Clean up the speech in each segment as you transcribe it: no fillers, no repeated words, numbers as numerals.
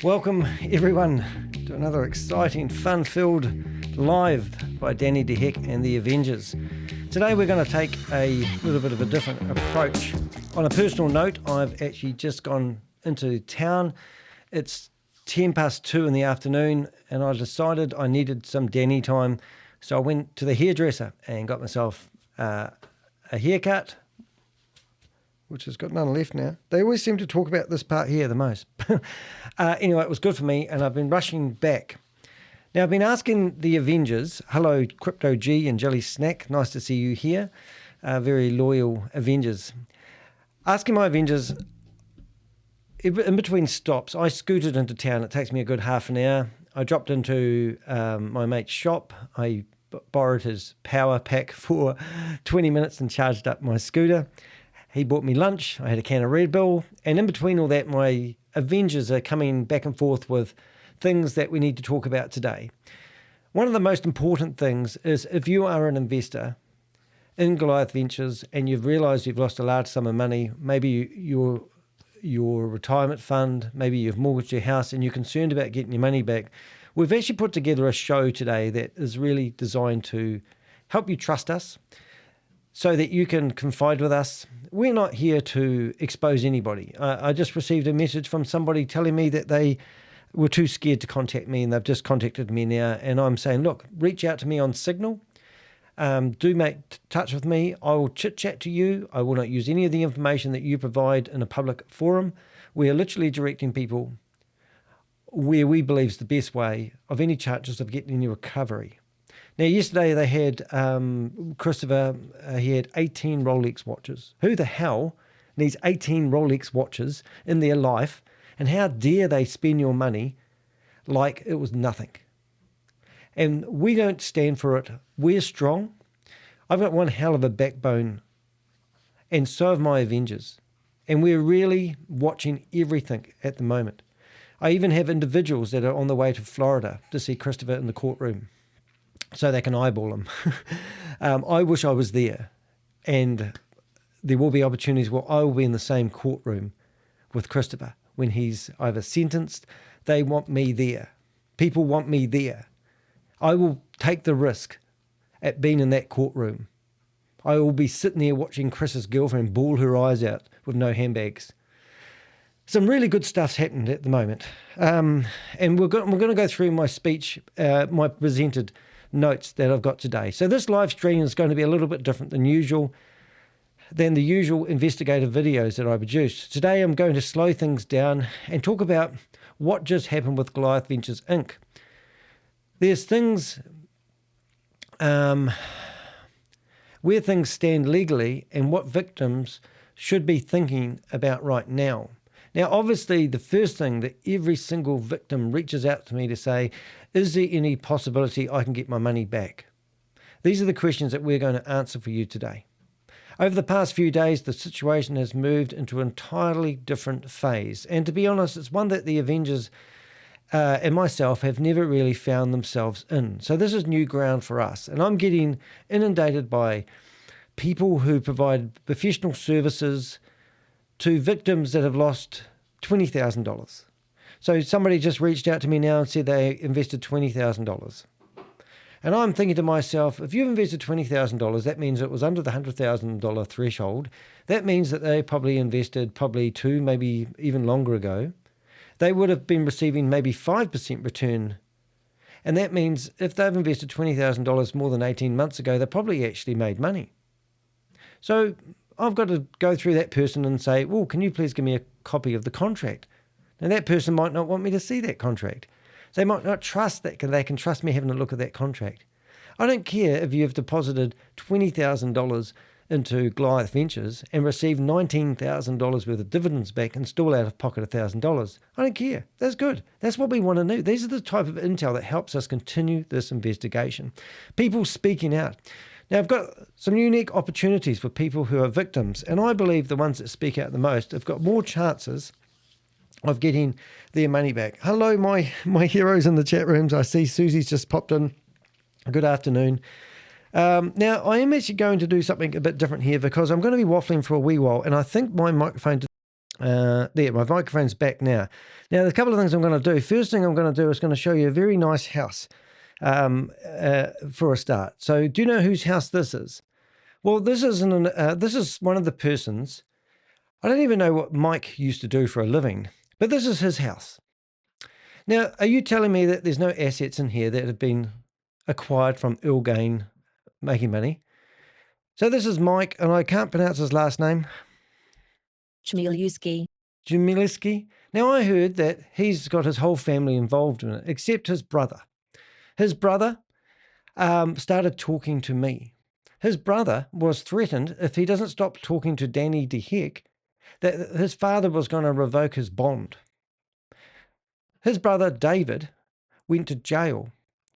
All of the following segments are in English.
Welcome everyone to another exciting, fun-filled live by Danny DeHeck and the Avengers. Today we're going to take a little bit of a different approach. On a personal note, I've actually just gone into town. It's 2:10 in the afternoon and I decided I needed some Danny time. So I went to the hairdresser and got myself a haircut, which has got none left now. They always seem to talk about this part here the most. Anyway, it was good for me, and I've been rushing back. Now, I've been asking the Avengers, hello, Crypto G and Jelly Snack, nice to see you here, very loyal Avengers. Asking my Avengers, in between stops, I scooted into town. It takes me a good half an hour. I dropped into my mate's shop. I borrowed his power pack for 20 minutes and charged up my scooter. He bought me lunch, I had a can of Red Bull, and in between all that, my Avengers are coming back and forth with things that we need to talk about today. One of the most important things is if you are an investor in Goliath Ventures and you've realised you've lost a large sum of money, maybe your retirement fund, maybe you've mortgaged your house and you're concerned about getting your money back, we've actually put together a show today that is really designed to help you trust us, so that you can confide with us. We're not here to expose anybody. I just received a message from somebody telling me that they were too scared to contact me and they've just contacted me now. And I'm saying, look, reach out to me on Signal. Do make touch with me. I will chit chat to you. I will not use any of the information that you provide in a public forum. We are literally directing people where we believe is the best way of any chances of getting any recovery. Now, yesterday they had, Christopher, he had 18 Rolex watches. Who the hell needs 18 Rolex watches in their life? And how dare they spend your money like it was nothing? And we don't stand for it. We're strong. I've got one hell of a backbone, and so have my Avengers. And we're really watching everything at the moment. I even have individuals that are on the way to Florida to see Christopher in the courtroom, so they can eyeball him. I wish I was there. And there will be opportunities where I will be in the same courtroom with Christopher when he's either sentenced. They want me there. People want me there. I will take the risk at being in that courtroom. I will be sitting there watching Chris's girlfriend bawl her eyes out with no handbags. Some really good stuff's happened at the moment. And we're going to go through my speech, my presented notes that I've got today. So this live stream is going to be a little bit different than the usual investigative videos that I produce. Today I'm going to slow things down and talk about what just happened with Goliath Ventures Inc. There's things where things stand legally and what victims should be thinking about right now. Now, obviously, the first thing that every single victim reaches out to me to say, is there any possibility I can get my money back? These are the questions that we're going to answer for you today. Over the past few days, the situation has moved into an entirely different phase. And to be honest, it's one that the Avengers and myself have never really found themselves in. So this is new ground for us. And I'm getting inundated by people who provide professional services to victims that have lost $20,000. So somebody just reached out to me now and said they invested $20,000. And I'm thinking to myself, if you've invested $20,000, that means it was under the $100,000 threshold. That means that they probably invested two, maybe even longer ago. They would have been receiving maybe 5% return. And that means if they've invested $20,000 more than 18 months ago, they probably actually made money. So I've got to go through that person and say, well, can you please give me a copy of the contract? Now, that person might not want me to see that contract. They might not trust that they can trust me having a look at that contract. I don't care if you've deposited $20,000 into Goliath Ventures and received $19,000 worth of dividends back and still out of pocket $1,000. I don't care. That's good. That's what we want to know. These are the type of intel that helps us continue this investigation. People speaking out. Now, I've got some unique opportunities for people who are victims, and I believe the ones that speak out the most have got more chances of getting their money back. Hello, my heroes in the chat rooms. I see Susie's just popped in. Good afternoon. Now, I am actually going to do something a bit different here because I'm going to be waffling for a wee while, and I think my microphone There, my microphone's back now. Now, there's a couple of things I'm going to do. First thing I'm going to do is going to show you a very nice house for a start. So do you know whose house this is? Well, this is one of the persons. I don't even know what Mike used to do for a living, but this is his house. Now, are you telling me that there's no assets in here that have been acquired from ill gain, making money? So this is Mike, and I can't pronounce his last name. Chmielewski. Now, I heard that he's got his whole family involved in it, except his brother. His brother started talking to me. His brother was threatened if he doesn't stop talking to Danny DeHeck, that his father was going to revoke his bond. His brother, David, went to jail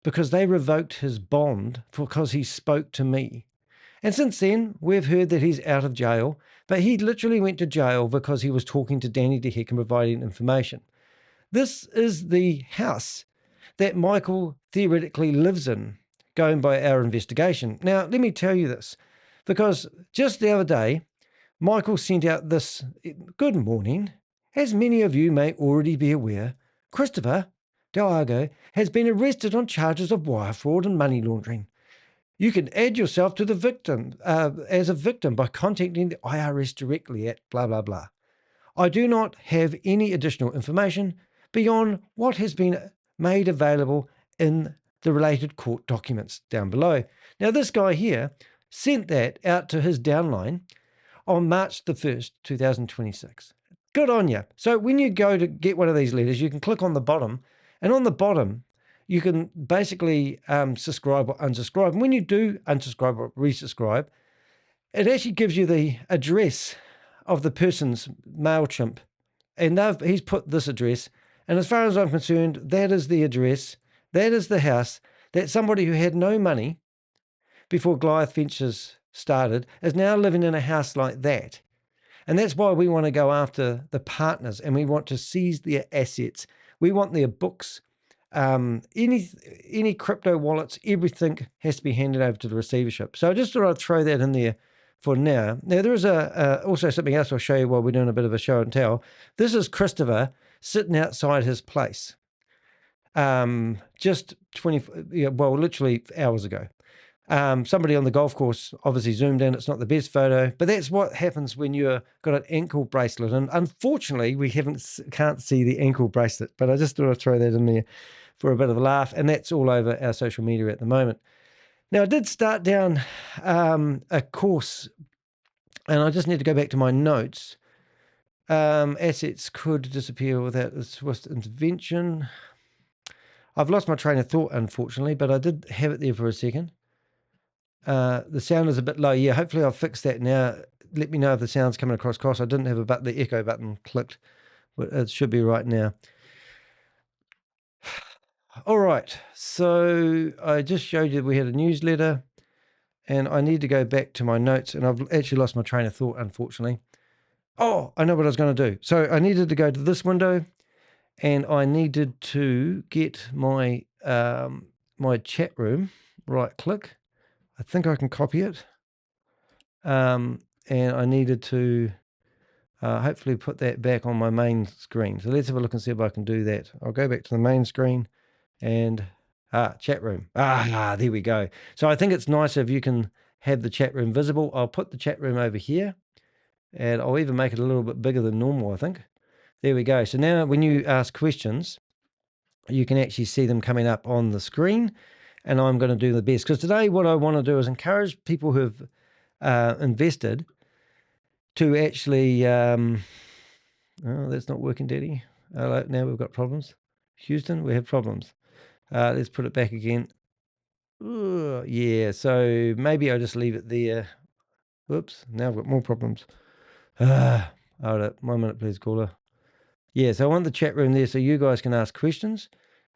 because they revoked his bond because he spoke to me. And since then, we've heard that he's out of jail, but he literally went to jail because he was talking to Danny DeHeck and providing information. This is the house that Michael theoretically lives in, going by our investigation. Now, let me tell you this, because just the other day, Michael sent out this, "Good morning. As many of you may already be aware, Christopher Delgado has been arrested on charges of wire fraud and money laundering. You can add yourself to the victim as a victim by contacting the IRS directly at blah, blah, blah. I do not have any additional information beyond what has been made available in the related court documents down below." Now, this guy here sent that out to his downline on March the 1st, 2026. Good on you. So when you go to get one of these letters, you can click on the bottom, and on the bottom, you can basically subscribe or unsubscribe. And when you do unsubscribe or resubscribe, it actually gives you the address of the person's MailChimp. And he's put this address. And as far as I'm concerned, that is the address. That is the house that somebody who had no money before Goliath Ventures started is now living in a house like that. And that's why we want to go after the partners, and we want to seize their assets. We want their books. Any crypto wallets, everything has to be handed over to the receivership. So I just thought I'd throw that in there for now. Now, there is also something else I'll show you while we're doing a bit of a show and tell. This is Christopher sitting outside his place just literally hours ago. Somebody on the golf course obviously zoomed in. It's not the best photo, but that's what happens when you've got an ankle bracelet. And unfortunately, we can't see the ankle bracelet, but I just thought I'd throw that in there for a bit of a laugh. And that's all over our social media at the moment. Now, I did start down a course, and I just need to go back to my notes. Assets could disappear without a swift intervention. I've lost my train of thought, unfortunately, but I did have it there for a second. The sound is a bit low. Yeah, hopefully I'll fix that now. Let me know if the sound's coming across. I didn't have the echo button clicked, but it should be right now. All right, so I just showed you we had a newsletter, and I need to go back to my notes, and I've actually lost my train of thought, unfortunately. Oh, I know what I was going to do. So I needed to go to this window, and I needed to get my my chat room, right click. I think I can copy it. And I needed to hopefully put that back on my main screen. So let's have a look and see if I can do that. I'll go back to the main screen and chat room. There we go. So I think it's nicer if you can have the chat room visible. I'll put the chat room over here, and I'll even make it a little bit bigger than normal, I think. There we go. So now when you ask questions, you can actually see them coming up on the screen, and I'm going to do the best. Because today what I want to do is encourage people who have invested to actually... oh, that's not working, Daddy. Now we've got problems. Houston, we have problems. Let's put it back again. Ooh, yeah, so maybe I'll just leave it there. Whoops, now I've got more problems. Hold up, 1 minute, please, caller. Yeah, so I want the chat room there so you guys can ask questions.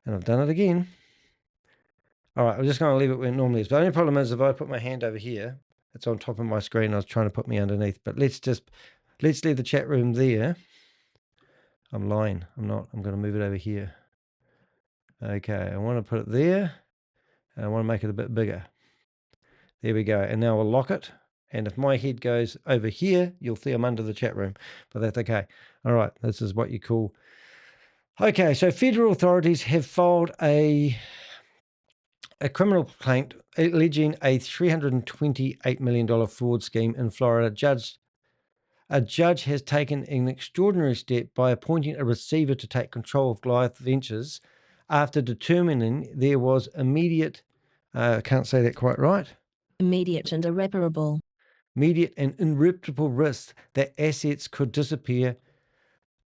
And I've done it again. All right, I'm just going to leave it where it normally is. But the only problem is if I put my hand over here, it's on top of my screen. I was trying to put me underneath. But let's leave the chat room there. I'm lying. I'm not. I'm going to move it over here. Okay, I want to put it there. And I want to make it a bit bigger. There we go. And now I'll lock it. And if my head goes over here, you'll see I'm under the chat room. But that's okay. All right, this is what you call. Okay, so federal authorities have filed a criminal complaint alleging a $328 million fraud scheme in Florida. A judge has taken an extraordinary step by appointing a receiver to take control of Goliath Ventures after determining there was immediate, I can't say that quite right, immediate and irreparable risk that assets could disappear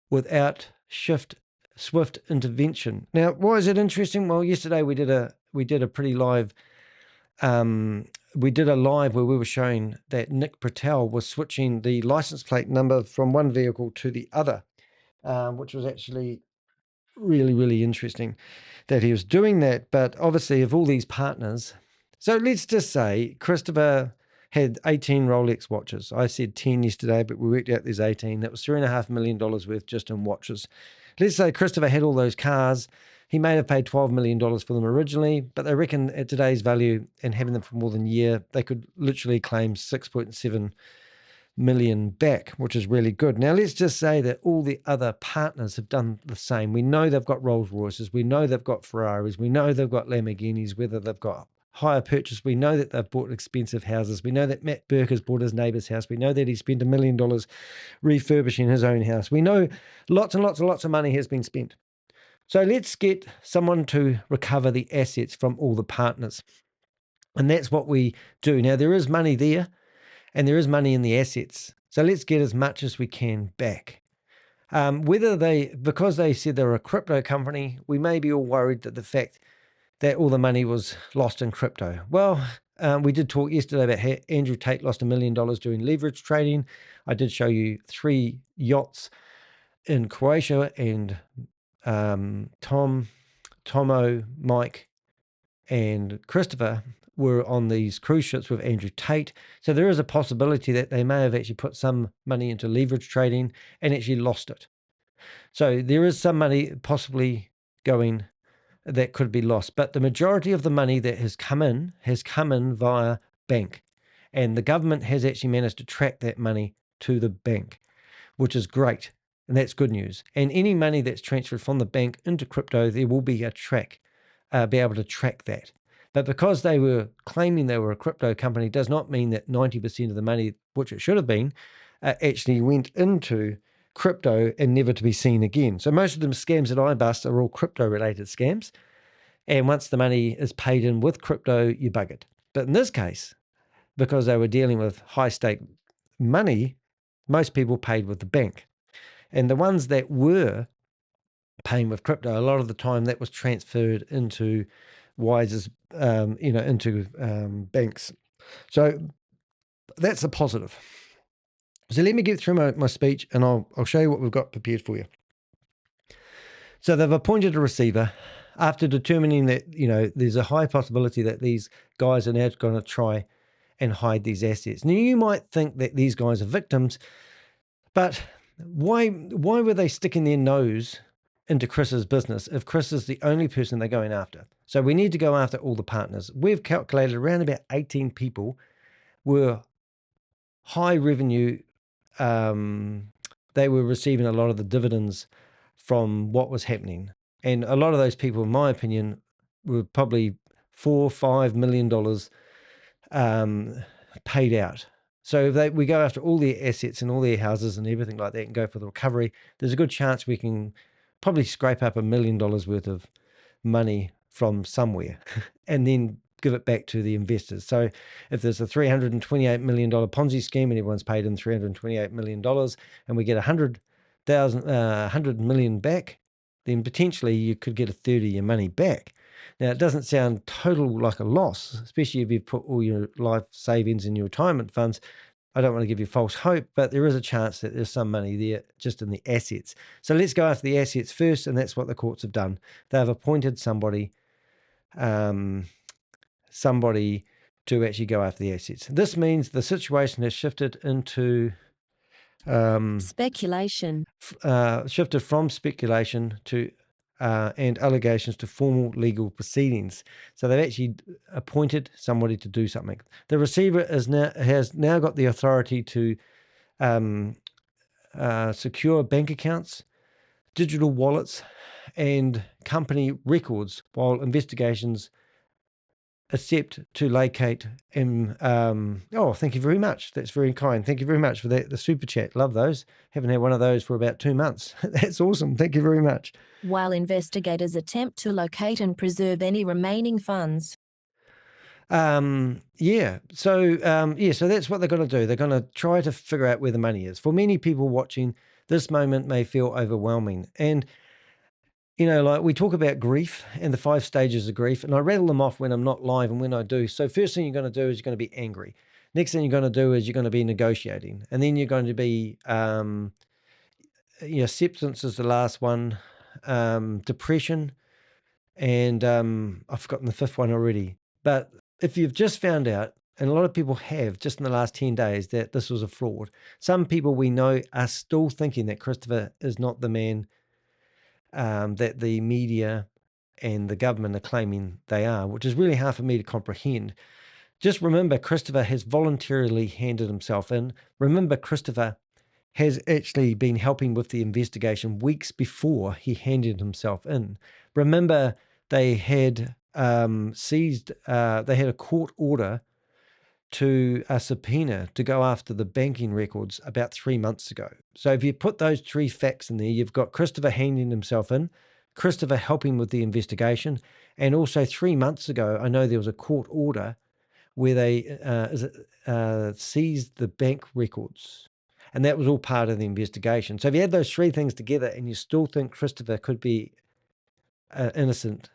without swift intervention. Now, why is it interesting? Well, yesterday we did a pretty live we did a live where we were showing that Nick Patel was switching the license plate number from one vehicle to the other, which was actually really, really interesting that he was doing that. But obviously, of all these partners, so let's just say Christopher had 18 Rolex watches. I said 10 yesterday, but we worked out there's 18. That was $3.5 million worth just in watches. Let's say Christopher had all those cars. He may have paid $12 million for them originally, but they reckon at today's value and having them for more than a year, they could literally claim 6.7 million back, which is really good. Now, let's just say that all the other partners have done the same. We know they've got Rolls Royces. We know they've got Ferraris. We know they've got Lamborghinis, whether they've got hire purchase. We know that they've bought expensive houses. We know that Matt Burke has bought his neighbour's house. We know that he spent $1 million refurbishing his own house. We know lots and lots and lots of money has been spent. So let's get someone to recover the assets from all the partners. And that's what we do. Now, there is money there and there is money in the assets. So let's get as much as we can back. Because they said they're a crypto company, we may be all worried that the fact that all the money was lost in crypto. Well, we did talk yesterday about how Andrew Tate lost $1 million doing leverage trading. I did show you 3 yachts in Croatia, and Tomo, Mike, and Christopher were on these cruise ships with Andrew Tate. So there is a possibility that they may have actually put some money into leverage trading and actually lost it. So there is some money possibly going that could be lost. But the majority of the money that has come in via bank. And the government has actually managed to track that money to the bank, which is great. And that's good news. And any money that's transferred from the bank into crypto, there will be be able to track that. But because they were claiming they were a crypto company does not mean that 90% of the money, which it should have been, actually went into crypto and never to be seen again. So most of the scams that I bust are all crypto-related scams. And once the money is paid in with crypto, you bug it. But in this case, because they were dealing with high-stake money, most people paid with the bank. And the ones that were paying with crypto, a lot of the time that was transferred into Wise's, into banks. So that's a positive. So let me get through my speech and I'll show you what we've got prepared for you. So they've appointed a receiver after determining that, there's a high possibility that these guys are now going to try and hide these assets. Now, you might think that these guys are victims, but why were they sticking their nose into Chris's business if Chris is the only person they're going after? So we need to go after all the partners. We've calculated around about 18 people were high revenue. They were receiving a lot of the dividends from what was happening. And a lot of those people, in my opinion, were probably $4-5 million paid out. So if we go after all their assets and all their houses and everything like that and go for the recovery, there's a good chance we can probably scrape up $1 million worth of money from somewhere and then give it back to the investors. So if there's a $328 million Ponzi scheme and everyone's paid in $328 million and we get 100 million back, then potentially you could get a third of your money back. Now, it doesn't sound total like a loss, especially if you've put all your life savings in your retirement funds. I don't want to give you false hope, but there is a chance that there's some money there just in the assets. So let's go after the assets first, and that's what the courts have done. They've appointed somebody to actually go after the assets. This means the situation has shifted into speculation. Shifted from speculation to and allegations to formal legal proceedings. So they've actually appointed somebody to do something. The receiver has now got the authority to secure bank accounts, digital wallets, and company records while investigations accept to locate him. Oh, thank you very much. That's very kind. Thank you very much for that. The super chat. Love those. Haven't had one of those for about 2 months. That's awesome. Thank you very much. While investigators attempt to locate and preserve any remaining funds. So that's what they're going to do. They're going to try to figure out where the money is. For many people watching, this moment may feel overwhelming. And like we talk about grief and the 5 stages of grief, and I rattle them off when I'm not live and when I do. So first thing you're going to do is you're going to be angry. Next thing you're going to do is you're going to be negotiating. And then you're going to be, acceptance is the last one, depression, and I've forgotten the 5th one already. But if you've just found out, and a lot of people have just in the last 10 days, that this was a fraud, some people we know are still thinking that Christopher is not the man that the media and the government are claiming they are, which is really hard for me to comprehend. Just remember, Christopher has voluntarily handed himself in. Remember, Christopher has actually been helping with the investigation weeks before he handed himself in. Remember, they had they had a court order to a subpoena to go after the banking records about 3 months ago. So if you put those 3 facts in there, you've got Christopher handing himself in, Christopher helping with the investigation, and also 3 months ago, I know there was a court order where they seized the bank records. And that was all part of the investigation. So if you add those 3 things together and you still think Christopher could be innocent,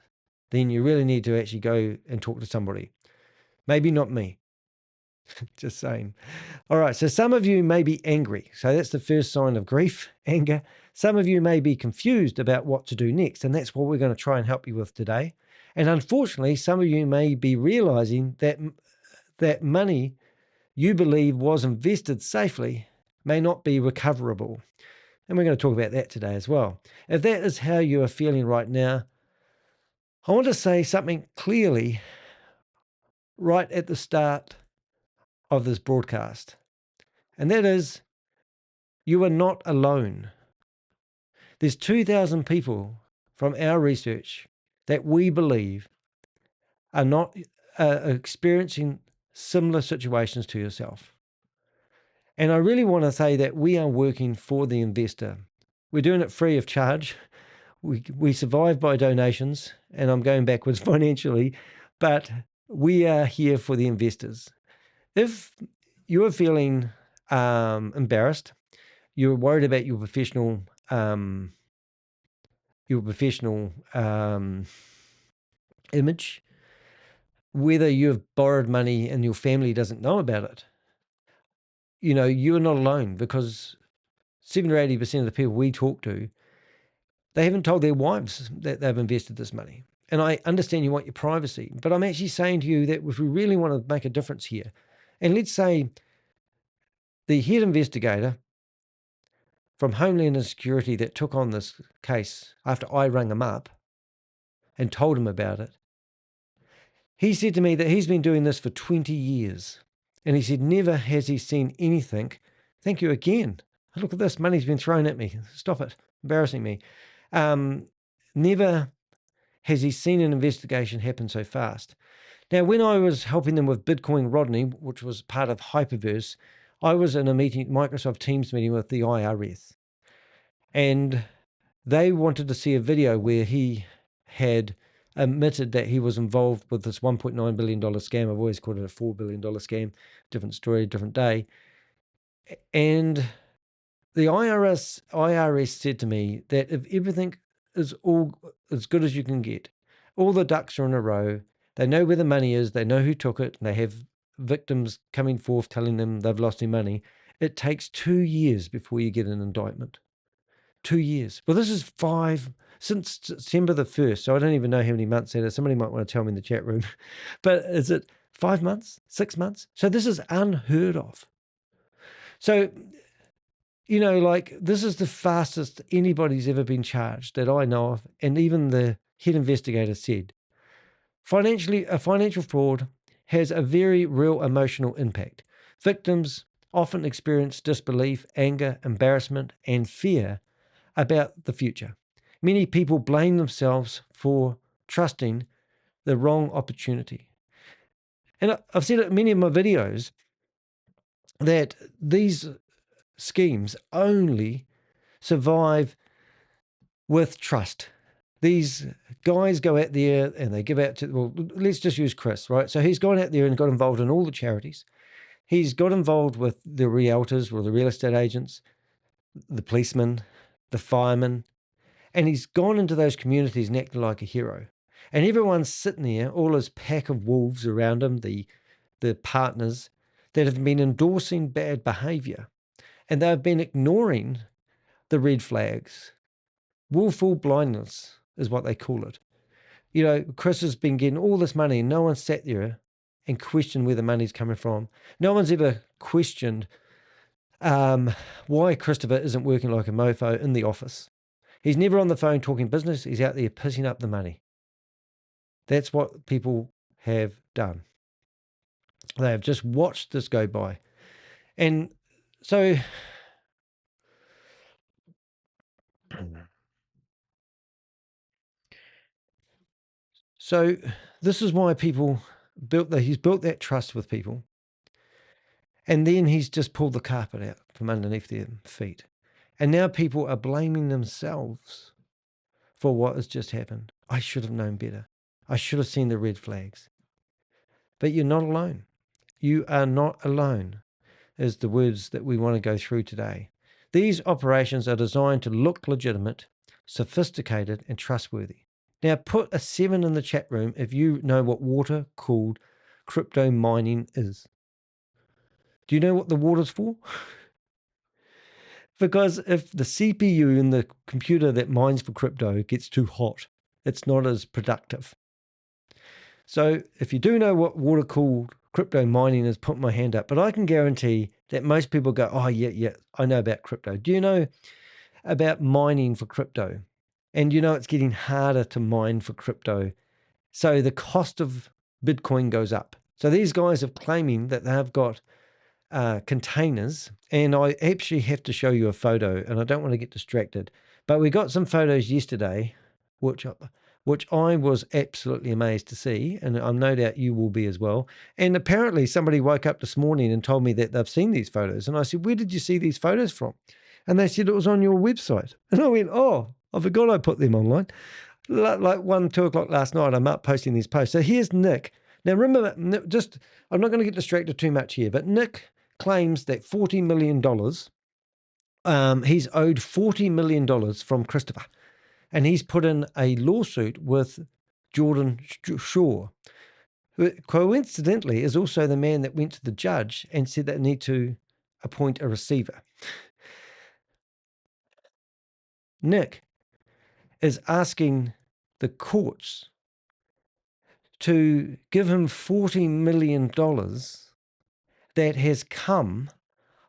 then you really need to actually go and talk to somebody. Maybe not me. Just saying. All right. So some of you may be angry. So that's the first sign of grief, anger. Some of you may be confused about what to do next. And that's what we're going to try and help you with today. And unfortunately, some of you may be realizing that money you believe was invested safely may not be recoverable. And we're going to talk about that today as well. If that is how you are feeling right now, I want to say something clearly right at the start of this broadcast. And that is, you are not alone. There's 2,000 people from our research that we believe are not experiencing similar situations to yourself. And I really want to say that we are working for the investor. We're doing it free of charge. We survive by donations, and I'm going backwards financially, but we are here for the investors. If you're feeling embarrassed, you're worried about your professional image, whether you've borrowed money and your family doesn't know about it, you're not alone, because 70 or 80% of the people we talk to, they haven't told their wives that they've invested this money. And I understand you want your privacy, but I'm actually saying to you that if we really want to make a difference here, and let's say the head investigator from Homeland and Security that took on this case after I rang him up and told him about it, he said to me that he's been doing this for 20 years. And he said, never has he seen anything. Thank you again. Look at this, money's been thrown at me. Stop it, embarrassing me. Never has he seen an investigation happen so fast. Now, when I was helping them with Bitcoin Rodney, which was part of Hyperverse, I was in a meeting, Microsoft Teams meeting with the IRS. And they wanted to see a video where he had admitted that he was involved with this $1.9 billion scam. I've always called it a $4 billion scam. Different story, different day. And the IRS said to me that if everything is all as good as you can get, all the ducks are in a row, they know where the money is, they know who took it, and they have victims coming forth telling them they've lost their money, it takes 2 years before you get an indictment. 2 years. Well, this is since December the 1st, so I don't even know how many months that is. Somebody might want to tell me in the chat room. But is it 5 months, 6 months? So this is unheard of. So, this is the fastest anybody's ever been charged that I know of. And even the head investigator said, a financial fraud has a very real emotional impact. Victims often experience disbelief, anger, embarrassment, and fear about the future. Many people blame themselves for trusting the wrong opportunity. And I've said it in many of my videos that these schemes only survive with trust. These guys go out there and they give out to, well, let's just use Chris, right? So he's gone out there and got involved in all the charities. He's got involved with the realtors or the real estate agents, the policemen, the firemen, and he's gone into those communities and acted like a hero. And everyone's sitting there, all his pack of wolves around him, the partners that have been endorsing bad behavior. And they've been ignoring the red flags. Willful blindness is what they call it. You know, Chris has been getting all this money and no one's sat there and questioned where the money's coming from. No one's ever questioned why Christopher isn't working like a mofo in the office. He's never on the phone talking business. He's out there pissing up the money. That's what people have done. They have just watched this go by. And so this is why people he's built that trust with people. And then he's just pulled the carpet out from underneath their feet. And now people are blaming themselves for what has just happened. I should have known better. I should have seen the red flags. But you're not alone. You are not alone, is the words that we want to go through today. These operations are designed to look legitimate, sophisticated, and trustworthy. Now, put a 7 in the chat room if you know what water-cooled crypto mining is. Do you know what the water's for? Because if the CPU in the computer that mines for crypto gets too hot, it's not as productive. So if you do know what water-cooled crypto mining is, put my hand up. But I can guarantee that most people go, oh, yeah, I know about crypto. Do you know about mining for crypto? And you know it's getting harder to mine for crypto. So the cost of Bitcoin goes up. So these guys are claiming that they've got containers, and I actually have to show you a photo, and I don't want to get distracted, but we got some photos yesterday, which I was absolutely amazed to see, and I'm no doubt you will be as well. And apparently somebody woke up this morning and told me that they've seen these photos, and I said, where did you see these photos from? And they said it was on your website. And I went, oh, I forgot I put them online. Like 1, 2 o'clock last night, I'm up posting these posts. So here's Nick. Now remember, I'm not going to get distracted too much here, but Nick claims that $40 million, he's owed $40 million from Christopher. And he's put in a lawsuit with Jordan Shaw, who coincidentally is also the man that went to the judge and said they need to appoint a receiver. Nick is asking the courts to give him $40 million that has come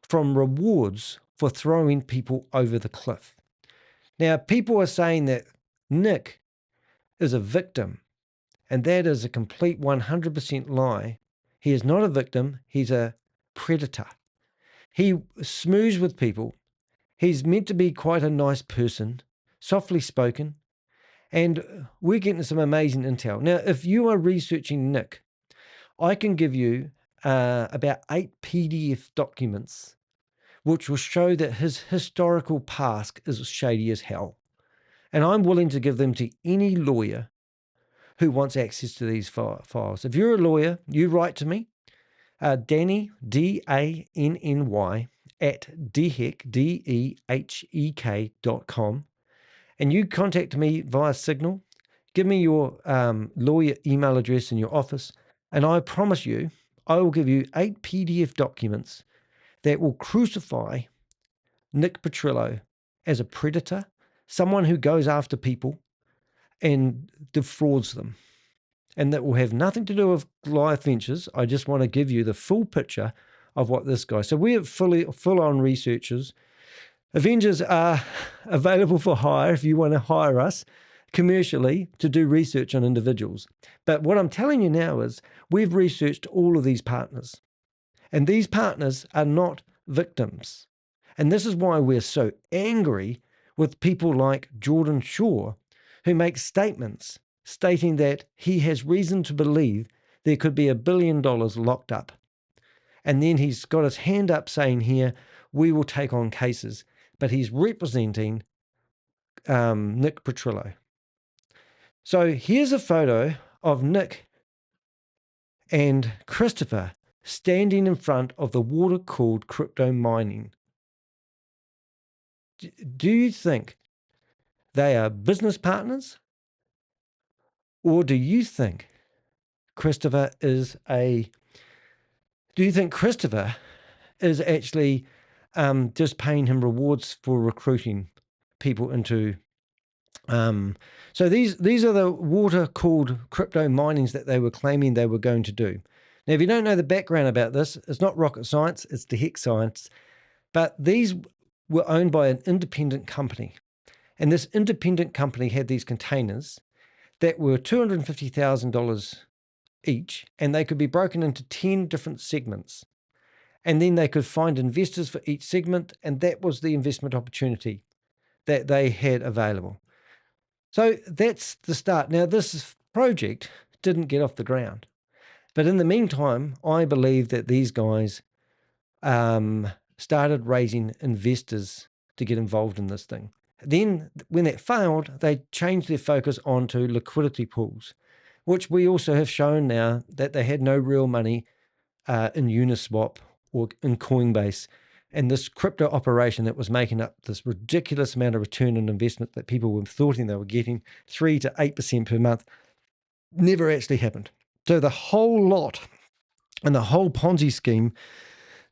from rewards for throwing people over the cliff. Now, people are saying that Nick is a victim, and that is a complete 100% lie. He is not a victim. He's a predator. He smooths with people. He's meant to be quite a nice person, softly spoken, and we're getting some amazing intel. Now, if you are researching Nick, I can give you about 8 PDF documents which will show that his historical past is shady as hell. And I'm willing to give them to any lawyer who wants access to these files. If you're a lawyer, you write to me, Danny, DANNY, at dehek.com, and you contact me via Signal. Give me your lawyer email address in your office, and I promise you, I will give you 8 PDF documents that will crucify Nick Petrillo as a predator, someone who goes after people and defrauds them. And that will have nothing to do with Goliath Ventures. I just want to give you the full picture of what this guy. So we are full-on researchers. Avengers are available for hire if you want to hire us commercially to do research on individuals. But what I'm telling you now is we've researched all of these partners. And these partners are not victims. And this is why we're so angry with people like Jordan Shaw, who makes statements stating that he has reason to believe there could be $1 billion locked up. And then he's got his hand up saying here, we will take on cases. But he's representing Nick Petrillo. So here's a photo of Nick and Christopher standing in front of the water-cooled crypto mining. Do you think they are business partners? Or do you think Christopher is actually just paying him rewards for recruiting people into so these are the water-cooled crypto minings that they were claiming they were going to do. Now, if you don't know the background about this, it's not rocket science, it's the heck science. But these were owned by an independent company. And this independent company had these containers that were $250,000 each, and they could be broken into 10 different segments. And then they could find investors for each segment, and that was the investment opportunity that they had available. So that's the start. Now, this project didn't get off the ground. But in the meantime, I believe that these guys started raising investors to get involved in this thing. Then, when that failed, they changed their focus onto liquidity pools, which we also have shown now that they had no real money in Uniswap or in Coinbase. And this crypto operation that was making up this ridiculous amount of return on investment that people were thought they were getting, 3 to 8% per month, never actually happened. So the whole lot and the whole Ponzi scheme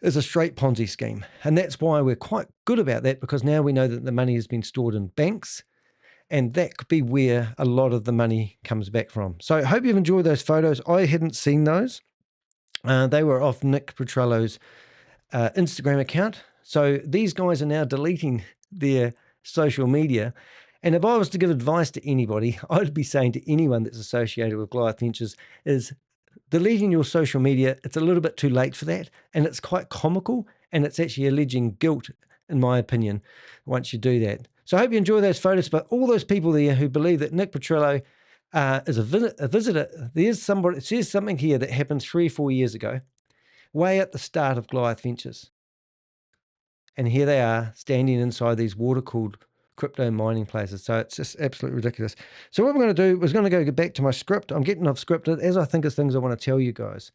is a straight Ponzi scheme. And that's why we're quite good about that, because now we know that the money has been stored in banks, and that could be where a lot of the money comes back from. So I hope you've enjoyed those photos. I hadn't seen those. They were off Nick Petrillo's Instagram account. So these guys are now deleting their social media. And if I was to give advice to anybody, I'd be saying to anyone that's associated with Goliath Ventures is deleting your social media. It's a little bit too late for that. And it's quite comical. And it's actually alleging guilt, in my opinion, once you do that. So I hope you enjoy those photos. But all those people there who believe that Nick Petrillo is a visitor, there's something here that happened 3 or 4 years ago, way at the start of Goliath Ventures. And here they are standing inside these water-cooled crypto mining places. So it's just absolutely ridiculous. So what we're going to do is going to go back to my script. I'm getting off scripted as I think of things I want to tell you guys.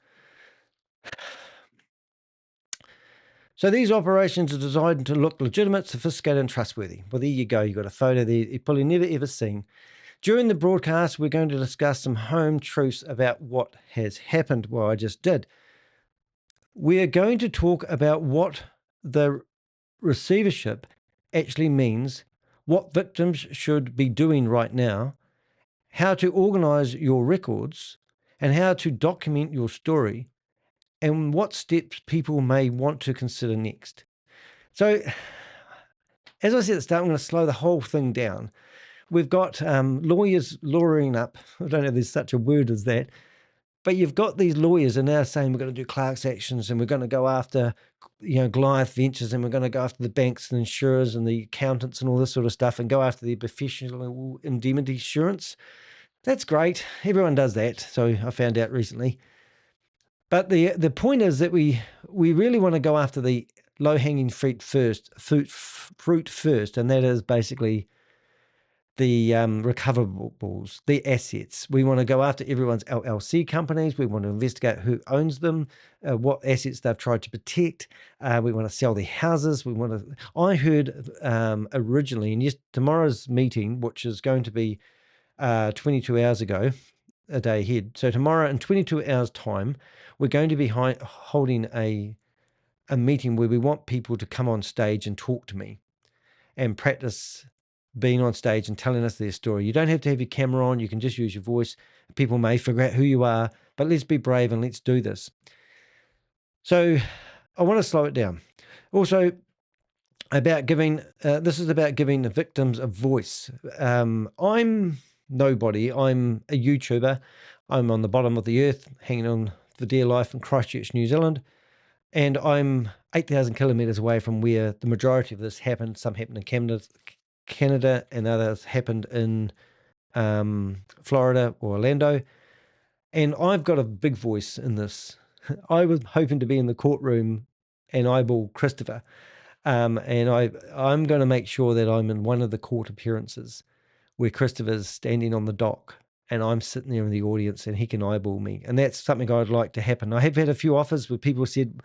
So these operations are designed to look legitimate, sophisticated, and trustworthy. Well, there you go. You've got a photo there you've probably never ever seen. During the broadcast, we're going to discuss some home truths about what has happened. Well, I just did. We're going to talk about what the receivership actually means, what victims should be doing right now, how to organize your records, and how to document your story, and what steps people may want to consider next. So, as I said at the start, I'm going to slow the whole thing down. We've got lawyers lawyering up. I don't know if there's such a word as that. But you've got these lawyers are now saying we're going to do class actions, and we're going to go after, Goliath Ventures, and we're going to go after the banks and insurers and the accountants and all this sort of stuff, and go after the professional indemnity insurance. That's great. Everyone does that. So I found out recently. But the point is that we really want to go after the low-hanging fruit first, and that is basically the recoverables, the assets. We want to go after everyone's LLC companies. We want to investigate who owns them, what assets they've tried to protect. We want to sell their houses. I heard originally, and yes, tomorrow's meeting, which is going to be 22 hours ago, a day ahead. So tomorrow in 22 hours time, we're going to be holding a meeting where we want people to come on stage and talk to me and practice being on stage and telling us their story. You don't have to have your camera on. You can just use your voice. People may figure out who you are, but let's be brave and let's do this. So I want to slow it down. Also, this is about giving the victims a voice. I'm nobody. I'm a YouTuber. I'm on the bottom of the earth, hanging on for dear life in Christchurch, New Zealand. And I'm 8,000 kilometres away from where the majority of this happened. Some happened in Canada, and others happened in Florida or Orlando. And I've got a big voice in this. I was hoping to be in the courtroom and eyeball Christopher. And I'm going to make sure that I'm in one of the court appearances where Christopher's standing on the dock and I'm sitting there in the audience and he can eyeball me. And that's something I'd like to happen. I have had a few offers where people said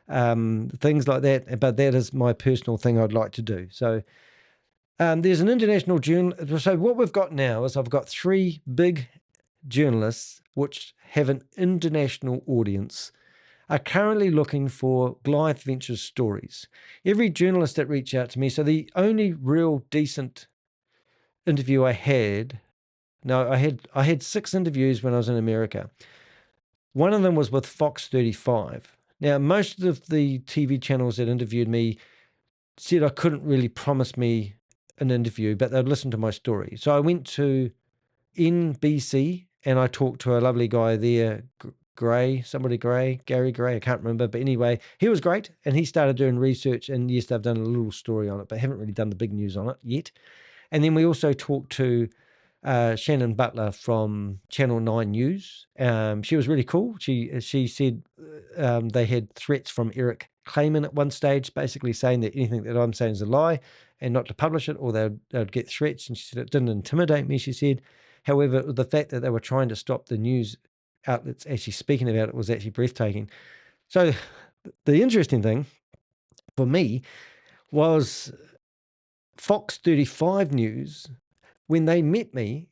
things like that, but that is my personal thing I'd like to do. So there's an international journal. So what we've got now is I've got 3 big journalists which have an international audience are currently looking for Goliath Ventures stories. Every journalist that reached out to me, so the only real decent interview I had, I had 6 interviews when I was in America. One of them was with Fox 35. Now, most of the TV channels that interviewed me said I couldn't really promise me an interview, but they'd listen to my story. So I went to NBC and I talked to a lovely guy there, Gary Gray, I can't remember. But anyway, he was great and he started doing research, and yes, they've done a little story on it, but haven't really done the big news on it yet. And then we also talked to Shannon Butler from Channel 9 News. She was really cool. She said they had threats from Eric Clayman at one stage, basically saying that anything that I'm saying is a lie and not to publish it, or they'd get threats. And she said it didn't intimidate me, she said. However, the fact that they were trying to stop the news outlets actually speaking about it was actually breathtaking. So the interesting thing for me was Fox 35 News, when they met me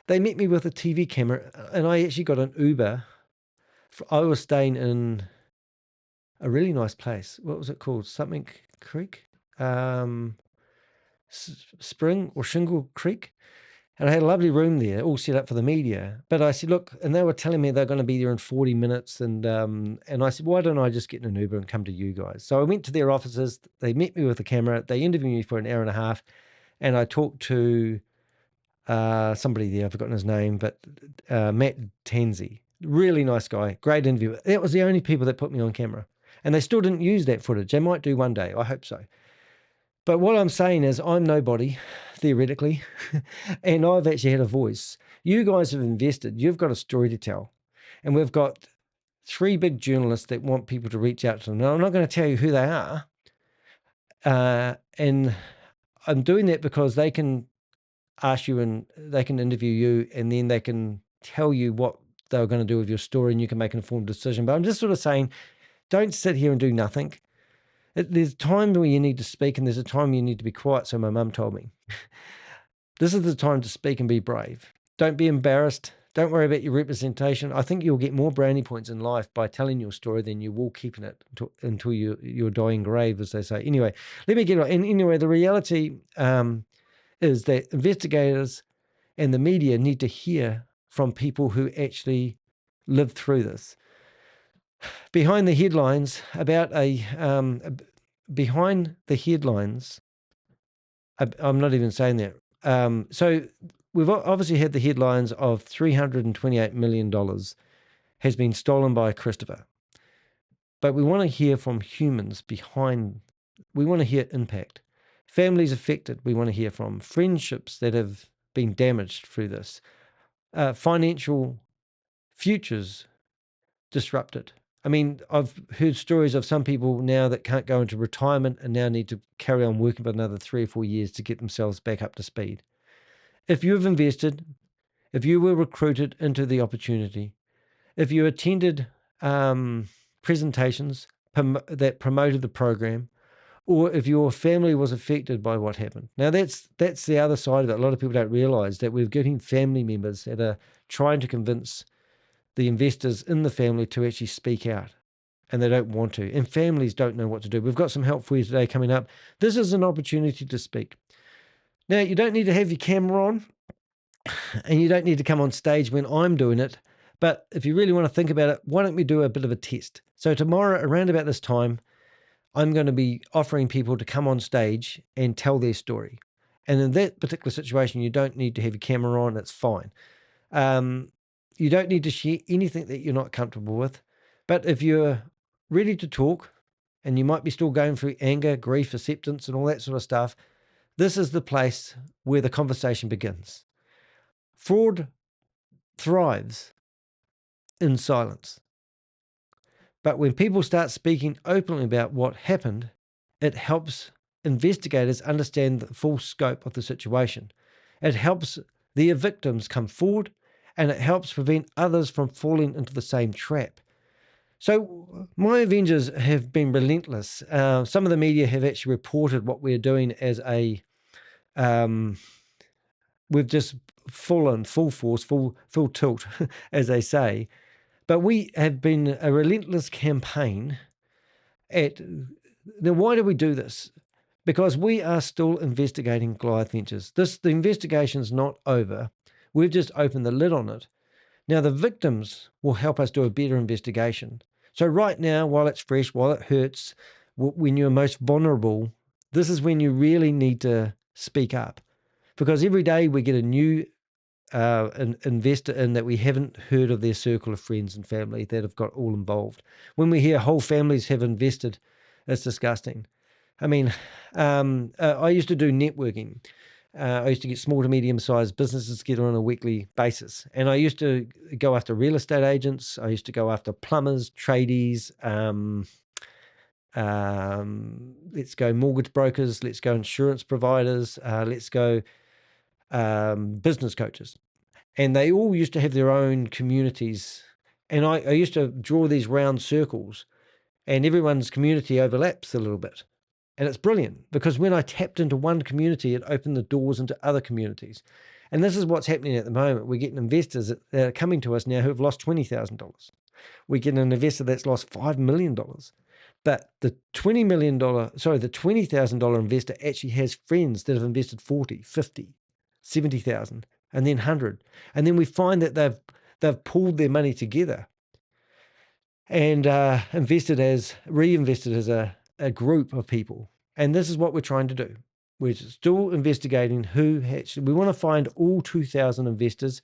with a TV camera, and I actually got an Uber. I was staying in a really nice place. What was it called? Something Creek? Spring or Shingle Creek. And I had a lovely room there, all set up for the media. But I said, look, and they were telling me they're going to be there in 40 minutes. And I said, why don't I just get in an Uber and come to you guys? So I went to their offices. They met me with a camera. They interviewed me for an hour and a half. And I talked to somebody there, I've forgotten his name, but Matt Tanzi. Really nice guy, great interview. That was the only people that put me on camera. And they still didn't use that footage. They might do one day. I hope so. But what I'm saying is I'm nobody, theoretically, and I've actually had a voice. You guys have invested. You've got a story to tell. And we've got 3 big journalists that want people to reach out to them. Now, I'm not going to tell you who they are. And I'm doing that because they can ask you and they can interview you, and then they can tell you what they were going to do with your story, and you can make an informed decision. But I'm just sort of saying, don't sit here and do nothing. There's a time where you need to speak, and there's a time you need to be quiet, so my mum told me. This is the time to speak and be brave. Don't be embarrassed. Don't worry about your representation. I think you'll get more brownie points in life by telling your story than you will keeping it until your dying grave, as they say. Anyway, let me get on. And anyway, the reality is that investigators and the media need to hear from people who actually lived through this. Behind the headlines, I'm not even saying that. So we've obviously had the headlines of $328 million has been stolen by Christopher. But we want to hear from humans behind. We want to hear impact. Families affected, we want to hear from. Friendships that have been damaged through this. Financial futures disrupted. I mean, I've heard stories of some people now that can't go into retirement and now need to carry on working for another 3 or 4 years to get themselves back up to speed. If you've invested, if you were recruited into the opportunity, if you attended presentations that promoted the program, or if your family was affected by what happened. Now, that's the other side of it. A lot of people don't realize that we're getting family members that are trying to convince the investors in the family to actually speak out, and they don't want to. And families don't know what to do. We've got some help for you today coming up. This is an opportunity to speak. Now, you don't need to have your camera on, and you don't need to come on stage when I'm doing it. But if you really want to think about it, why don't we do a bit of a test? So tomorrow, around about this time, I'm going to be offering people to come on stage and tell their story. And in that particular situation, you don't need to have your camera on. It's fine. You don't need to share anything that you're not comfortable with. But if you're ready to talk, and you might be still going through anger, grief, acceptance, and all that sort of stuff, this is the place where the conversation begins. Fraud thrives in silence. But when people start speaking openly about what happened, it helps investigators understand the full scope of the situation. It helps the victims come forward, and it helps prevent others from falling into the same trap. So my Avengers have been relentless. Some of the media have actually reported what we're doing as we've just full force, full tilt, as they say. But we have been a relentless campaign now, why do we do this? Because we are still investigating Goliath Ventures. The investigation's not over. We've just opened the lid on it. Now, the victims will help us do a better investigation. So right now, while it's fresh, while it hurts, when you're most vulnerable, this is when you really need to speak up. Because every day we get a new an investor in that we haven't heard of their circle of friends and family that have got all involved. When we hear whole families have invested, it's disgusting. I mean, I used to do networking. I used to get small to medium-sized businesses together on a weekly basis. And I used to go after real estate agents. I used to go after plumbers, tradies, let's go mortgage brokers, let's go insurance providers, let's go business coaches. And they all used to have their own communities. And I used to draw these round circles, and everyone's community overlaps a little bit. And it's brilliant, because when I tapped into one community, it opened the doors into other communities. And this is what's happening at the moment. We're getting investors that are coming to us now who have lost $20,000. We're getting an investor that's lost $5 million. But the $20,000 investor actually has friends that have invested 40, 50, 70,000, and then 100. And then we find that they've pulled their money together and reinvested as a group of people. And this is what we're trying to do. We're still investigating we want to find all 2,000 investors,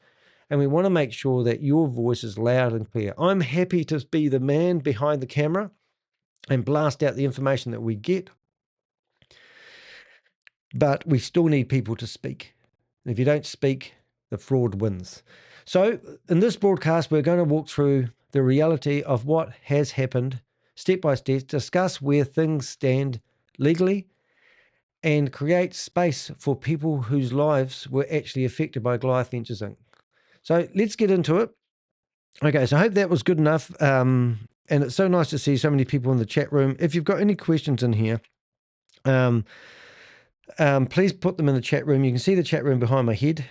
and we want to make sure that your voice is loud and clear. I'm happy to be the man behind the camera and blast out the information that we get, but we still need people to speak. And if you don't speak, the fraud wins. So in this broadcast, we're going to walk through the reality of what has happened, step by step, discuss where things stand legally, and create space for people whose lives were actually affected by Goliath Ventures Inc. So let's get into it. Okay, so I hope that was good enough. And it's so nice to see so many people in the chat room. If you've got any questions in here, please put them in the chat room. You can see the chat room behind my head.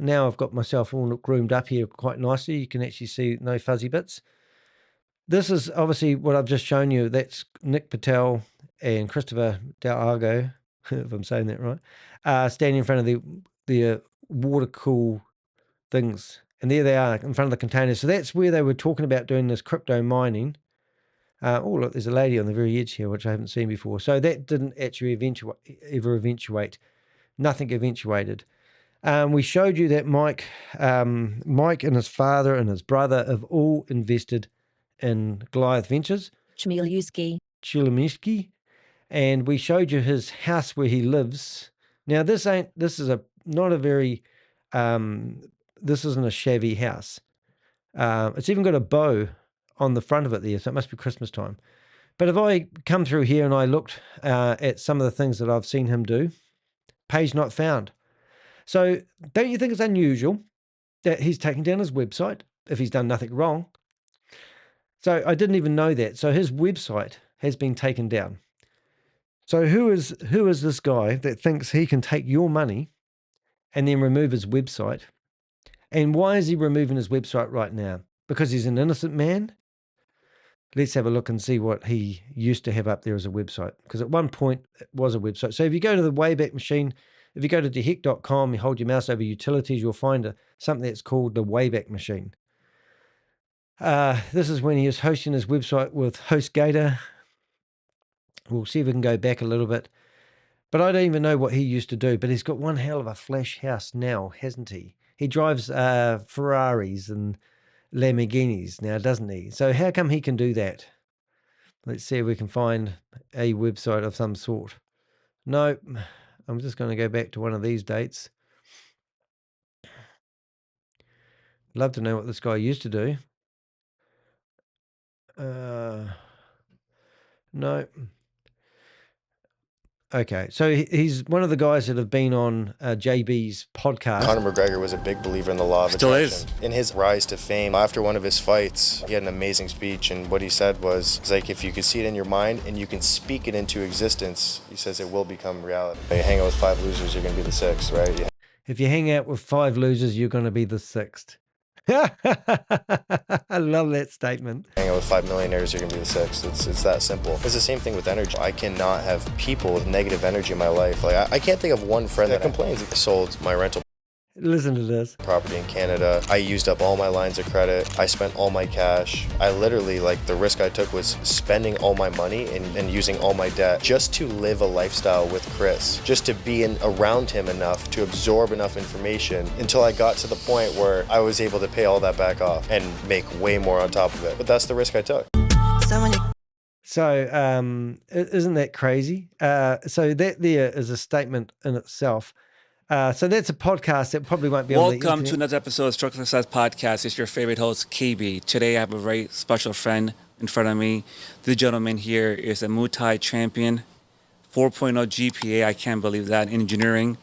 Now I've got myself all groomed up here quite nicely. You can actually see no fuzzy bits. This is obviously what I've just shown you. That's Nick Patel and Christopher Delgado, if I'm saying that right, standing in front of the water cool things. And there they are in front of the containers. So that's where they were talking about doing this crypto mining. Oh, look, there's a lady on the very edge here, which I haven't seen before. So that didn't actually eventuate. Nothing eventuated. We showed you that Mike and his father and his brother have all invested in Goliath Ventures. Chmielewski. And we showed you his house where he lives. Now, this isn't a shabby house. It's even got a bow on the front of it there, so it must be Christmas time. But if I come through here and I looked at some of the things that I've seen him do, page not found. So don't you think it's unusual that he's taken down his website if he's done nothing wrong? So I didn't even know that. So his website has been taken down. So who is this guy that thinks he can take your money and then remove his website? And why is he removing his website right now? Because he's an innocent man? Let's have a look and see what he used to have up there as a website. Because at one point it was a website. So if you go to the Wayback Machine, if you go to deheck.com, you hold your mouse over utilities, you'll find something that's called the Wayback Machine. This is when he was hosting his website with HostGator. We'll see if we can go back a little bit. But I don't even know what he used to do. But he's got one hell of a flash house now, hasn't he? He drives Ferraris and Lamborghinis now, doesn't he? So how come he can do that? Let's see if we can find a website of some sort. No, I'm just going to go back to one of these dates. Love to know what this guy used to do. No. Okay, so he's one of the guys that have been on JB's podcast. Conor McGregor was a big believer in the law of attraction. In his rise to fame, after one of his fights, he had an amazing speech, and what he said was, it's like, if you could see it in your mind and you can speak it into existence, he says it will become reality. You hang out with 5 losers, you're going to be the 6th, right? If you hang out with 5 losers, you're going to be the 6th. I love that statement. Hang out with 5 millionaires, you're going to be the 6th. It's that simple. It's the same thing with energy. I cannot have people with negative energy in my life. Like, I can't think of one friend that complains. I sold my rental Listen to this. property in Canada. I used up all my lines of credit. I spent all my cash. I literally, like, the risk I took was spending all my money and using all my debt just to live a lifestyle with Chris, just to be around him enough to absorb enough information until I got to the point where I was able to pay all that back off and make way more on top of it. But that's the risk I took. So, isn't that crazy? So that there is a statement in itself. So that's a podcast that probably won't be on the Welcome internet. to another episode of Structural Success Podcast. It's your favorite host, KB. Today I have a very special friend in front of me. The gentleman here is a Muay Thai champion, 4.0 GPA, I can't believe that, engineering.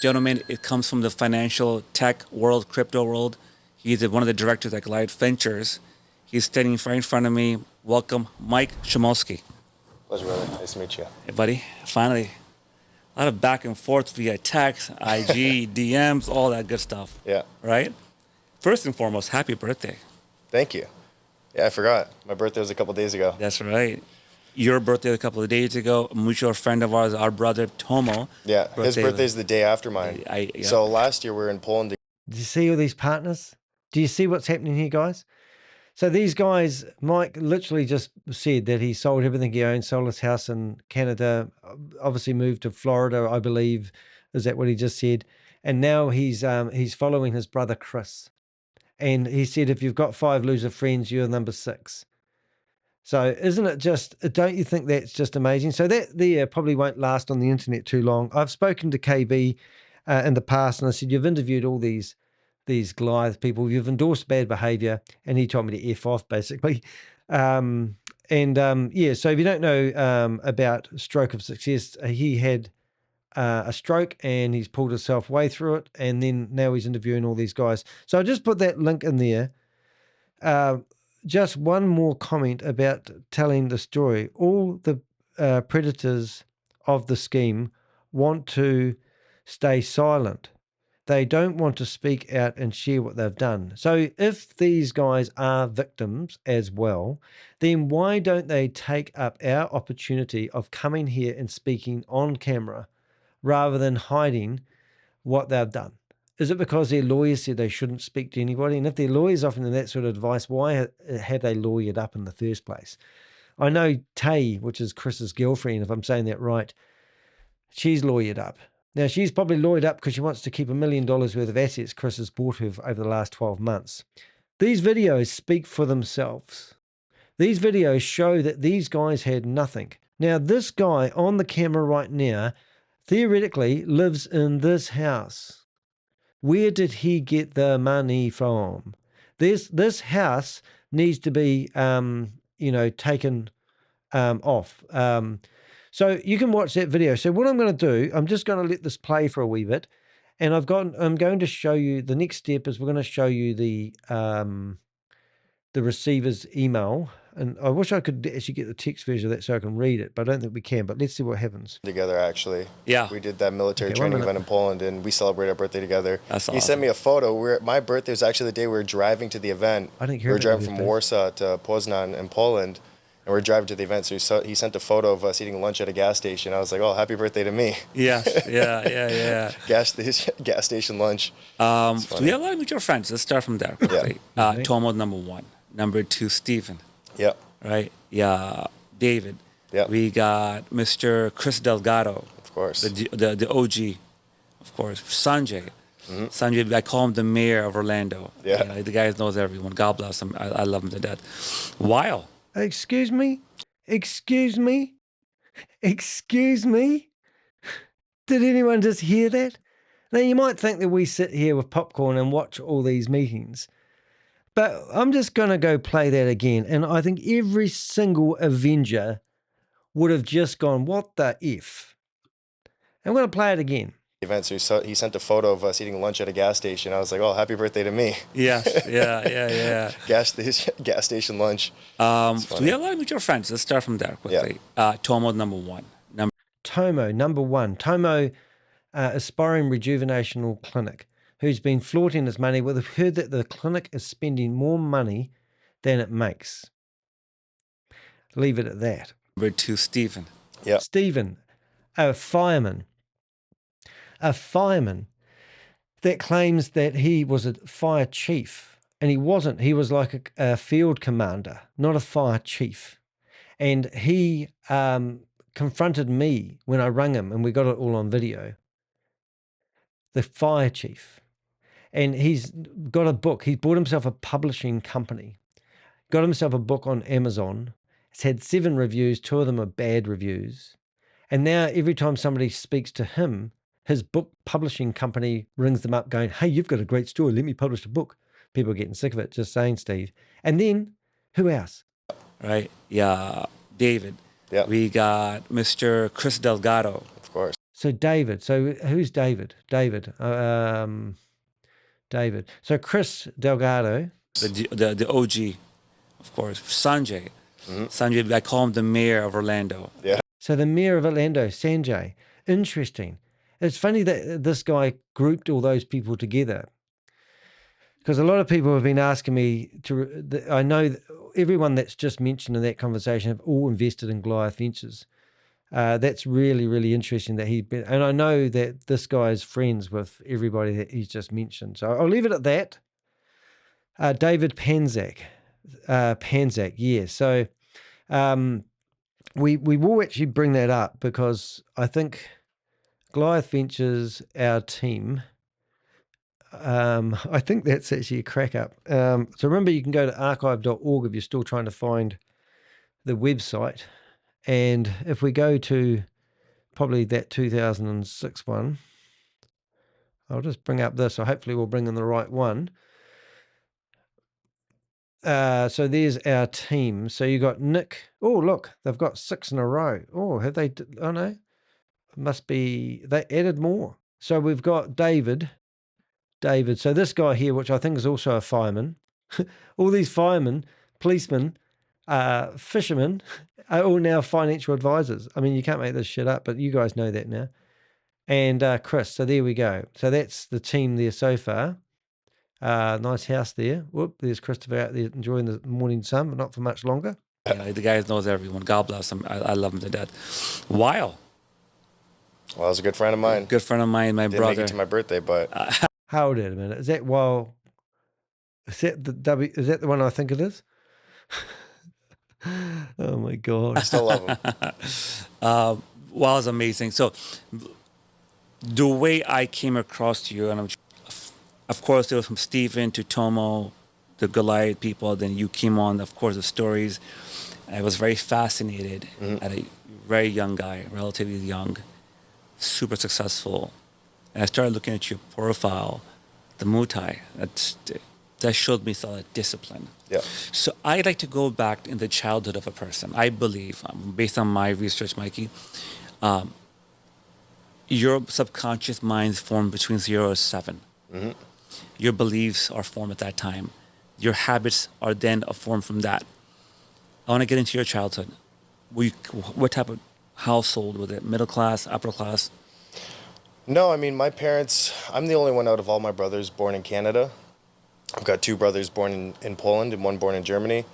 Gentleman, it comes from the financial tech world, crypto world. He's one of the directors at Goliath Ventures. He's standing right in front of me. Welcome, Mike Shimolsky. Pleasure, brother. Nice to meet you. Hey, buddy. Finally, a lot of back and forth via text, IG, DMs, all that good stuff. Yeah. Right? First and foremost, happy birthday. Thank you. Yeah, I forgot. My birthday was a couple days ago. That's right. Your birthday a couple of days ago. A mutual friend of ours, our brother Tomo. Yeah, his birthday's the day after mine. Yeah. So last year we were in Poland. Do you see all these partners? Do you see what's happening here, guys? So these guys, Mike literally just said that he sold everything he owned, sold his house in Canada, obviously moved to Florida, I believe. Is that what he just said? And now he's following his brother Chris. And he said, if you've got 5 loser friends, you're number 6. So isn't it just, don't you think that's just amazing? So that there probably won't last on the internet too long. I've spoken to KB in the past, and I said, you've interviewed all these Goliath people, you've endorsed bad behavior, and he told me to F off, basically. Yeah, so if you don't know about Stroke of Success, he had a stroke and he's pulled himself way through it, and then now he's interviewing all these guys. So I just put that link in there. Just one more comment about telling the story. All the predators of the scheme want to stay silent. They don't want to speak out and share what they've done. So if these guys are victims as well, then why don't they take up our opportunity of coming here and speaking on camera rather than hiding what they've done? Is it because their lawyers said they shouldn't speak to anybody? And if their lawyers offering them that sort of advice, why have they lawyered up in the first place? I know Tay, which is Chris's girlfriend, if I'm saying that right, she's lawyered up. Now, she's probably lawyered up because she wants to keep $1 million worth of assets Chris has bought her over the last 12 months. These videos speak for themselves. These videos show that these guys had nothing. Now, this guy on the camera right now theoretically lives in this house. Where did he get the money from? This house needs to be, taken off. So you can watch that video. So what I'm going to do, I'm just going to let this play for a wee bit, and I'm going to show you, the next step is we're going to show you the receiver's email. And I wish I could actually get the text version of that so I can read it, but I don't think we can. But let's see what happens. Together, actually. Yeah. We did that military Okay, training event in Poland, and we celebrated our birthday together. That's He awesome. sent me a photo. My birthday was actually the day we were driving to the event. I didn't We hear were about driving your from birthday. Warsaw to Poznan in Poland, and we are driving to the event. So he sent a photo of us eating lunch at a gas station. I was like, oh, happy birthday to me. Yes, yeah. gas station lunch. So we have a lot of mutual friends. Let's start from there quickly. Okay. Tomo, number 1. Number 2, Stephen. Yeah. Right? Yeah. David. Yeah. We got Mr. Chris Delgado. Of course. The OG, of course. Sanjay. Sanjay, I call him the mayor of Orlando. Yeah. You know, the guy knows everyone. God bless him. I love him to death. Weil. Excuse me? Excuse me? Excuse me? Did anyone just hear that? Now, you might think that we sit here with popcorn and watch all these meetings, but I'm just going to go play that again. And I think every single Avenger would have just gone, what the F? I'm going to play it again. Event, so he sent a photo of us eating lunch at a gas station. I was like, oh, happy birthday to me. Yes, yeah. gas station lunch. So we have a lot of mutual friends. Let's start from there quickly. Tomo, number one. Tomo, number one. Tomo, aspiring rejuvenational clinic, who's been flaunting his money. Well, they've heard that the clinic is spending more money than it makes. Leave it at that. Number two, Stephen. Yeah. Stephen, a fireman that claims that he was a fire chief, and he wasn't. He was like a field commander, not a fire chief. And he confronted me when I rang him, and we got it all on video. The fire chief. And he's got a book. He's bought himself a publishing company, got himself a book on Amazon. It's had 7 reviews, 2 of them are bad reviews. And now every time somebody speaks to him, his book publishing company rings them up going, hey, you've got a great story. Let me publish a book. People are getting sick of it. Just saying, Steve. And then who else? Right. Yeah. David. Yeah. We got Mr. Chris Delgado. Of course. So David. So who's David? David. So Chris Delgado. The OG, of course. Sanjay. Mm-hmm. Sanjay, I call him the mayor of Orlando. Yeah. So the mayor of Orlando, Sanjay. Interesting. It's funny that this guy grouped all those people together, because a lot of people have been asking me I know that everyone that's just mentioned in that conversation have all invested in Goliath Ventures. That's really, really interesting that and I know that this guy is friends with everybody that he's just mentioned. So I'll leave it at that. David Panzak. Yeah. So we will actually bring that up, because I think Goliath Ventures, our team, I think that's actually a crack up. So remember, you can go to archive.org if you're still trying to find the website. And if we go to probably that 2006 one, I'll just bring up this. So hopefully we'll bring in the right one. So there's our team. So you got Nick. Oh, look, they've got 6 in a row. Oh, have they? Oh, no. Must be, they added more. So we've got David. So this guy here, which I think is also a fireman. All these firemen, policemen, fishermen are all now financial advisors. I mean, you can't make this shit up, but you guys know that now. And Chris. So there we go. So that's the team there so far. Nice house there. Whoop, there's Christopher out there enjoying the morning sun, but not for much longer. Yeah, the guy knows everyone. God bless him. I love him to death. Wow. Well, he's a good friend of mine. Good friend of mine, my Didn't brother. make it to my birthday, but Hold it a minute. Is that is that the one I think it is? Oh my God. I still love him. Wow, it's amazing. So the way I came across you, and of course, it was from Stephen to Tomo, the Goliath people. Then you came on, of course, the stories. I was very fascinated at a very young guy, relatively young, super successful. And I started looking at your profile, the Muay, that showed me solid discipline. Yeah. So I'd like to go back in the childhood of a person. I believe, based on my research, Mikey, your subconscious mind is formed between 0 and 7. Mm-hmm. Your beliefs are formed at that time. Your habits are then formed from that. I want to get into your childhood. What type of household was it? Middle class, upper class? No, I mean, my parents, I'm the only one out of all my brothers born in Canada. I've got 2 brothers born in Poland and 1 born in Germany.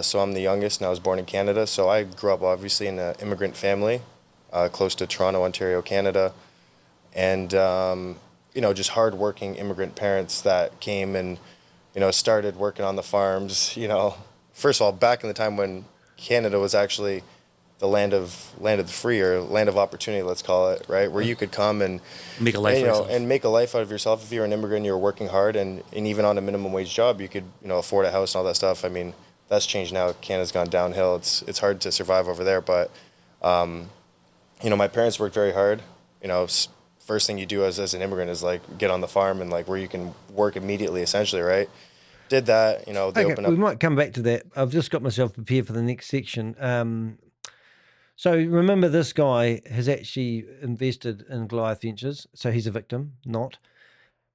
So I'm the youngest, and I was born in Canada. So I grew up, obviously, in an immigrant family, close to Toronto, Ontario, Canada. And, just hardworking immigrant parents that came and, started working on the farms. First of all, back in the time when Canada was actually the land of the free, or land of opportunity, let's call it, right? Where you could come and make a life for yourself. And make a life out of yourself. If you're an immigrant, you're working hard, and even on a minimum wage job, you could, afford a house and all that stuff. I mean, That's changed now. Canada's gone downhill. It's hard to survive over there. But my parents worked very hard. First thing you do as an immigrant is like get on the farm and like where you can work immediately, essentially, right? Did that. They opened up. We might come back to that. I've just got myself prepared for the next section. So remember, this guy has actually invested in Goliath Ventures, so he's a victim, not.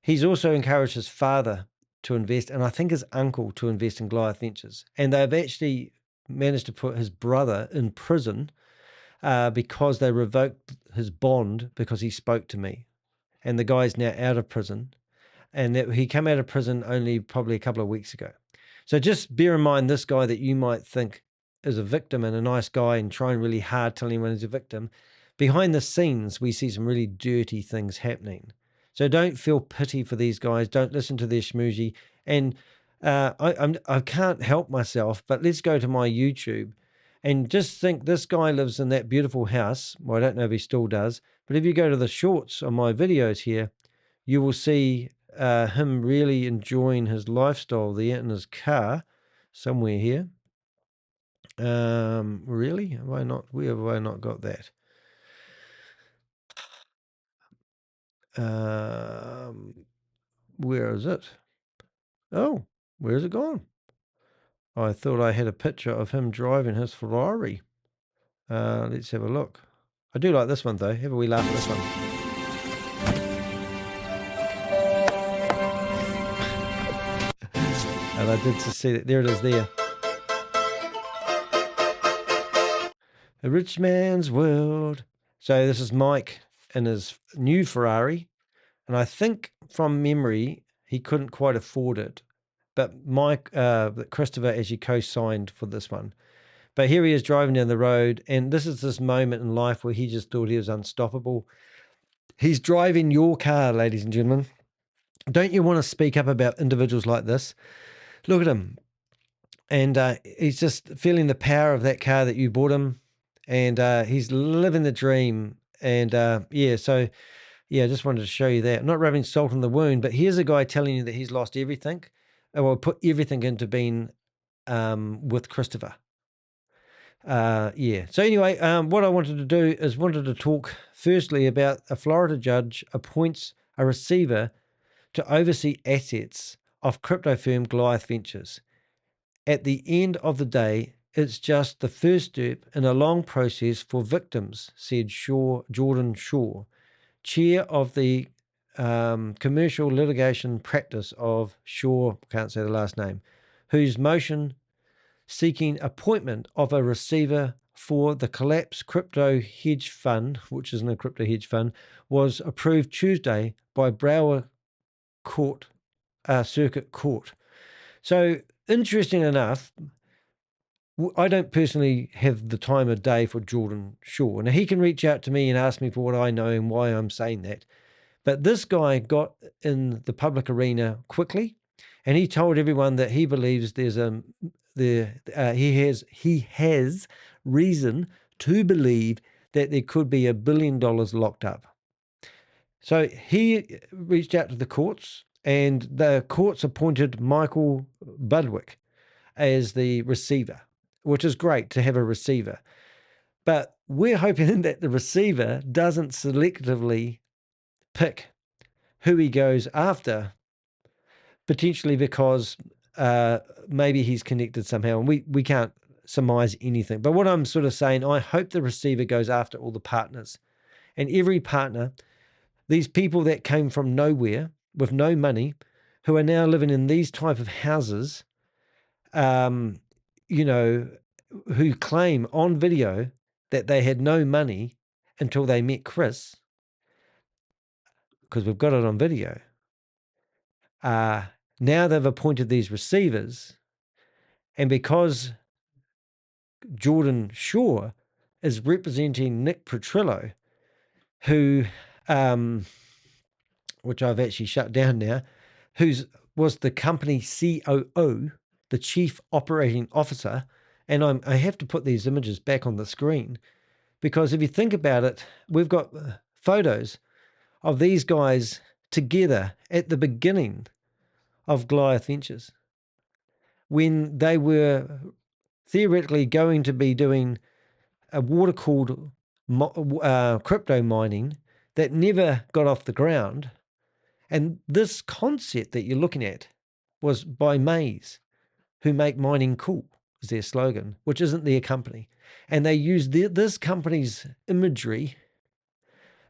He's also encouraged his father to invest, and I think his uncle to invest in Goliath Ventures. And they've actually managed to put his brother in prison because they revoked his bond because he spoke to me. And the guy's now out of prison. And he came out of prison only probably a couple of weeks ago. So just bear in mind, this guy that you might think is a victim and a nice guy and trying really hard telling anyone he's a victim, behind the scenes, we see some really dirty things happening. So don't feel pity for these guys. Don't listen to their schmoozy. And I can't help myself, but let's go to my YouTube and just think this guy lives in that beautiful house. Well, I don't know if he still does, but if you go to the shorts on my videos here, you will see him really enjoying his lifestyle there in his car somewhere here. Really? Where have I not got that? Where is it? Oh, where's it gone? I thought I had a picture of him driving his Ferrari. Let's have a look. I do like this one though. Have a wee laugh at this one. And I did just see that. There it is there. A rich man's world. So this is Mike in his new Ferrari. And I think from memory, he couldn't quite afford it. But Mike, Christopher actually co-signed for this one. But here he is driving down the road. And this is this moment in life where he just thought he was unstoppable. He's driving your car, ladies and gentlemen. Don't you want to speak up about individuals like this? Look at him. And he's just feeling the power of that car that you bought him. And he's living the dream. And I just wanted to show you that. I'm not rubbing salt in the wound, but here's a guy telling you that he's lost everything. Well, put everything into being with Christopher. So anyway, what I wanted to do is wanted to talk firstly about a Florida judge appoints a receiver to oversee assets of crypto firm Goliath Ventures. At the end of the day, it's just the first step in a long process for victims, said Jordan Shaw, chair of the commercial litigation practice of Shaw, can't say the last name, whose motion seeking appointment of a receiver for the collapsed crypto hedge fund, which isn't a crypto hedge fund, was approved Tuesday by Broward Circuit Court. So, interesting enough, I don't personally have the time of day for Jordan Shaw. Now, he can reach out to me and ask me for what I know and why I'm saying that. But this guy got in the public arena quickly, and he told everyone that he believes he has reason to believe that there could be $1 billion locked up. So he reached out to the courts, and the courts appointed Meland Budwick as the receiver, which is great to have a receiver. But we're hoping that the receiver doesn't selectively pick who he goes after, potentially because maybe he's connected somehow, and we can't surmise anything. But what I'm sort of saying, I hope the receiver goes after all the partners. And every partner, these people that came from nowhere with no money, who are now living in these type of houses, who claim on video that they had no money until they met Chris, because we've got it on video. Now they've appointed these receivers, and because Jordan Shaw is representing Nick Petrillo, who, which I've actually shut down now, was the company COO, the Chief Operating Officer, and I have to put these images back on the screen, because if you think about it, we've got photos of these guys together at the beginning of Goliath Ventures. when they were theoretically going to be doing a water-cooled crypto mining that never got off the ground. And this concept that you're looking at was by Maze, who make mining cool, is their slogan, which isn't their company. And they use this company's imagery.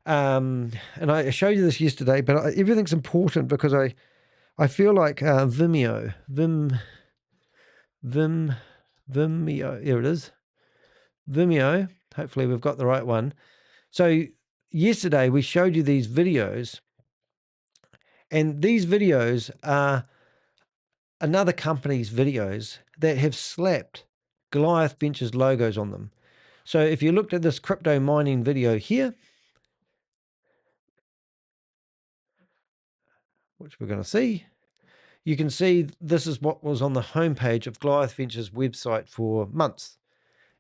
And I showed you this yesterday, but everything's important because I feel like Vimeo, here it is, Vimeo, hopefully we've got the right one. So yesterday we showed you these videos, and these videos are another company's videos that have slapped Goliath Ventures logos on them. So if you looked at this crypto mining video here, which we're going to see, you can see this is what was on the homepage of Goliath Ventures website for months.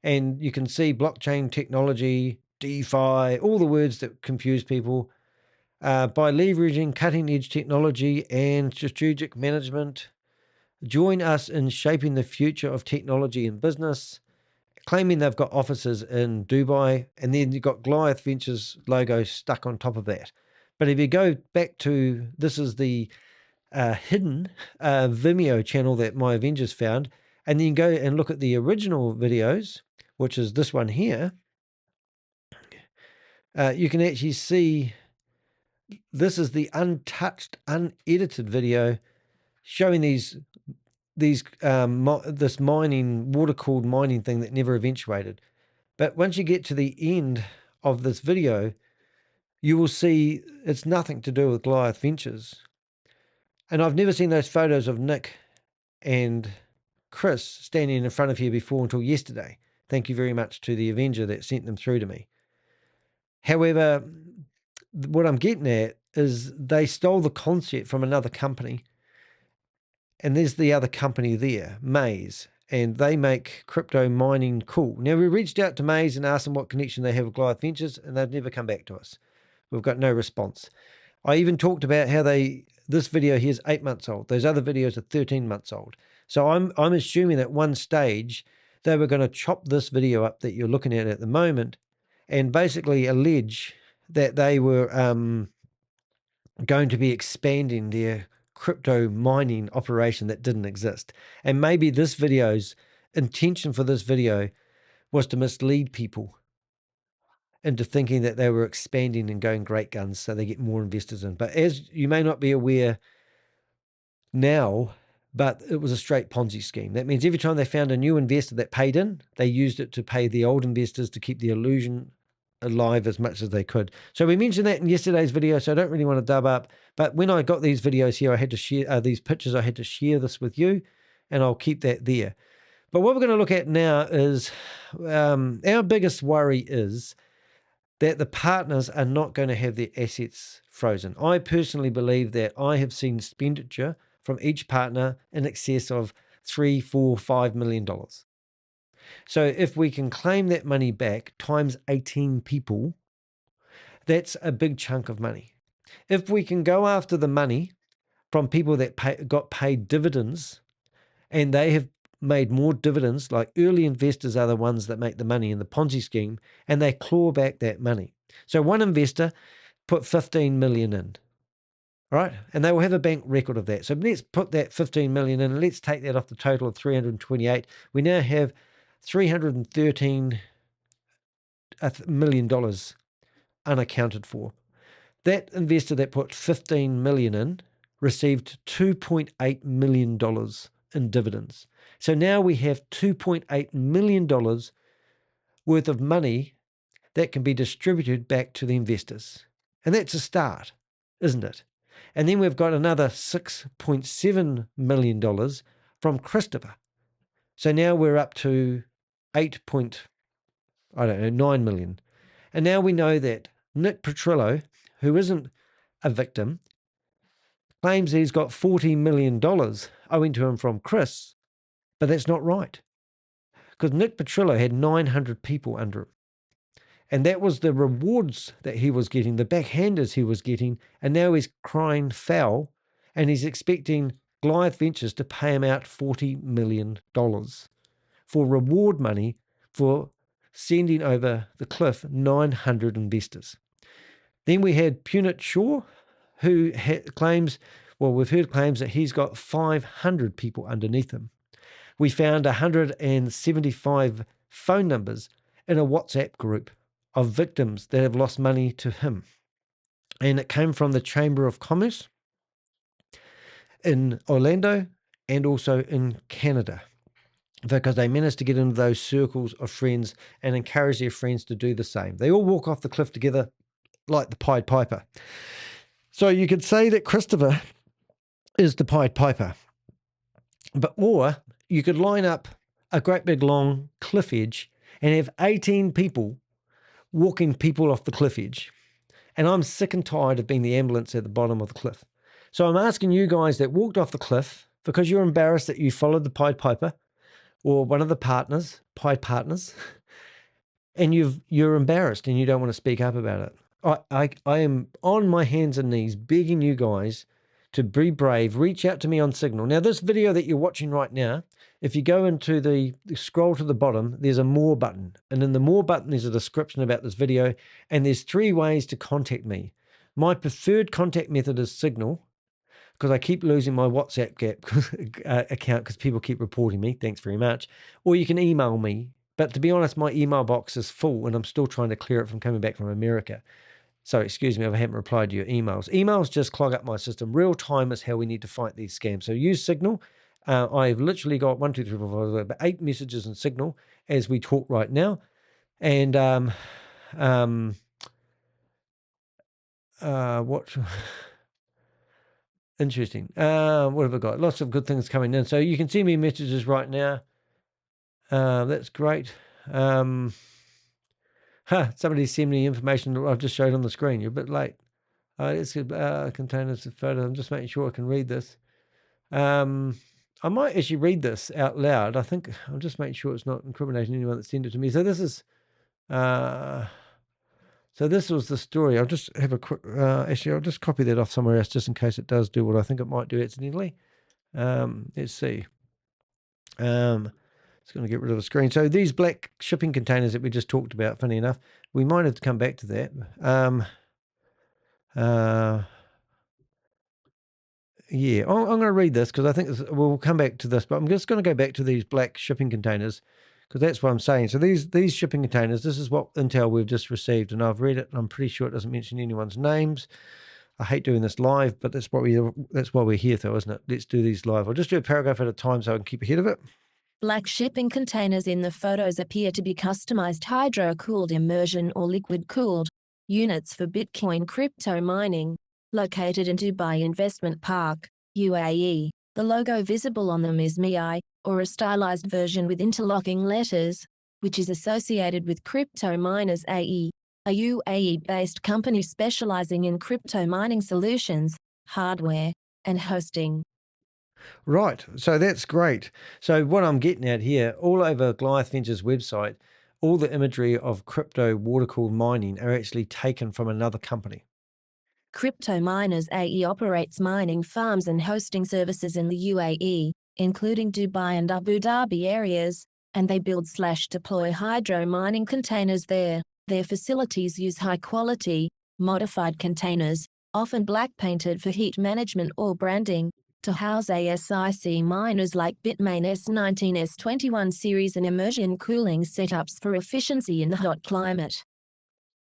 And you can see blockchain technology, DeFi, all the words that confuse people. By leveraging cutting-edge technology and strategic management, join us in shaping the future of technology and business, claiming they've got offices in Dubai, and then you've got Goliath Ventures logo stuck on top of that. But if you go back to, this is the hidden Vimeo channel that my Avengers found, and then you go and look at the original videos, which is this one here, you can actually see this is the untouched, unedited video showing this mining, water-cooled mining thing that never eventuated. But once you get to the end of this video, you will see it's nothing to do with Goliath Ventures. And I've never seen those photos of Nick and Chris standing in front of you before until yesterday. Thank you very much to the Avenger that sent them through to me. However, what I'm getting at is they stole the concept from another company. And there's the other company there, Maze, and they make crypto mining cool. Now, we reached out to Maze and asked them what connection they have with Goliath Ventures, and they've never come back to us. We've got no response. I even talked about how this video here is 8 months old. Those other videos are 13 months old. So I'm assuming at one stage they were going to chop this video up that you're looking at the moment and basically allege that they were going to be expanding their crypto mining operation that didn't exist. And maybe this video's intention for this video was to mislead people into thinking that they were expanding and going great guns so they get more investors in. But as you may not be aware now, but it was a straight Ponzi scheme. That means every time they found a new investor that paid in, they used it to pay the old investors to keep the illusion alive as much as they could. So we mentioned that in yesterday's video, so I don't really want to dub up. But when I got these videos here, I had to share these pictures. I had to share this with you, and I'll keep that there. But what we're going to look at now is our biggest worry is that the partners are not going to have their assets frozen. I personally believe that I have seen expenditure from each partner in excess of $3, $4, $5 million. So if we can claim that money back times 18 people, that's a big chunk of money. If we can go after the money from people that got paid dividends, and they have made more dividends, like early investors are the ones that make the money in the Ponzi scheme, and they claw back that money. So one investor put 15 million in, right? And they will have a bank record of that. So let's put that 15 million in, and let's take that off the total of 328. We now have $313 million unaccounted for. That investor that put 15 million in received $2.8 million in dividends. So now we have $2.8 million worth of money that can be distributed back to the investors. And that's a start, isn't it? And then we've got another $6.7 million from Christopher. So now we're up to 9 million. And now we know that Nick Petrillo, who isn't a victim, claims he's got $40 million owing to him from Chris, but that's not right. Because Nick Petrillo had 900 people under him. And that was the rewards that he was getting, the backhanders he was getting, and now he's crying foul, and he's expecting Goliath Ventures to pay him out $40 million for reward money for sending over the cliff 900 investors. Then we had Punit Shaw, who claims, well, we've heard claims that he's got 500 people underneath him. We found 175 phone numbers in a WhatsApp group of victims that have lost money to him. And it came from the Chamber of Commerce in Orlando and also in Canada, because they managed to get into those circles of friends and encourage their friends to do the same. They all walk off the cliff together like the Pied Piper. So you could say that Christopher is the Pied Piper, or you could line up a great big long cliff edge and have 18 people walking people off the cliff edge. And I'm sick and tired of being the ambulance at the bottom of the cliff. So I'm asking you guys that walked off the cliff because you're embarrassed that you followed the Pied Piper or one of the Pied partners, and you're embarrassed and you don't want to speak up about it. I am on my hands and knees begging you guys to be brave. Reach out to me on Signal. Now, this video that you're watching right now, if you go into the scroll to the bottom, there's a more button. And in the more button, there's a description about this video. And there's 3 ways to contact me. My preferred contact method is Signal, because I keep losing my WhatsApp account because people keep reporting me. Thanks very much. Or you can email me. But to be honest, my email box is full and I'm still trying to clear it from coming back from America. So excuse me if I haven't replied to your emails. Emails just clog up my system. Real time is how we need to fight these scams. So use Signal. I've literally got 1, 2, 3, 4, 5, 6, about 8 messages in Signal as we talk right now. And what? Interesting. What have I got? Lots of good things coming in. So you can see me messages right now. That's great. Somebody sent me information that I've just showed on the screen. You're a bit late. Let's containers of photos. I'm just making sure I can read this. I might actually read this out loud. I think I'm just making sure it's not incriminating anyone that sent it to me. So this is, so this was the story. I'll just have a quick, actually, I'll just copy that off somewhere else just in case it does do what I think it might do accidentally. Let's see. It's going to get rid of the screen. So these black shipping containers that we just talked about, funny enough, we might have to come back to that. Yeah, I'm going to read this because I think we'll come back to this, but I'm just going to go back to these black shipping containers because that's what I'm saying. So these shipping containers, this is what intel we've just received, and I've read it, and I'm pretty sure it doesn't mention anyone's names. I hate doing this live, but that's why we're here, though, isn't it? Let's do these live. I'll just do a paragraph at a time so I can keep ahead of it. Black shipping containers in the photos appear to be customized hydro-cooled immersion or liquid-cooled units for Bitcoin crypto mining, located in Dubai Investment Park, UAE. The logo visible on them is MEI, or a stylized version with interlocking letters, which is associated with Crypto Miners AE, a UAE-based company specializing in crypto mining solutions, hardware, and hosting. Right, so that's great. So what I'm getting at here, all over Goliath Ventures website, all the imagery of crypto water-cooled mining are actually taken from another company. Crypto Miners AE operates mining farms and hosting services in the UAE, including Dubai and Abu Dhabi areas, and they build/deploy hydro mining containers there. Their facilities use high-quality, modified containers, often black-painted for heat management or branding, to house ASIC miners like Bitmain S19 S21 series and immersion cooling setups for efficiency in the hot climate.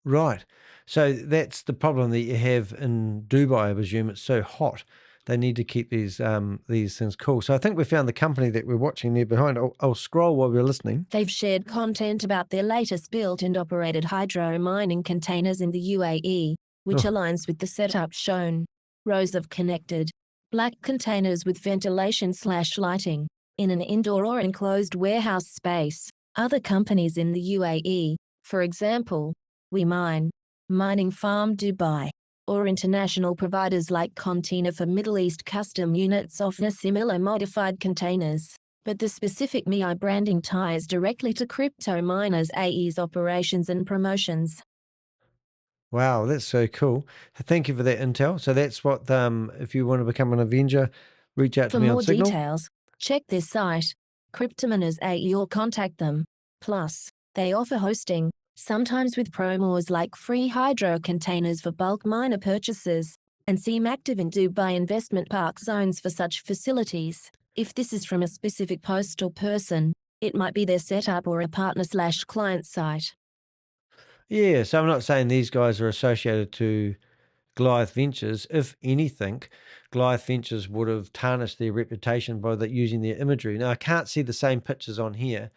Right. So that's the problem that you have in Dubai, I presume. It's so hot. They need to keep these things cool. So I think we found the company that we're watching there behind. I'll scroll while we're listening. They've shared content about their latest built and operated hydro mining containers in the UAE, which aligns with the setup shown. Rows of connected black containers with ventilation/lighting in an indoor or enclosed warehouse space. Other companies in the UAE, for example, We Mine, Mining Farm Dubai, or international providers like Container for Middle East custom units offer similar modified containers, but the specific MEI branding ties directly to Crypto Miners AE's operations and promotions. Wow, that's so cool. Thank you for that intel. So that's what, if you want to become an Avenger, reach out For to me on more Signal. details, check their site, Cryptominers AE, or contact them. Plus, they offer hosting, sometimes with promos like free hydro containers for bulk miner purchases, and seem active in Dubai investment park zones for such facilities. If this is from a specific post or person, it might be their setup or a partner/client site. Yeah, so I'm not saying these guys are associated to Goliath Ventures. If anything, Goliath Ventures would have tarnished their reputation by using their imagery. Now, I can't see the same pictures on here,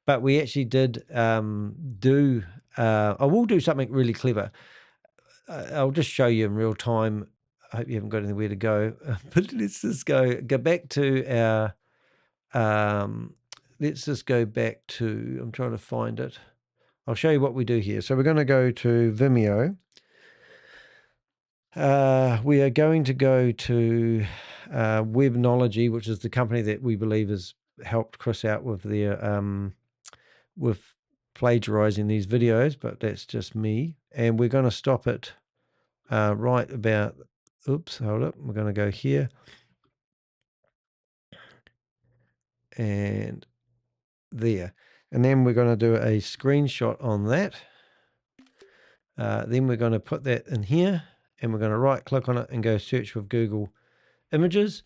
but we actually did I will do something really clever. I'll just show you in real time. I hope you haven't got anywhere to go. But let's just go back to our, let's just go back to, I'm trying to find it. I'll show you what we do here. So we're going to go to Vimeo. We are going to go to Webnology, which is the company that we believe has helped Chris out with their with plagiarizing these videos, but that's just me. And we're going to stop it right about, oops, hold up. We're going to go here and there. And then we're going to do a screenshot on that. Then we're going to put that in here and we're going to right click on it and go search with Google Images.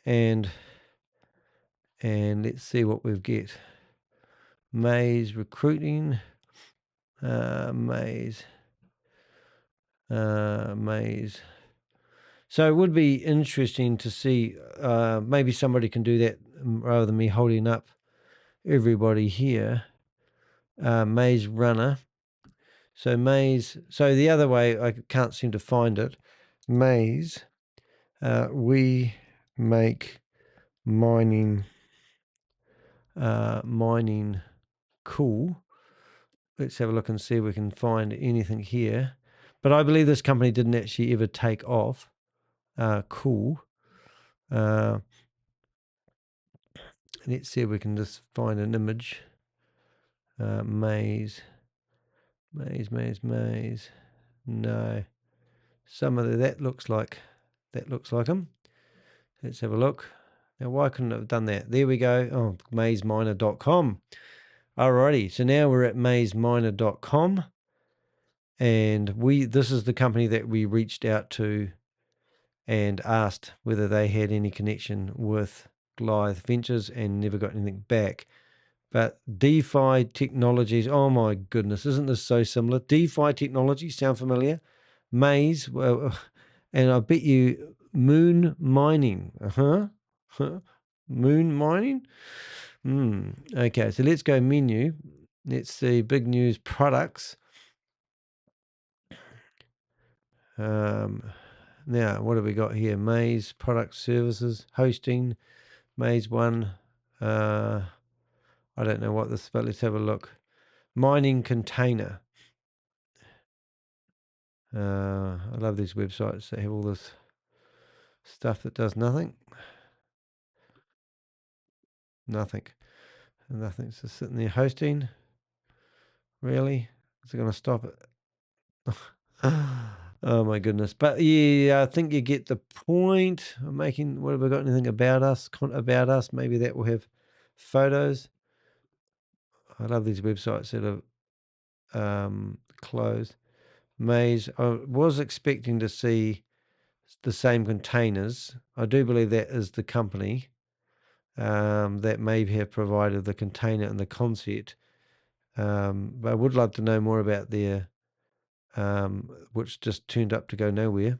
And let's see what we get. Maze recruiting, Maze. So it would be interesting to see, maybe somebody can do that rather than me holding up everybody here. Maze runner. So Maze, so the other way, I can't seem to find it. Maze, we make mining cool. Let's have a look and see if we can find anything here. But I believe this company didn't actually ever take off. Cool. Let's see if we can just find an image. Maze. No. Some of that looks like them. Let's have a look. Now, why couldn't it have done that? There we go. Oh, mazeminer.com. Alrighty, so now we're at mazeminer.com, and this is the company that we reached out to and asked whether they had any connection with Goliath Ventures and never got anything back. But DeFi Technologies, oh my goodness, isn't this so similar? DeFi Technologies, sound familiar? Maze, well, and I bet you Moon Mining. Moon Mining? Okay, so let's go menu. Let's see, big news products. Now, what have we got here? Maze, product services, hosting, Maze One. I don't know what this is, but let's have a look. Mining container. I love these websites. They have all this stuff that does nothing. Nothing's just sitting there hosting. Really? Is it going to stop it? Oh my goodness. But yeah, I think you get the point. I'm making, what have we got? Anything about us? About us? Maybe that will have photos. I love these websites that are closed. Maze. I was expecting to see the same containers. I do believe that is the company that may have provided the container and the concept. But I would love to know more about their, which just turned up to go nowhere.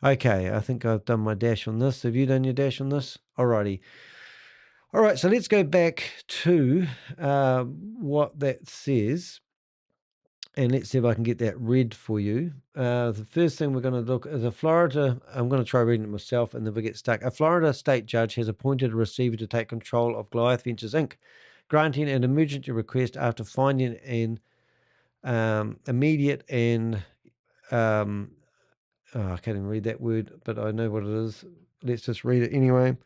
Okay, I think I've done my dash on this. Have you done your dash on this? Alrighty. All right, so let's go back to what that says. And let's see if I can get that read for you. The first thing we're going to look is I'm going to try reading it myself, and if we get stuck. A Florida state judge has appointed a receiver to take control of Goliath Ventures Inc., granting an emergency request after finding an immediate and I can't even read that word, but I know what it is. Let's just read it anyway.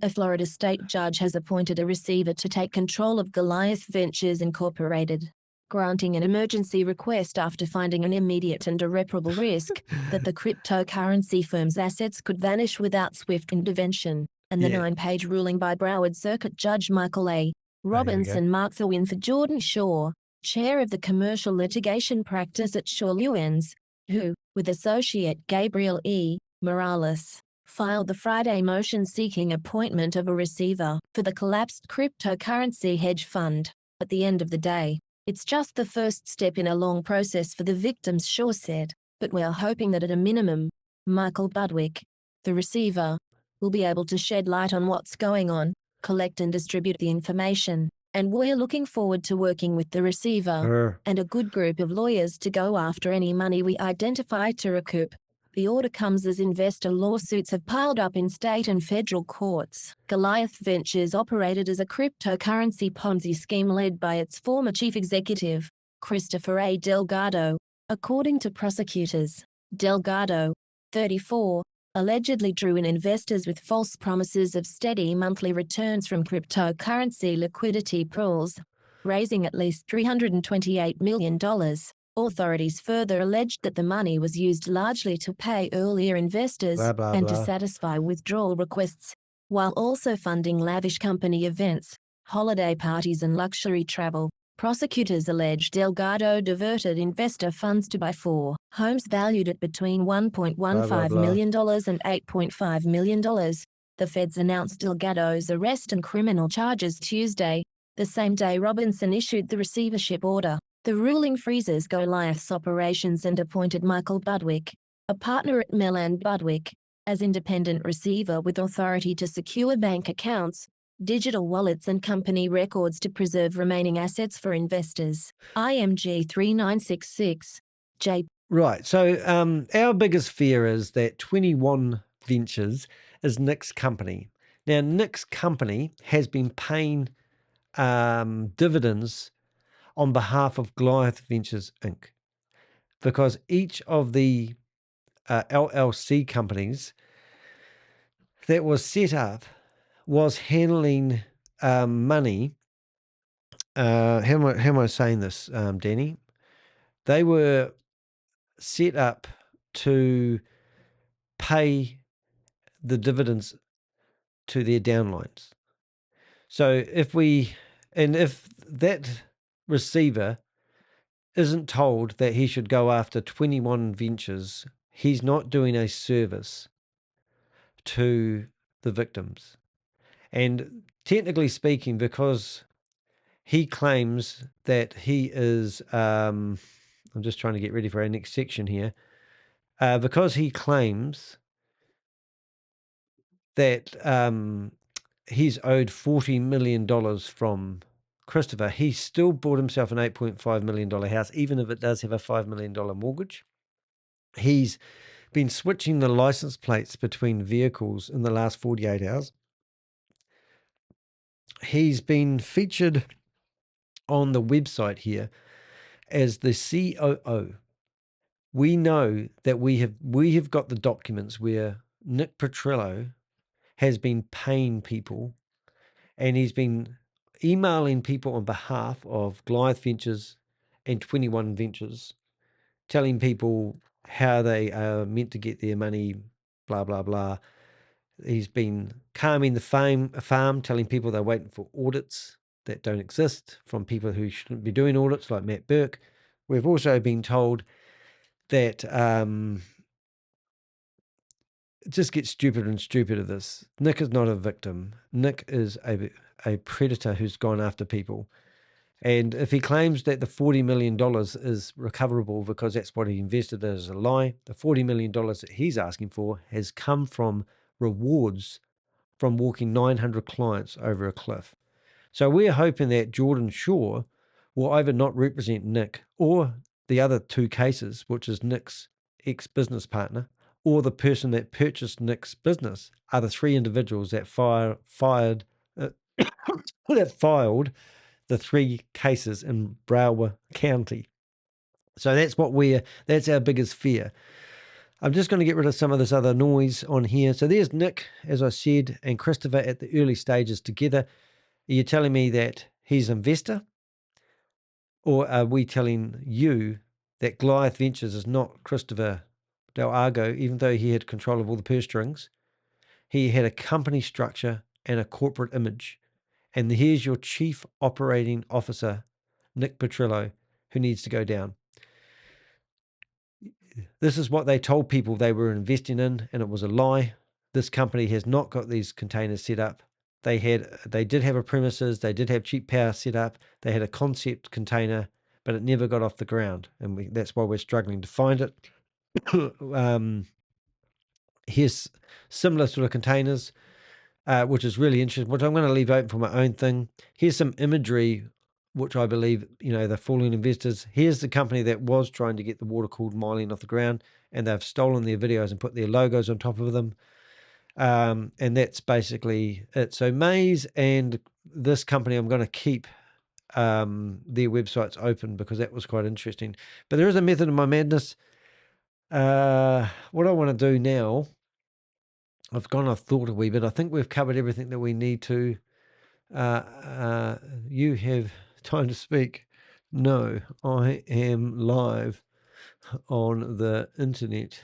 A Florida state judge has appointed a receiver to take control of Goliath Ventures Incorporated, granting an emergency request after finding an immediate and irreparable risk that the cryptocurrency firm's assets could vanish without swift intervention, and the 9-page ruling by Broward Circuit Judge Michael A. Robinson marked the win for Jordan Shaw, chair of the commercial litigation practice at Shaw Lewins, who, with associate Gabriel E. Morales, filed the Friday motion seeking appointment of a receiver for the collapsed cryptocurrency hedge fund. At the end of the day, it's just the first step in a long process for the victims, Shaw said, but we're hoping that at a minimum, Michael Budwick, the receiver, will be able to shed light on what's going on, collect and distribute the information, and we're looking forward to working with the receiver and a good group of lawyers to go after any money we identify to recoup. The order comes as investor lawsuits have piled up in state and federal courts. Goliath Ventures operated as a cryptocurrency Ponzi scheme led by its former chief executive, Christopher A. Delgado. According to prosecutors, Delgado, 34, allegedly drew in investors with false promises of steady monthly returns from cryptocurrency liquidity pools, raising at least $328 million. Authorities further alleged that the money was used largely to pay earlier investors and to satisfy withdrawal requests, while also funding lavish company events, holiday parties and luxury travel. Prosecutors allege Delgado diverted investor funds to buy 4 homes valued at between $1.15 million and $8.5 million. The feds announced Delgado's arrest and criminal charges Tuesday, the same day Robinson issued the receivership order. The ruling freezes Goliath's operations and appointed Michael Budwick, a partner at Meland Budwick, as independent receiver with authority to secure bank accounts, digital wallets and company records to preserve remaining assets for investors. IMG 3966, J. Right, so our biggest fear is that 21 Ventures is Nick's company. Now, Nick's company has been paying dividends on behalf of Goliath Ventures Inc. because each of the LLC companies that was set up was handling money. How am I saying this, Danny? They were set up to pay the dividends to their downlines. So if that receiver isn't told that he should go after 21 Ventures, he's not doing a service to the victims. And technically speaking, because he claims that he is, I'm just trying to get ready for our next section here, because he claims that he's owed $40 million from Christopher, he still bought himself an $8.5 million house, even if it does have a $5 million mortgage. He's been switching the license plates between vehicles in the last 48 hours. He's been featured on the website here as the COO. We know that we have got the documents where Nick Petrillo has been paying people, and he's been emailing people on behalf of Goliath Ventures and 21 Ventures, telling people how they are meant to get their money, blah, blah, blah. He's been calming the farm, telling people they're waiting for audits that don't exist from people who shouldn't be doing audits, like Matt Burke. We've also been told that it just gets stupider and stupider, this. Nick is not a victim. Nick is a predator who's gone after people. And if he claims that the $40 million is recoverable because that's what he invested, that is a lie. The $40 million that he's asking for has come from rewards from walking 900 clients over a cliff. So we're hoping that Jordan Shaw will either not represent Nick or the other 2 cases, which is Nick's ex-business partner or the person that purchased Nick's business, are the 3 individuals that filed the 3 cases in Broward County. So that's our biggest fear. I'm just going to get rid of some of this other noise on here. So there's Nick, as I said, and Christopher at the early stages together. Are you telling me that he's an investor? Or are we telling you that Goliath Ventures is not Christopher Delgado, even though he had control of all the purse strings? He had a company structure and a corporate image. And here's your chief operating officer, Nick Petrillo, who needs to go down. This is what they told people they were investing in, and it was a lie. This company has not got these containers set up. They did have a premises, they did have cheap power set up, they had a concept container, but it never got off the ground, and that's why we're struggling to find it. Here's similar sort of containers, which is really interesting, which I'm going to leave open for my own thing. Here's some imagery, which I believe, they're fooling investors. Here's the company that was trying to get the water-cooled myelin off the ground, and they've stolen their videos and put their logos on top of them. And that's basically it. So Maze and this company, I'm going to keep their websites open because that was quite interesting. But there is a method in my madness. What I want to do now, I've thought a wee bit. I think we've covered everything that we need to. You have time to speak. No, I am live on the internet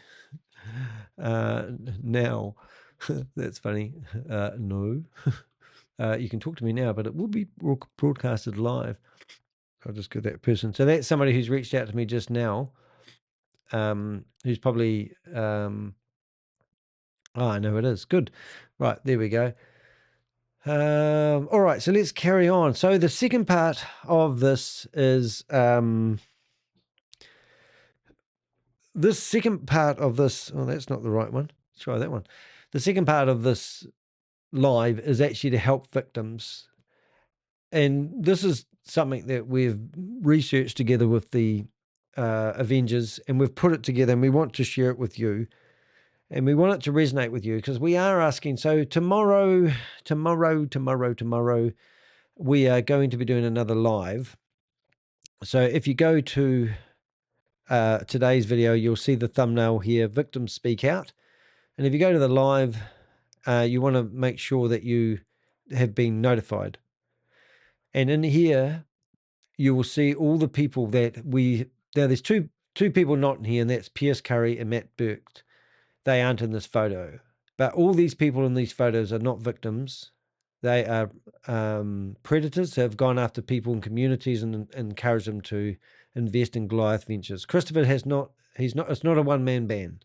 now. That's funny. No. You can talk to me now, but it will be broadcasted live. I'll just get that person. So that's somebody who's reached out to me just now, who's probably, I know it is. Good. Right, there we go. All right, so let's carry on. So the second part of this is, oh, that's not the right one. Let's try that one. The second part of this live is actually to help victims. And this is something that we've researched together with the Avengers, and we've put it together, and we want to share it with you. And we want it to resonate with you because we are asking. So tomorrow, we are going to be doing another live. So if you go to today's video, you'll see the thumbnail here, Victims Speak Out. And if you go to the live, you want to make sure that you have been notified. And in here, you will see all the people that there's two people not in here, and that's Pierce Curry and Matt Burke. They aren't in this photo. But all these people in these photos are not victims. They are predators who have gone after people in communities and encouraged them to invest in Goliath Ventures. Christopher it's not a one-man band.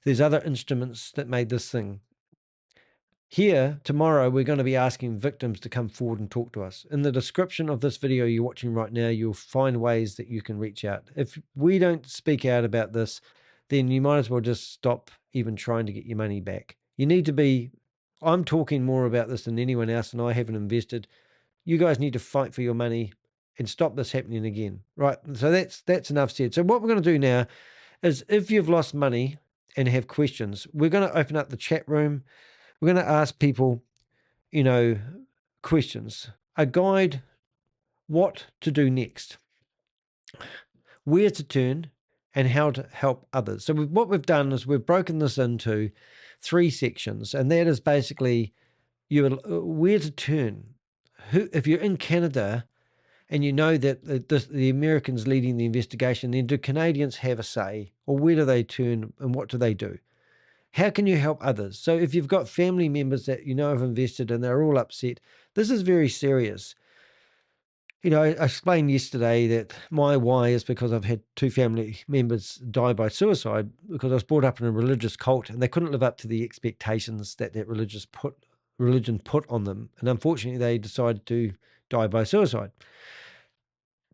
There's other instruments that made this thing. Here, tomorrow, we're going to be asking victims to come forward and talk to us. In the description of this video you're watching right now, you'll find ways that you can reach out. If we don't speak out about this, then you might as well just stop even trying to get your money back. You need to be, I'm talking more about this than anyone else, and I haven't invested. You guys need to fight for your money and stop this happening again. Right, so that's enough said. So what we're going to do now is, if you've lost money and have questions, we're going to open up the chat room. We're going to ask people, questions. A guide, what to do next, where to turn, and how to help others. So what we've done is we've broken this into 3 sections, and that is basically where to turn. If you're in Canada and you know that the Americans leading the investigation, then do Canadians have a say, or where do they turn and what do they do? How can you help others? So if you've got family members that have invested and they're all upset, this is very serious. I explained yesterday that my why is because I've had 2 family members die by suicide because I was brought up in a religious cult and they couldn't live up to the expectations that religion put on them. And unfortunately, they decided to die by suicide.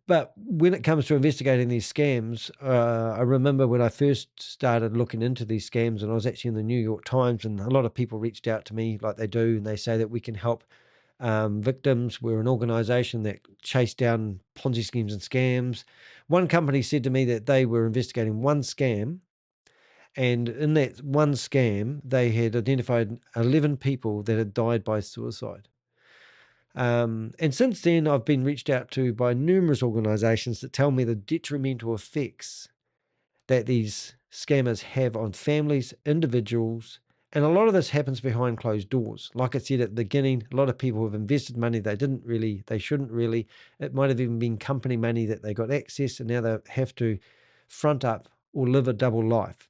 But when it comes to investigating these scams, I remember when I first started looking into these scams, and I was actually in the New York Times, and a lot of people reached out to me like they do, and they say that we can help victims. We're an organization that chase down Ponzi schemes and scams. One company said to me that they were investigating one scam, and in that one scam, they had identified 11 people that had died by suicide. And since then, I've been reached out to by numerous organizations that tell me the detrimental effects that these scammers have on families, individuals, And a lot of this happens behind closed doors. Like I said at the beginning, a lot of people have invested money they shouldn't really. It might have even been company money that they got access, and now they have to front up or live a double life.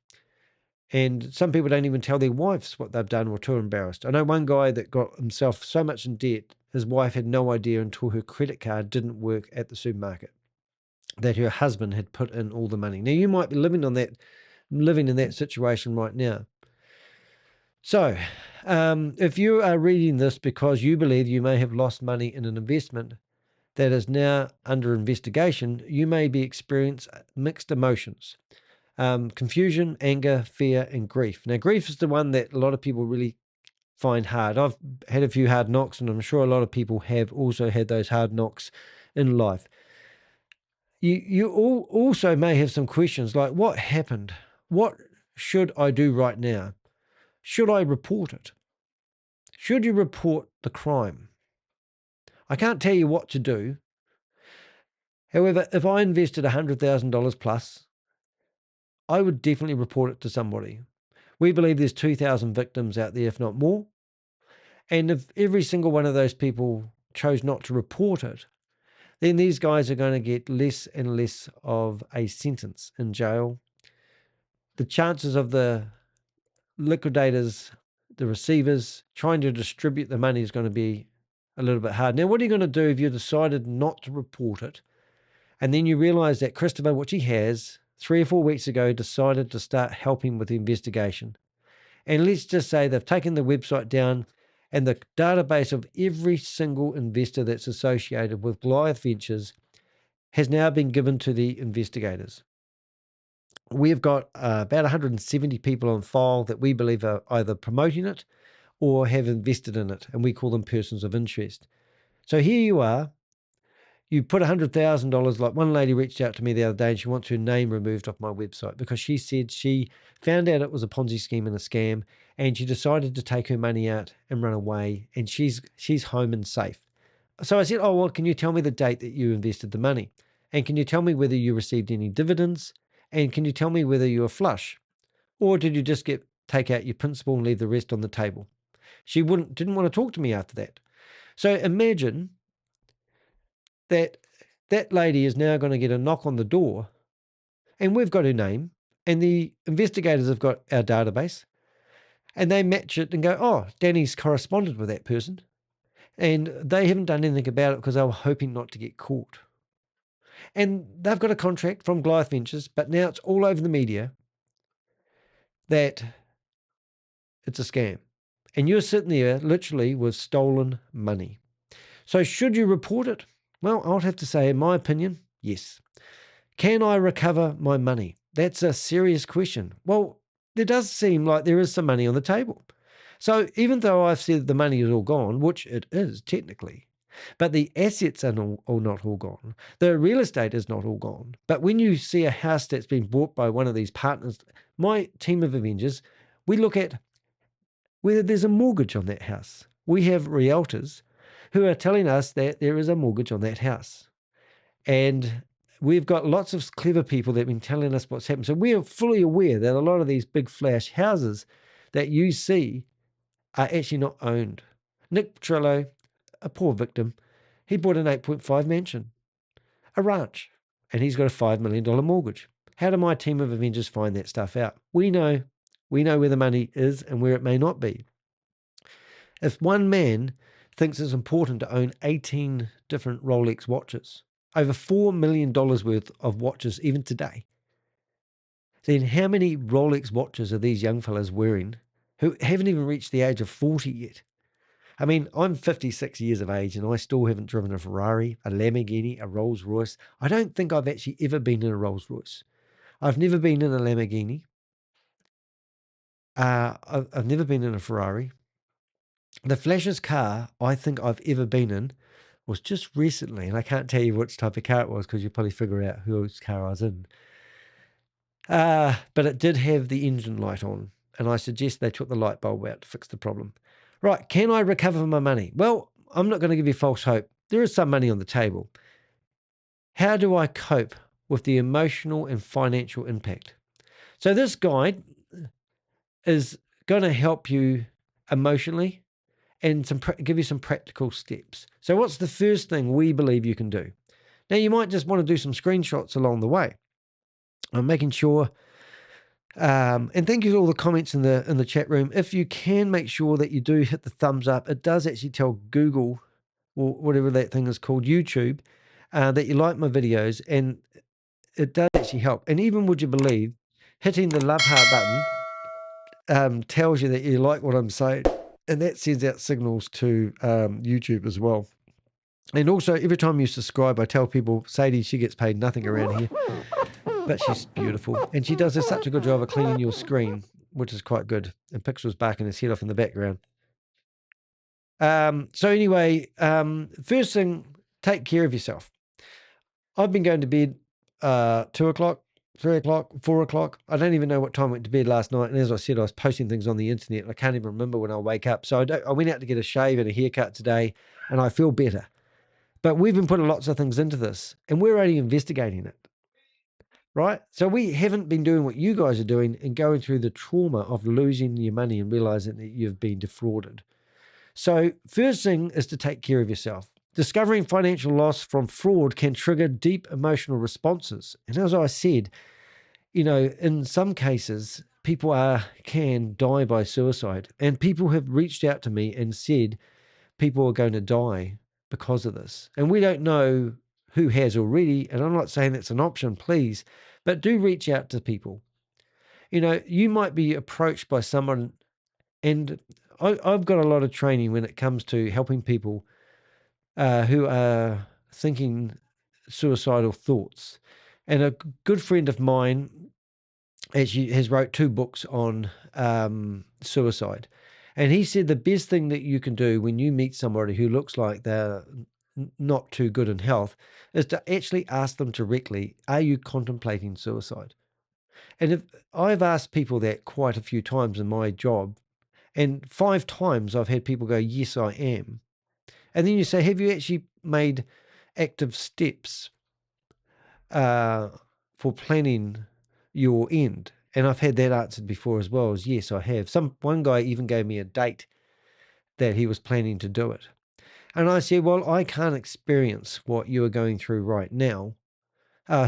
And some people don't even tell their wives what they've done or too embarrassed. I know one guy that got himself so much in debt, his wife had no idea until her credit card didn't work at the supermarket, that her husband had put in all the money. Now, you might be living in that situation right now. So, if you are reading this because you believe you may have lost money in an investment that is now under investigation, you may be experiencing mixed emotions, confusion, anger, fear, and grief. Now, grief is the one that a lot of people really find hard. I've had a few hard knocks, and I'm sure a lot of people have also had those hard knocks in life. You also may have some questions like, what happened? What should I do right now? Should I report it? Should you report the crime? I can't tell you what to do. However, if I invested $100,000 plus, I would definitely report it to somebody. We believe there's 2,000 victims out there, if not more. And if every single one of those people chose not to report it, then these guys are going to get less and less of a sentence in jail. The chances of the liquidators, the receivers, trying to distribute the money is going to be a little bit hard. Now, what are you going to do if you decided not to report it, and then you realize that Christopher, which he has, 3 or 4 weeks ago, decided to start helping with the investigation? And let's just say they've taken the website down, and the database of every single investor that's associated with Goliath Ventures has now been given to the investigators. We've got about 170 people on file that we believe are either promoting it or have invested in it, and we call them persons of interest. So here you are. You put $100,000. Like one lady reached out to me the other day, and she wants her name removed off my website because she said she found out it was a Ponzi scheme and a scam, and she decided to take her money out and run away, and she's home and safe. So I said, oh, well, can you tell me the date that you invested the money? And can you tell me whether you received any dividends? And can you tell me whether you were flush? Or did you just take out your principal and leave the rest on the table? She didn't want to talk to me after that. So imagine that lady is now going to get a knock on the door, and we've got her name, and the investigators have got our database, and they match it and go, oh, Danny's corresponded with that person, and they haven't done anything about it because they were hoping not to get caught. And they've got a contract from Goliath Ventures, but now it's all over the media that it's a scam. And you're sitting there literally with stolen money. So should you report it? Well, I would have to say, in my opinion, yes. Can I recover my money? That's a serious question. Well, there does seem like there is some money on the table. So even though I've said the money is all gone, which it is technically, but the assets are not all gone. The real estate is not all gone. But when you see a house that's been bought by one of these partners, my team of Avengers, we look at whether there's a mortgage on that house. We have realtors who are telling us that there is a mortgage on that house. And we've got lots of clever people that have been telling us what's happened. So we are fully aware that a lot of these big flash houses that you see are actually not owned. Nick Petrillo, a poor victim, he bought an 8.5 mansion, a ranch, and he's got a $5 million mortgage. How do my team of Avengers find that stuff out? We know where the money is and where it may not be. If one man thinks it's important to own 18 different Rolex watches, over $4 million worth of watches even today, then how many Rolex watches are these young fellas wearing who haven't even reached the age of 40 yet? I mean, I'm 56 years of age and I still haven't driven a Ferrari, a Lamborghini, a Rolls Royce. I don't think I've actually ever been in a Rolls Royce. I've never been in a Lamborghini. I've never been in a Ferrari. The flashiest car I think I've ever been in was just recently, and I can't tell you which type of car it was because you'll probably figure out whose car I was in. But it did have the engine light on, and I suggest they took the light bulb out to fix the problem. Right, can I recover my money? Well, I'm not going to give you false hope. There is some money on the table. How do I cope with the emotional and financial impact? So this guide is going to help you emotionally and give you some practical steps. So what's the first thing we believe you can do? Now, you might just want to do some screenshots along the way. I'm making sure, and thank you for all the comments in the chat room. If you can, make sure that you do hit the thumbs up. It does actually tell Google, or whatever that thing is called, YouTube, that you like my videos, and it does actually help. And even, would you believe, hitting the love heart button tells you that you like what I'm saying, and that sends out signals to YouTube as well. And also, every time you subscribe, I tell people, Sadie, she gets paid nothing around here, but she's beautiful. And she does such a good job of cleaning your screen, which is quite good. And Pixel's barking his head off in the background. So anyway, first thing, take care of yourself. I've been going to bed 2 o'clock, 3 o'clock, 4 o'clock. I don't even know what time I went to bed last night. And as I said, I was posting things on the internet. I can't even remember when I wake up. So I went out to get a shave and a haircut today, and I feel better. But we've been putting lots of things into this, and we're only investigating it, right? So we haven't been doing what you guys are doing and going through the trauma of losing your money and realizing that you've been defrauded. So first thing is to take care of yourself. Discovering financial loss from fraud can trigger deep emotional responses. And as I said, in some cases, people can die by suicide. And people have reached out to me and said people are going to die because of this. And we don't know who has already. And I'm not saying that's an option, please, but do reach out to people. You might be approached by someone, and I've got a lot of training when it comes to helping people who are thinking suicidal thoughts. And a good friend of mine actually has wrote 2 books on suicide. And he said the best thing that you can do when you meet somebody who looks like they're not too good in health is to actually ask them directly, are you contemplating suicide? And if I've asked people that quite a few times in my job, and 5 times I've had people go, yes, I am. And then you say, have you actually made active steps for planning your end? And I've had that answered before as well, as yes, I have. One guy even gave me a date that he was planning to do it. And I said, well, I can't experience what you are going through right now.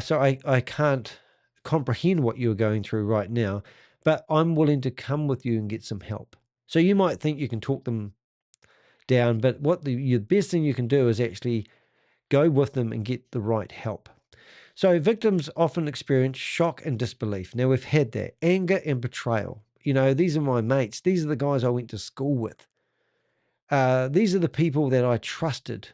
So I can't comprehend what you're going through right now, but I'm willing to come with you and get some help. So you might think you can talk them down, but the best thing you can do is actually go with them and get the right help. So victims often experience shock and disbelief. Now, we've had that. Anger and betrayal. These are my mates. These are the guys I went to school with. These are the people that I trusted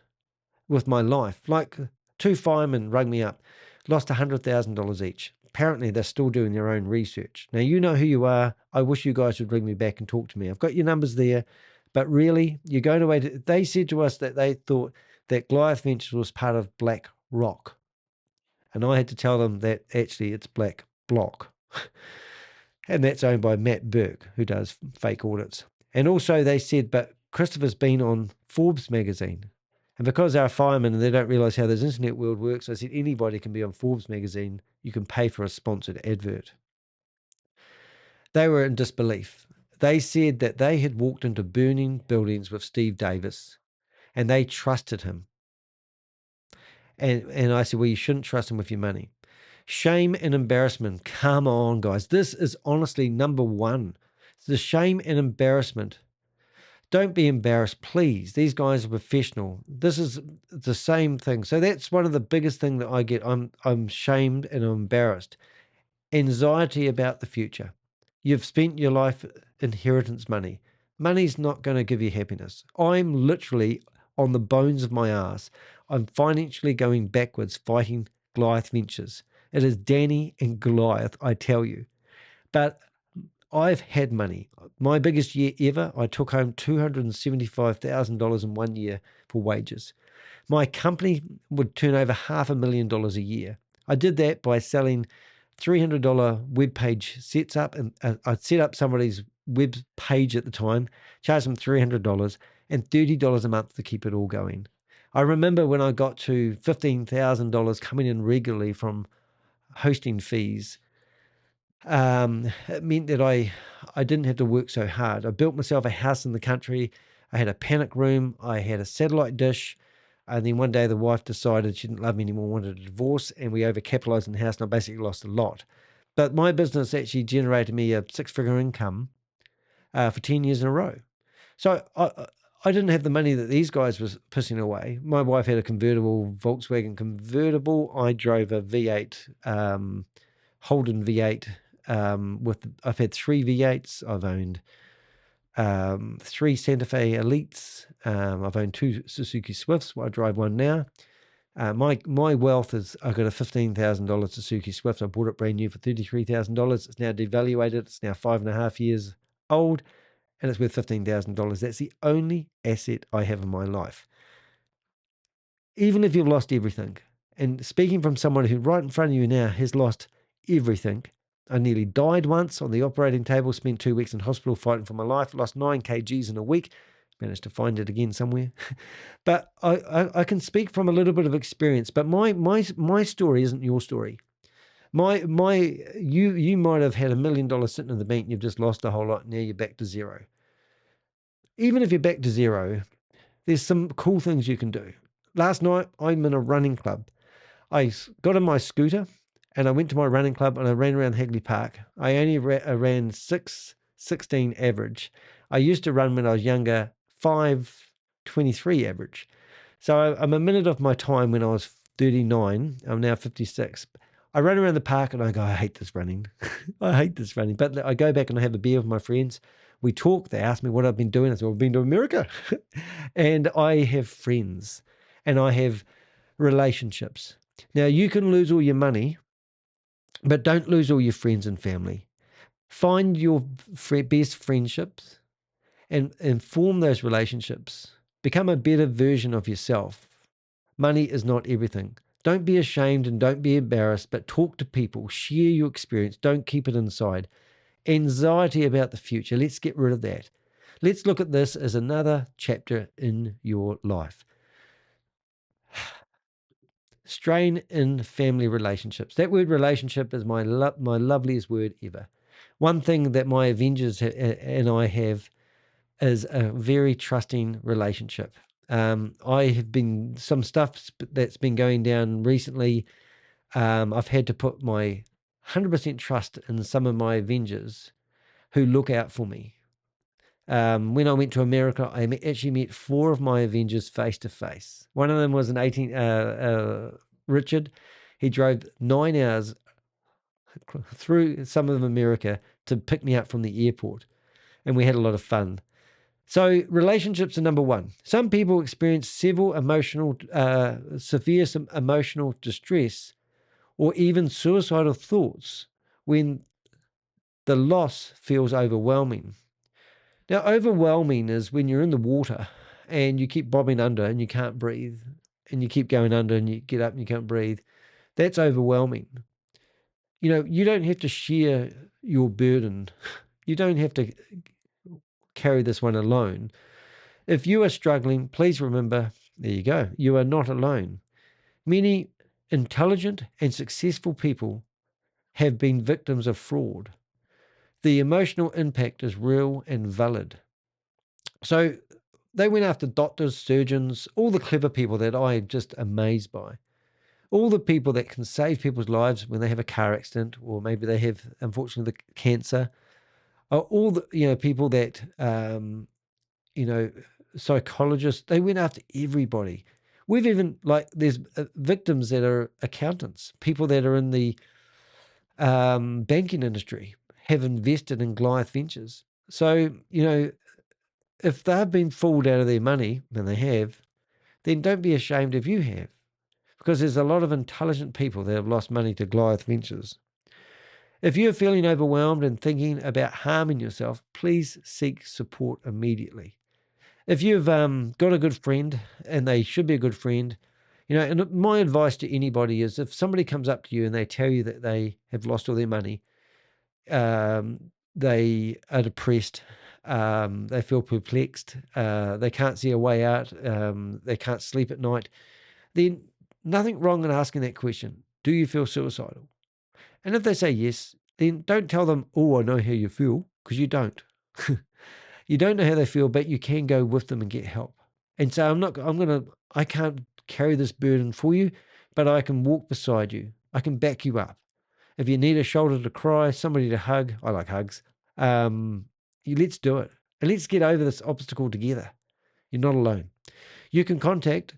with my life. Like 2 firemen rung me up, lost $100,000 each. Apparently, they're still doing their own research. Now, you know who you are. I wish you guys would ring me back and talk to me. I've got your numbers there. But really, you're going away they said to us that they thought that Goliath Ventures was part of Black Rock. And I had to tell them that actually it's Black Block. And that's owned by Matt Burke, who does fake audits. And also they said, but Christopher's been on Forbes magazine. And because they're a fireman and they don't realize how this internet world works, I said, anybody can be on Forbes magazine. You can pay for a sponsored advert. They were in disbelief. They said that they had walked into burning buildings with Steve Davis and they trusted him. And I said, well, you shouldn't trust him with your money. Shame and embarrassment. Come on, guys. This is honestly number 1. It's the shame and embarrassment. Don't be embarrassed, please. These guys are professional. This is the same thing. So that's one of the biggest things that I get. I'm shamed and I'm embarrassed. Anxiety about the future. You've spent your life inheritance money. Money's not going to give you happiness. I'm literally on the bones of my ass. I'm financially going backwards fighting Goliath Ventures. It is Danny and Goliath, I tell you. But I've had money. My biggest year ever, I took home $275,000 in 1 year for wages. My company would turn over $500,000 a year. I did that by selling $300 web page sets up, and I'd set up somebody's web page at the time, charge them $300 and $30 a month to keep it all going. I remember when I got to $15,000 coming in regularly from hosting fees, It meant that I didn't have to work so hard. I built myself a house in the country. I had a panic room. I had a satellite dish. And then one day the wife decided she didn't love me anymore, wanted a divorce, and we overcapitalized in the house, and I basically lost a lot. But my business actually generated me a six-figure income for 10 years in a row. So I didn't have the money that these guys was pissing away. My wife had a convertible, Volkswagen convertible. I drove a V8, Holden V8. I've had three V8s. I've owned three Santa Fe Elites. I've owned two Suzuki Swifts. I drive one now. My wealth is, I've got a $15,000 Suzuki Swift. I bought it brand new for $33,000. It's now devaluated. It's now 5.5 years old, and it's worth $15,000. That's the only asset I have in my life. Even if you've lost everything, and speaking from someone who right in front of you now has lost everything. I nearly died once on the operating table, spent 2 weeks in hospital fighting for my life, lost 9 kgs in a week, managed to find it again somewhere. But I can speak from a little bit of experience, but my story isn't your story. You might have had $1 million sitting in the bank, and you've just lost a whole lot, and now you're back to zero. Even if you're back to zero, there's some cool things you can do. Last night, I'm in a running club. I got on my scooter and I went to my running club and I ran around Hagley Park. I only ran 6:16 average. I used to run when I was younger, 5:23 average. So I'm a minute off my time when I was 39. I'm now 56. I run around the park and I go, I hate this running. I hate this running. But I go back and I have a beer with my friends. We talk. They ask me what I've been doing. I said, well, I've been to America. And I have friends and I have relationships. Now, you can lose all your money, but don't lose all your friends and family. Find your best friendships and form those relationships. Become a better version of yourself. Money is not everything. Don't be ashamed and don't be embarrassed, but talk to people. Share your experience. Don't keep it inside. Anxiety about the future. Let's get rid of that. Let's look at this as another chapter in your life. Strain in family relationships. That word relationship is my loveliest word ever. One thing that my Avengers and I have is a very trusting relationship. I have been, some stuff that's been going down recently, I've had to put my 100% trust in some of my Avengers who look out for me. When I went to America, I actually met 4 of my Avengers face to face. One of them was Richard. He drove 9 hours through some of America to pick me up from the airport, and we had a lot of fun. So relationships are number one. Some people experience severe emotional distress or even suicidal thoughts when the loss feels overwhelming. Now, overwhelming is when you're in the water and you keep bobbing under and you can't breathe, and you keep going under and you get up and you can't breathe. That's overwhelming. You know, you don't have to share your burden. You don't have to carry this one alone. If you are struggling, please remember, there you go, you are not alone. Many intelligent and successful people have been victims of fraud. The emotional impact is real and valid. So they went after doctors, surgeons, all the clever people that I'm just amazed by. All the people that can save people's lives when they have a car accident, or maybe they have, unfortunately, the cancer. All the people that psychologists. They went after everybody. We've even there's victims that are accountants, people that are in the banking industry have invested in Goliath Ventures. So if they've been fooled out of their money, and they have, then don't be ashamed if you have. Because there's a lot of intelligent people that have lost money to Goliath Ventures. If you're feeling overwhelmed and thinking about harming yourself, please seek support immediately. If you've got a good friend, and they should be a good friend, and my advice to anybody is, if somebody comes up to you and they tell you that they have lost all their money, they are depressed, they feel perplexed, they can't see a way out, they can't sleep at night, then nothing wrong in asking that question. Do you feel suicidal? And if they say yes, then don't tell them, oh, I know how you feel, because you don't. You don't know how they feel, but you can go with them and get help. And so I can't carry this burden for you, but I can walk beside you. I can back you up. If you need a shoulder to cry, somebody to hug, I like hugs. Let's do it. And let's get over this obstacle together. You're not alone. You can contact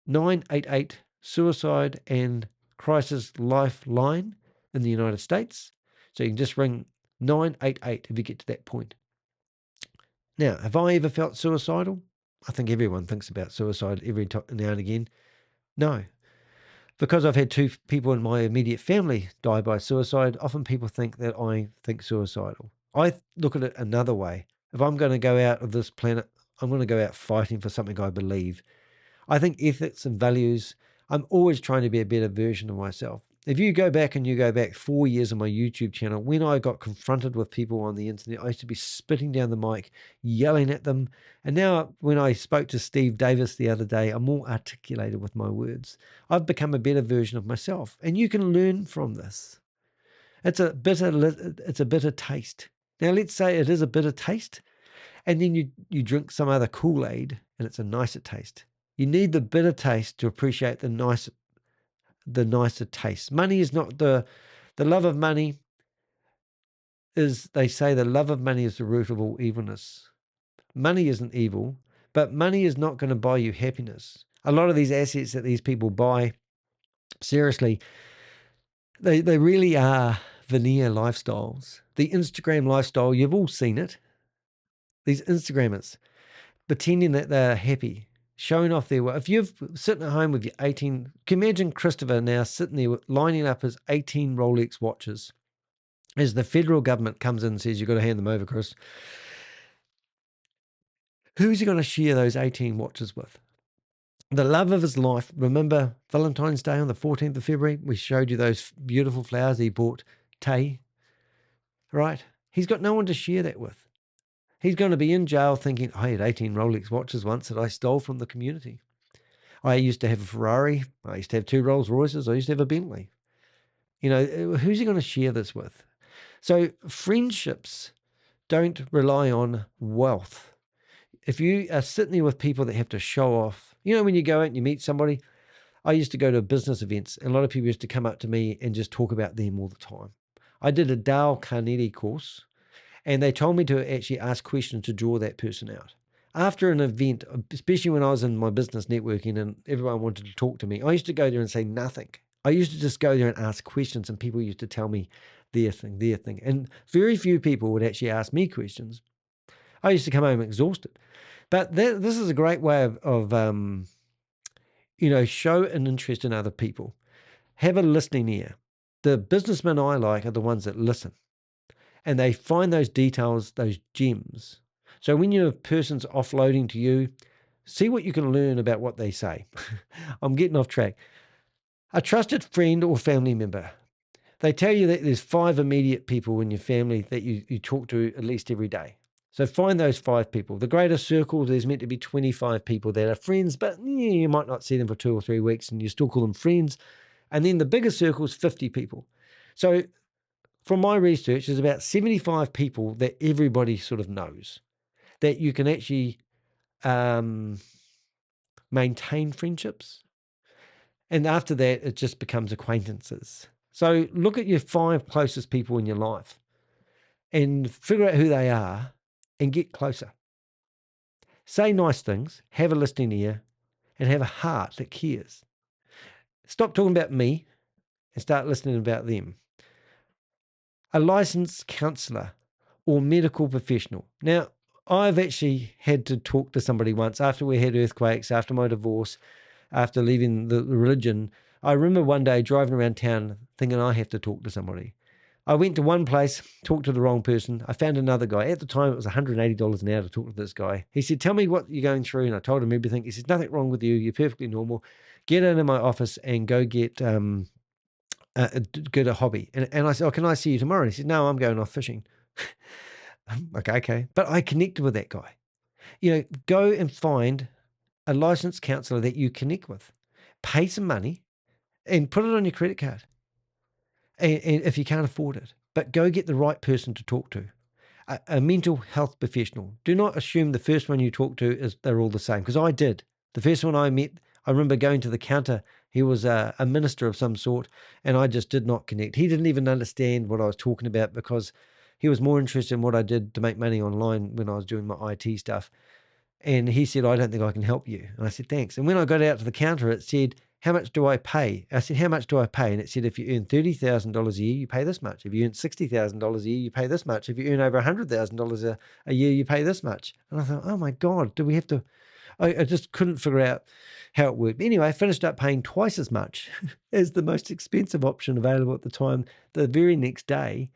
988 Suicide and Crisis Lifeline in the United States. So you can just ring 988 if you get to that point. Now, have I ever felt suicidal? I think everyone thinks about suicide every now and again. No. Because I've had 2 people in my immediate family die by suicide, often people think that I think suicidal. I look at it another way. If I'm going to go out of this planet, I'm going to go out fighting for something I believe. I think ethics and values, I'm always trying to be a better version of myself. If you go back 4 years on my YouTube channel, when I got confronted with people on the internet, I used to be spitting down the mic, yelling at them. And now when I spoke to Steve Davis the other day, I'm more articulated with my words. I've become a better version of myself. And you can learn from this. It's a bitter taste. Now let's say it is a bitter taste, and then you drink some other Kool-Aid and it's a nicer taste. You need the bitter taste to appreciate the nicer taste. Money is not the love of money is, they say the love of money is the root of all evilness. Money isn't evil, but money is not going to buy you happiness. A lot of these assets that these people buy, seriously, they really are veneer lifestyles. The Instagram lifestyle, you've all seen it. These Instagrammers pretending that they're happy, showing off their work. If you're sitting at home with your 18, can you imagine Christopher now sitting there lining up his 18 Rolex watches as the federal government comes in and says, you've got to hand them over, Chris. Who's he going to share those 18 watches with? The love of his life. Remember Valentine's Day on the 14th of February? We showed you those beautiful flowers he bought, Tay, right? He's got no one to share that with. He's going to be in jail thinking, I had 18 Rolex watches once that I stole from the community. I used to have a Ferrari. I used to have 2 Rolls Royces. I used to have a Bentley. You know, who's he going to share this with? So friendships don't rely on wealth. If you are sitting there with people that have to show off, you know, when you go out and you meet somebody, I used to go to business events and a lot of people used to come up to me and just talk about them all the time. I did a Dale Carnegie course and they told me to actually ask questions to draw that person out. After an event, especially when I was in my business networking and everyone wanted to talk to me, I used to go there and say nothing. I used to just go there and ask questions and people used to tell me their thing. And very few people would actually ask me questions. I used to come home exhausted. But this is a great way of show an interest in other people. Have a listening ear. The businessmen I like are the ones that listen. And they find those details, those gems. So when your person's offloading to you, see what you can learn about what they say. I'm getting off track. A trusted friend or family member. They tell you that there's 5 immediate people in your family that you talk to at least every day. So find those 5 people. The greater circle, there's meant to be 25 people that are friends, but you might not see them for 2 or 3 weeks and you still call them friends. And then the bigger circle is 50 people. So from my research, there's about 75 people that everybody sort of knows that you can actually maintain friendships. And after that, it just becomes acquaintances. So look at your 5 closest people in your life and figure out who they are and get closer. Say nice things, have a listening ear, and have a heart that cares. Stop talking about me and start listening about them. A licensed counsellor or medical professional. Now, I've actually had to talk to somebody once after we had earthquakes, after my divorce, after leaving the religion. I remember one day driving around town thinking I have to talk to somebody. I went to one place, talked to the wrong person. I found another guy. At the time, it was $180 an hour to talk to this guy. He said, tell me what you're going through. And I told him everything. He said, nothing wrong with you. You're perfectly normal. Get into my office and go get a hobby. And I said, oh, can I see you tomorrow? And he said, no, I'm going off fishing. Okay. But I connected with that guy. You know, go and find a licensed counsellor that you connect with. Pay some money and put it on your credit card. And if you can't afford it, but go get the right person to talk to. A mental health professional. Do not assume the first one you talk to is they're all the same, because I did. The first one I met, I remember going to the counter. He was a minister of some sort, and I just did not connect. He didn't even understand what I was talking about because he was more interested in what I did to make money online when I was doing my IT stuff. And he said, I don't think I can help you. And I said, thanks. And when I got out to the counter, it said, how much do I pay? I said, how much do I pay? And it said, if you earn $30,000 a year, you pay this much. If you earn $60,000 a year, you pay this much. If you earn over $100,000 a year, you pay this much. And I thought, oh my God, do we have to? I just couldn't figure out how it worked. Anyway, I finished up paying twice as much as the most expensive option available at the time the very next day,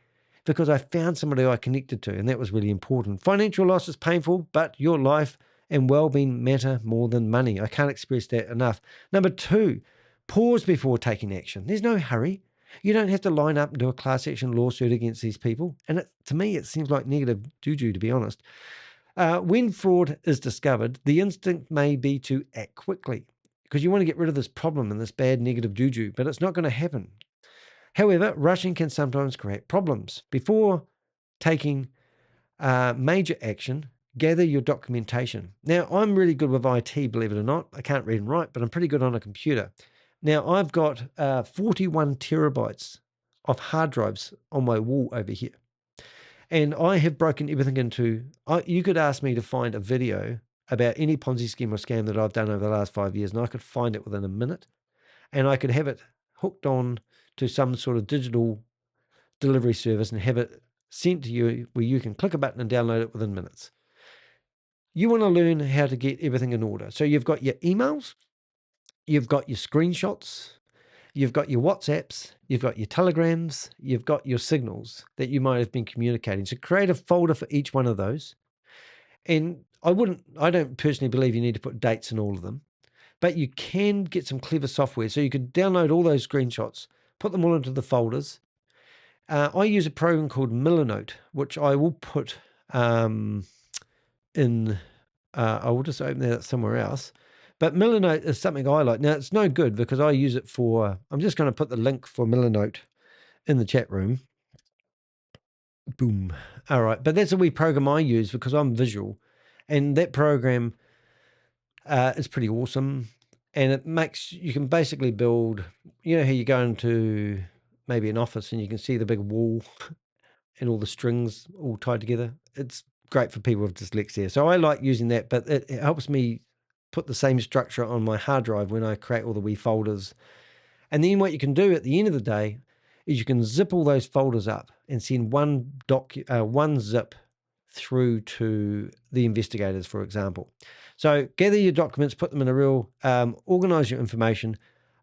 because I found somebody I connected to, and that was really important. Financial loss is painful, but your life and well-being matter more than money. I can't express that enough. Number 2, pause before taking action. There's no hurry. You don't have to line up and do a class action lawsuit against these people. And to me, it seems like negative juju, to be honest. When fraud is discovered, the instinct may be to act quickly because you want to get rid of this problem and this bad negative juju, but it's not going to happen. However, rushing can sometimes create problems. Before taking major action, gather your documentation. Now, I'm really good with IT, believe it or not. I can't read and write, but I'm pretty good on a computer. Now, I've got 41 terabytes of hard drives on my wall over here. And I have broken everything into, you could ask me to find a video about any Ponzi scheme or scam that I've done over the last 5 years, and I could find it within a minute. And I could have it hooked on to some sort of digital delivery service and have it sent to you where you can click a button and download it within minutes. You want to learn how to get everything in order. So you've got your emails, you've got your screenshots, you've got your WhatsApps, you've got your telegrams, you've got your signals that you might have been communicating. So create a folder for each one of those. And I don't personally believe you need to put dates in all of them, but you can get some clever software. So you could download all those screenshots, put them all into the folders. I use a program called Meland, which I will put in, I will just open that somewhere else. But Meland is something I like. Now, it's no good because I use it for, I'm just going to put the link for Meland in the chat room. Boom. All right. But that's a wee program I use because I'm visual. And that program is pretty awesome. And it makes, you can basically build, you know how you go into maybe an office and you can see the big wall and all the strings all tied together. It's great for people with dyslexia. So I like using that, but it helps me put the same structure on my hard drive when I create all the wee folders. And then what you can do at the end of the day is you can zip all those folders up and send one zip through to the investigators, for example. So gather your documents, put them in a real, organize your information,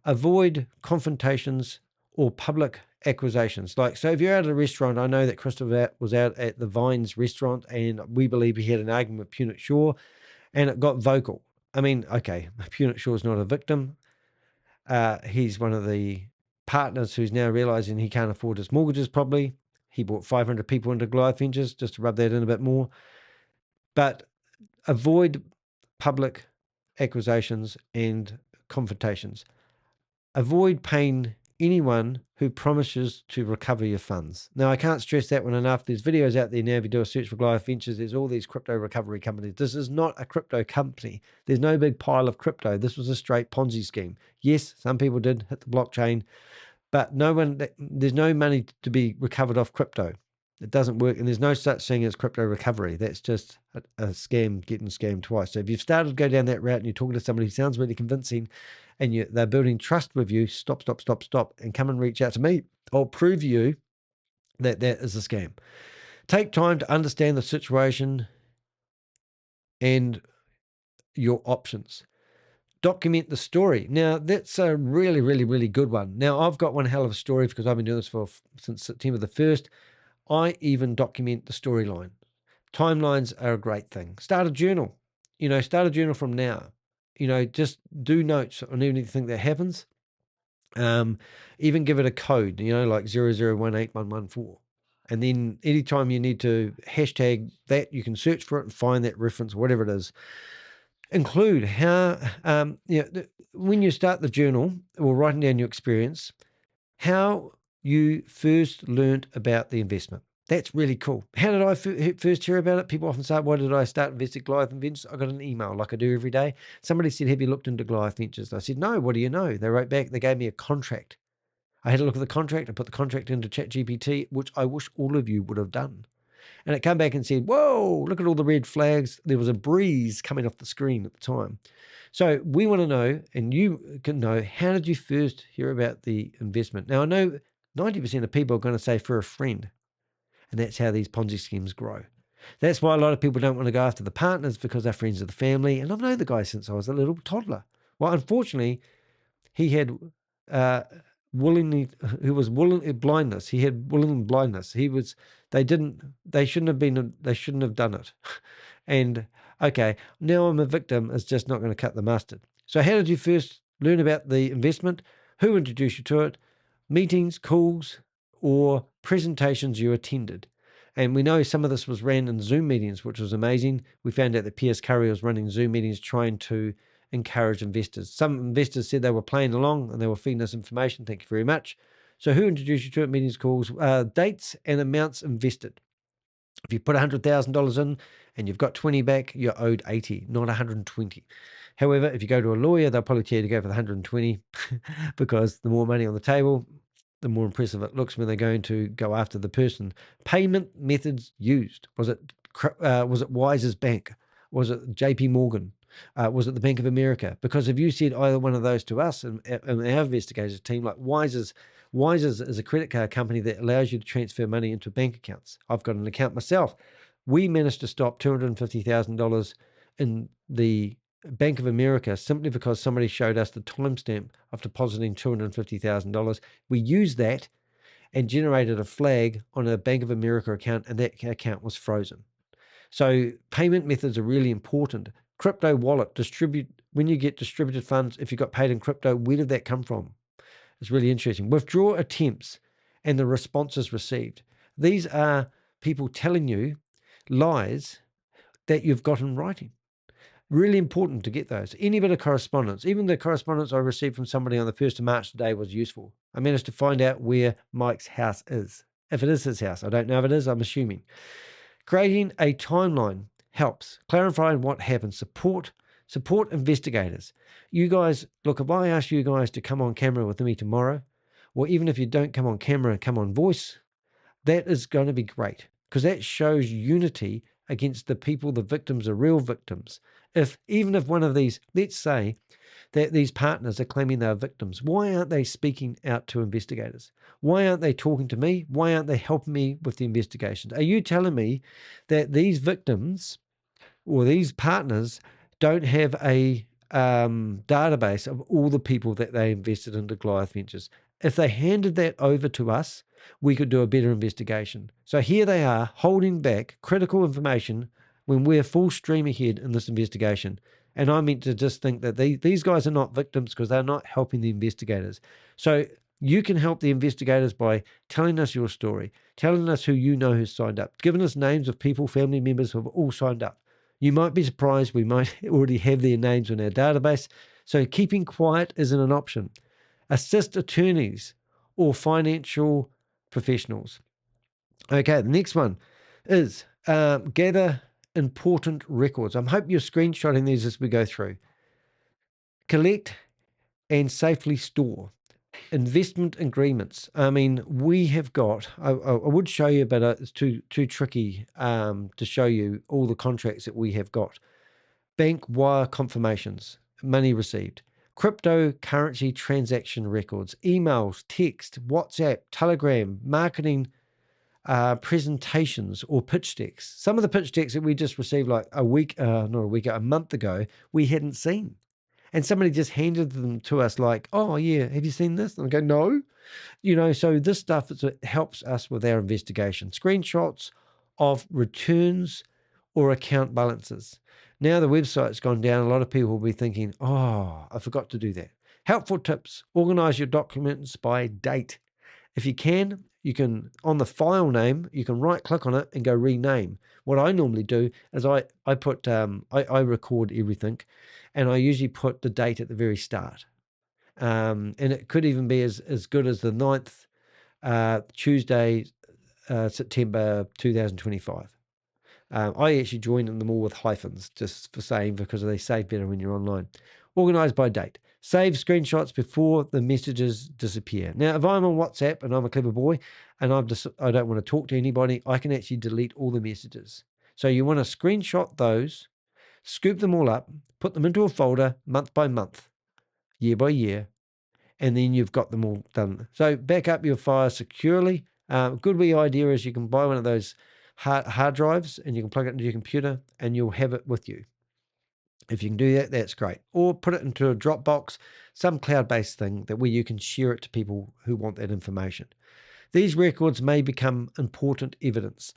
avoid confrontations or public accusations. Like, so if you're out at a restaurant, I know that Christopher was out at the Vines restaurant and we believe he had an argument with Punit Shaw and it got vocal. I mean, okay, Punit Shaw is not a victim. He's one of the partners who's now realizing he can't afford his mortgages probably. He brought 500 people into Goliath Ventures, just to rub that in a bit more. But avoid public accusations and confrontations. Avoid paying anyone who promises to recover your funds. Now, I can't stress that one enough. There's videos out there now. If you do a search for Goliath Ventures, there's all these crypto recovery companies. This is not a crypto company. There's no big pile of crypto. This was a straight Ponzi scheme. Yes, some people did hit the blockchain, but there's no money to be recovered off crypto. It doesn't work, and there's no such thing as crypto recovery. That's just a scam getting scammed twice. So if you've started to go down that route and you're talking to somebody who sounds really convincing and they're building trust with you, stop, and come and reach out to me. I'll prove to you that that is a scam. Take time to understand the situation and your options. Document the story. Now, that's a really, really, really good one. Now, I've got one hell of a story because I've been doing this since September the 1st. I even document the storyline. Timelines are a great thing. Start a journal. Start a journal from now. Just do notes on anything that happens. Even give it a code, like 0018114. And then anytime you need to hashtag that, you can search for it and find that reference, whatever it is. Include how, when you start the journal or writing down your experience, how you first learned about the investment? That's really cool. How did I first hear about it? People often say, why did I start investing in Goliath Ventures? I got an email like I do every day. Somebody said, have you looked into Goliath Ventures? I said, no, what do you know? They wrote back, they gave me a contract. I had a look at the contract. I put the contract into ChatGPT, which I wish all of you would have done. And it came back and said, whoa, look at all the red flags. There was a breeze coming off the screen at the time. So we want to know, and you can know, how did you first hear about the investment? Now, I know 90% of people are going to say for a friend. And that's how these Ponzi schemes grow. That's why a lot of people don't want to go after the partners, because they're friends of the family. And I've known the guy since I was a little toddler. Well, unfortunately, he had blindness. He had willing blindness. They shouldn't have done it. And okay, now I'm a victim. It's just not going to cut the mustard. So how did you first learn about the investment? Who introduced you to it? Meetings, calls, or presentations you attended. And we know some of this was ran in Zoom meetings, which was amazing. We found out that Piers Curry was running Zoom meetings trying to encourage investors. Some investors said they were playing along and they were feeding us information. Thank you very much. So who introduced you to it? Meetings, calls, dates and amounts invested. If you put $100,000 in and you've got 20 back, you're owed 80, not 120. However, if you go to a lawyer, they'll probably tell you to go for the 120 because the more money on the table, the more impressive it looks when they're going to go after the person. Payment methods used. Was it Wise's Bank? Was it JP Morgan? Was it the Bank of America? Because if you said either one of those to us and our investigators team, like Wise's is a credit card company that allows you to transfer money into bank accounts. I've got an account myself. We managed to stop $250,000 in the Bank of America simply because somebody showed us the timestamp of depositing $250,000. We used that and generated a flag on a Bank of America account, and that account was frozen. So payment methods are really important. Crypto wallet, when you get distributed funds, if you got paid in crypto, where did that come from? It's really interesting. Withdraw attempts and the responses received. These are people telling you lies that you've got in writing. Really important to get those. Any bit of correspondence, even the correspondence I received from somebody on the 1st of March today was useful. I managed to find out where Mike's house is. If it is his house, I don't know if it is, I'm assuming. Creating a timeline helps. Clarifying what happened. Support investigators. You guys, look, if I ask you guys to come on camera with me tomorrow, or even if you don't come on camera and come on voice, that is going to be great because that shows unity against the people, the victims are real victims. Even if one of these, let's say that these partners are claiming they're victims, why aren't they speaking out to investigators? Why aren't they talking to me? Why aren't they helping me with the investigations? Are you telling me that these victims or these partners don't have a database of all the people that they invested into Goliath Ventures? If they handed that over to us, we could do a better investigation. So here they are holding back critical information when we're full stream ahead in this investigation. And I meant to just think that these guys are not victims because they're not helping the investigators. So you can help the investigators by telling us your story, telling us who you know who's signed up, giving us names of people, family members who have all signed up. You might be surprised we might already have their names in our database. So keeping quiet isn't an option. Assist attorneys or financial professionals. Okay, the next one is gather important records. I hope you're screenshotting these as we go through. Collect and safely store. Investment agreements. I mean, we have got, I would show you, but it's too tricky to show you all the contracts that we have got. Bank wire confirmations, money received. Cryptocurrency transaction records, emails, text, WhatsApp, Telegram, marketing presentations or pitch decks. Some of the pitch decks that we just received like a month ago, we hadn't seen. And somebody just handed them to us like, oh yeah, have you seen this? And I go, no. So this stuff helps us with our investigation. Screenshots of returns or account balances. Now the website's gone down, a lot of people will be thinking, oh, I forgot to do that. Helpful tips, organize your documents by date. If you can, on the file name, you can right click on it and go rename. What I normally do is I record everything and I usually put the date at the very start. And it could even be as good as the 9th Tuesday, September 2025. I actually joined them all with hyphens, just for saying, because they save better when you're online. Organised by date. Save screenshots before the messages disappear. Now, if I'm on WhatsApp and I'm a clever boy and I don't want to talk to anybody, I can actually delete all the messages. So you want to screenshot those, scoop them all up, put them into a folder month by month, year by year, and then you've got them all done. So back up your file securely. Good wee idea is you can buy one of those hard drives and you can plug it into your computer and you'll have it with you. If you can do that, that's great. Or put it into a Dropbox, some cloud-based thing where you can share it to people who want that information. These records may become important evidence.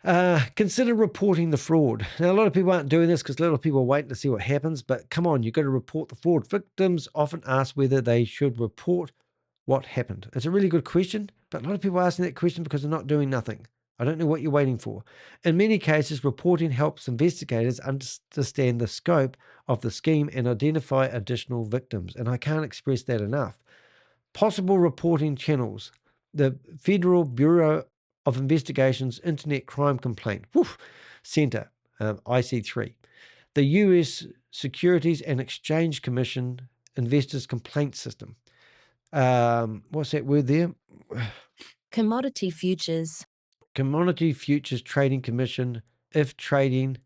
Consider reporting the fraud. Now, a lot of people aren't doing this because a lot of people are waiting to see what happens, but come on, you've got to report the fraud. Victims often ask whether they should report what happened. It's a really good question, but a lot of people are asking that question because they're not doing nothing. I don't know what you're waiting for. In many cases, reporting helps investigators understand the scope of the scheme and identify additional victims, and I can't express that enough. Possible reporting channels. The Federal Bureau of Investigation's Internet Crime Complaint Center, IC3. The U.S. Securities and Exchange Commission Investors Complaint System. What's that word there? Commodity futures. Commodity Futures Trading Commission, if trading,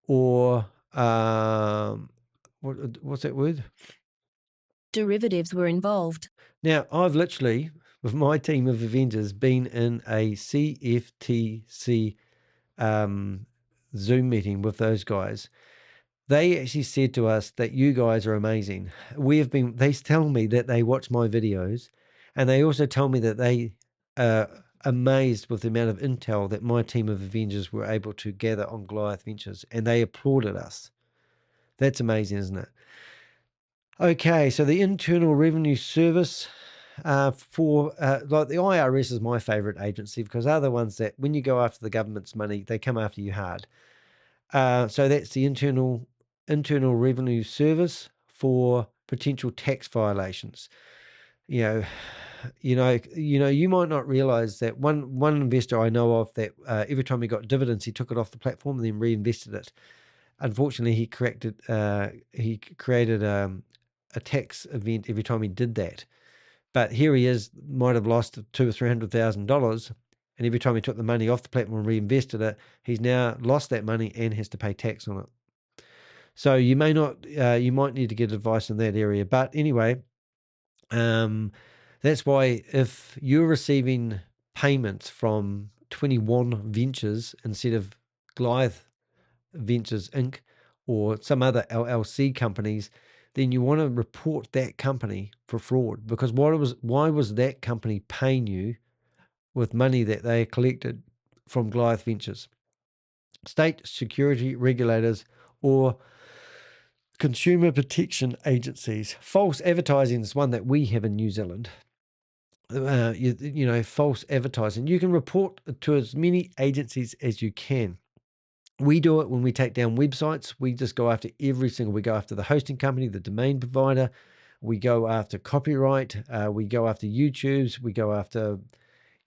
or what's that word? Derivatives were involved. Now, I've literally, with my team of Avengers, been in a CFTC Zoom meeting with those guys. They actually said to us that you guys are amazing. They tell me that they watch my videos, and they also tell me that they are amazed with the amount of intel that my team of Avengers were able to gather on Goliath Ventures, and they applauded us. That's amazing, isn't it? Okay, so the Internal Revenue Service like the IRS is my favorite agency because they're the ones that when you go after the government's money, they come after you hard. So that's the Internal Revenue Service for potential tax violations. You might not realize that one investor I know of that every time he got dividends, he took it off the platform and then reinvested it. Unfortunately, he created a tax event every time he did that. But here he is, might have lost $200,000 or $300,000, and every time he took the money off the platform and reinvested it, he's now lost that money and has to pay tax on it. So you might need to get advice in that area. But anyway, that's why if you're receiving payments from 21 Ventures instead of Goliath Ventures Inc. or some other LLC companies, then you want to report that company for fraud, because why was that company paying you with money that they collected from Goliath Ventures? State security regulators or consumer protection agencies. False advertising is one that we have in New Zealand. False advertising. You can report to as many agencies as you can. We do it when we take down websites. We just go after we go after the hosting company, the domain provider. We go after copyright. We go after YouTubes. We go after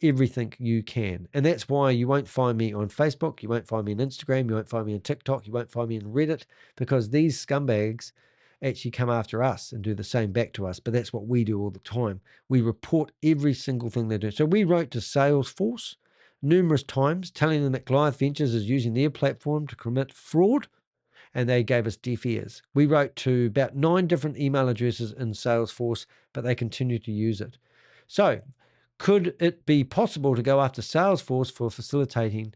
everything you can. And that's why you won't find me on Facebook. You won't find me on Instagram. You won't find me on TikTok. You won't find me on Reddit, because these scumbags actually come after us and do the same back to us. But that's what we do all the time. We report every single thing they do. So we wrote to Salesforce numerous times telling them that Goliath Ventures is using their platform to commit fraud, and they gave us deaf ears. We wrote to about 9 different email addresses in Salesforce, but they continue to use it. So could it be possible to go after Salesforce for facilitating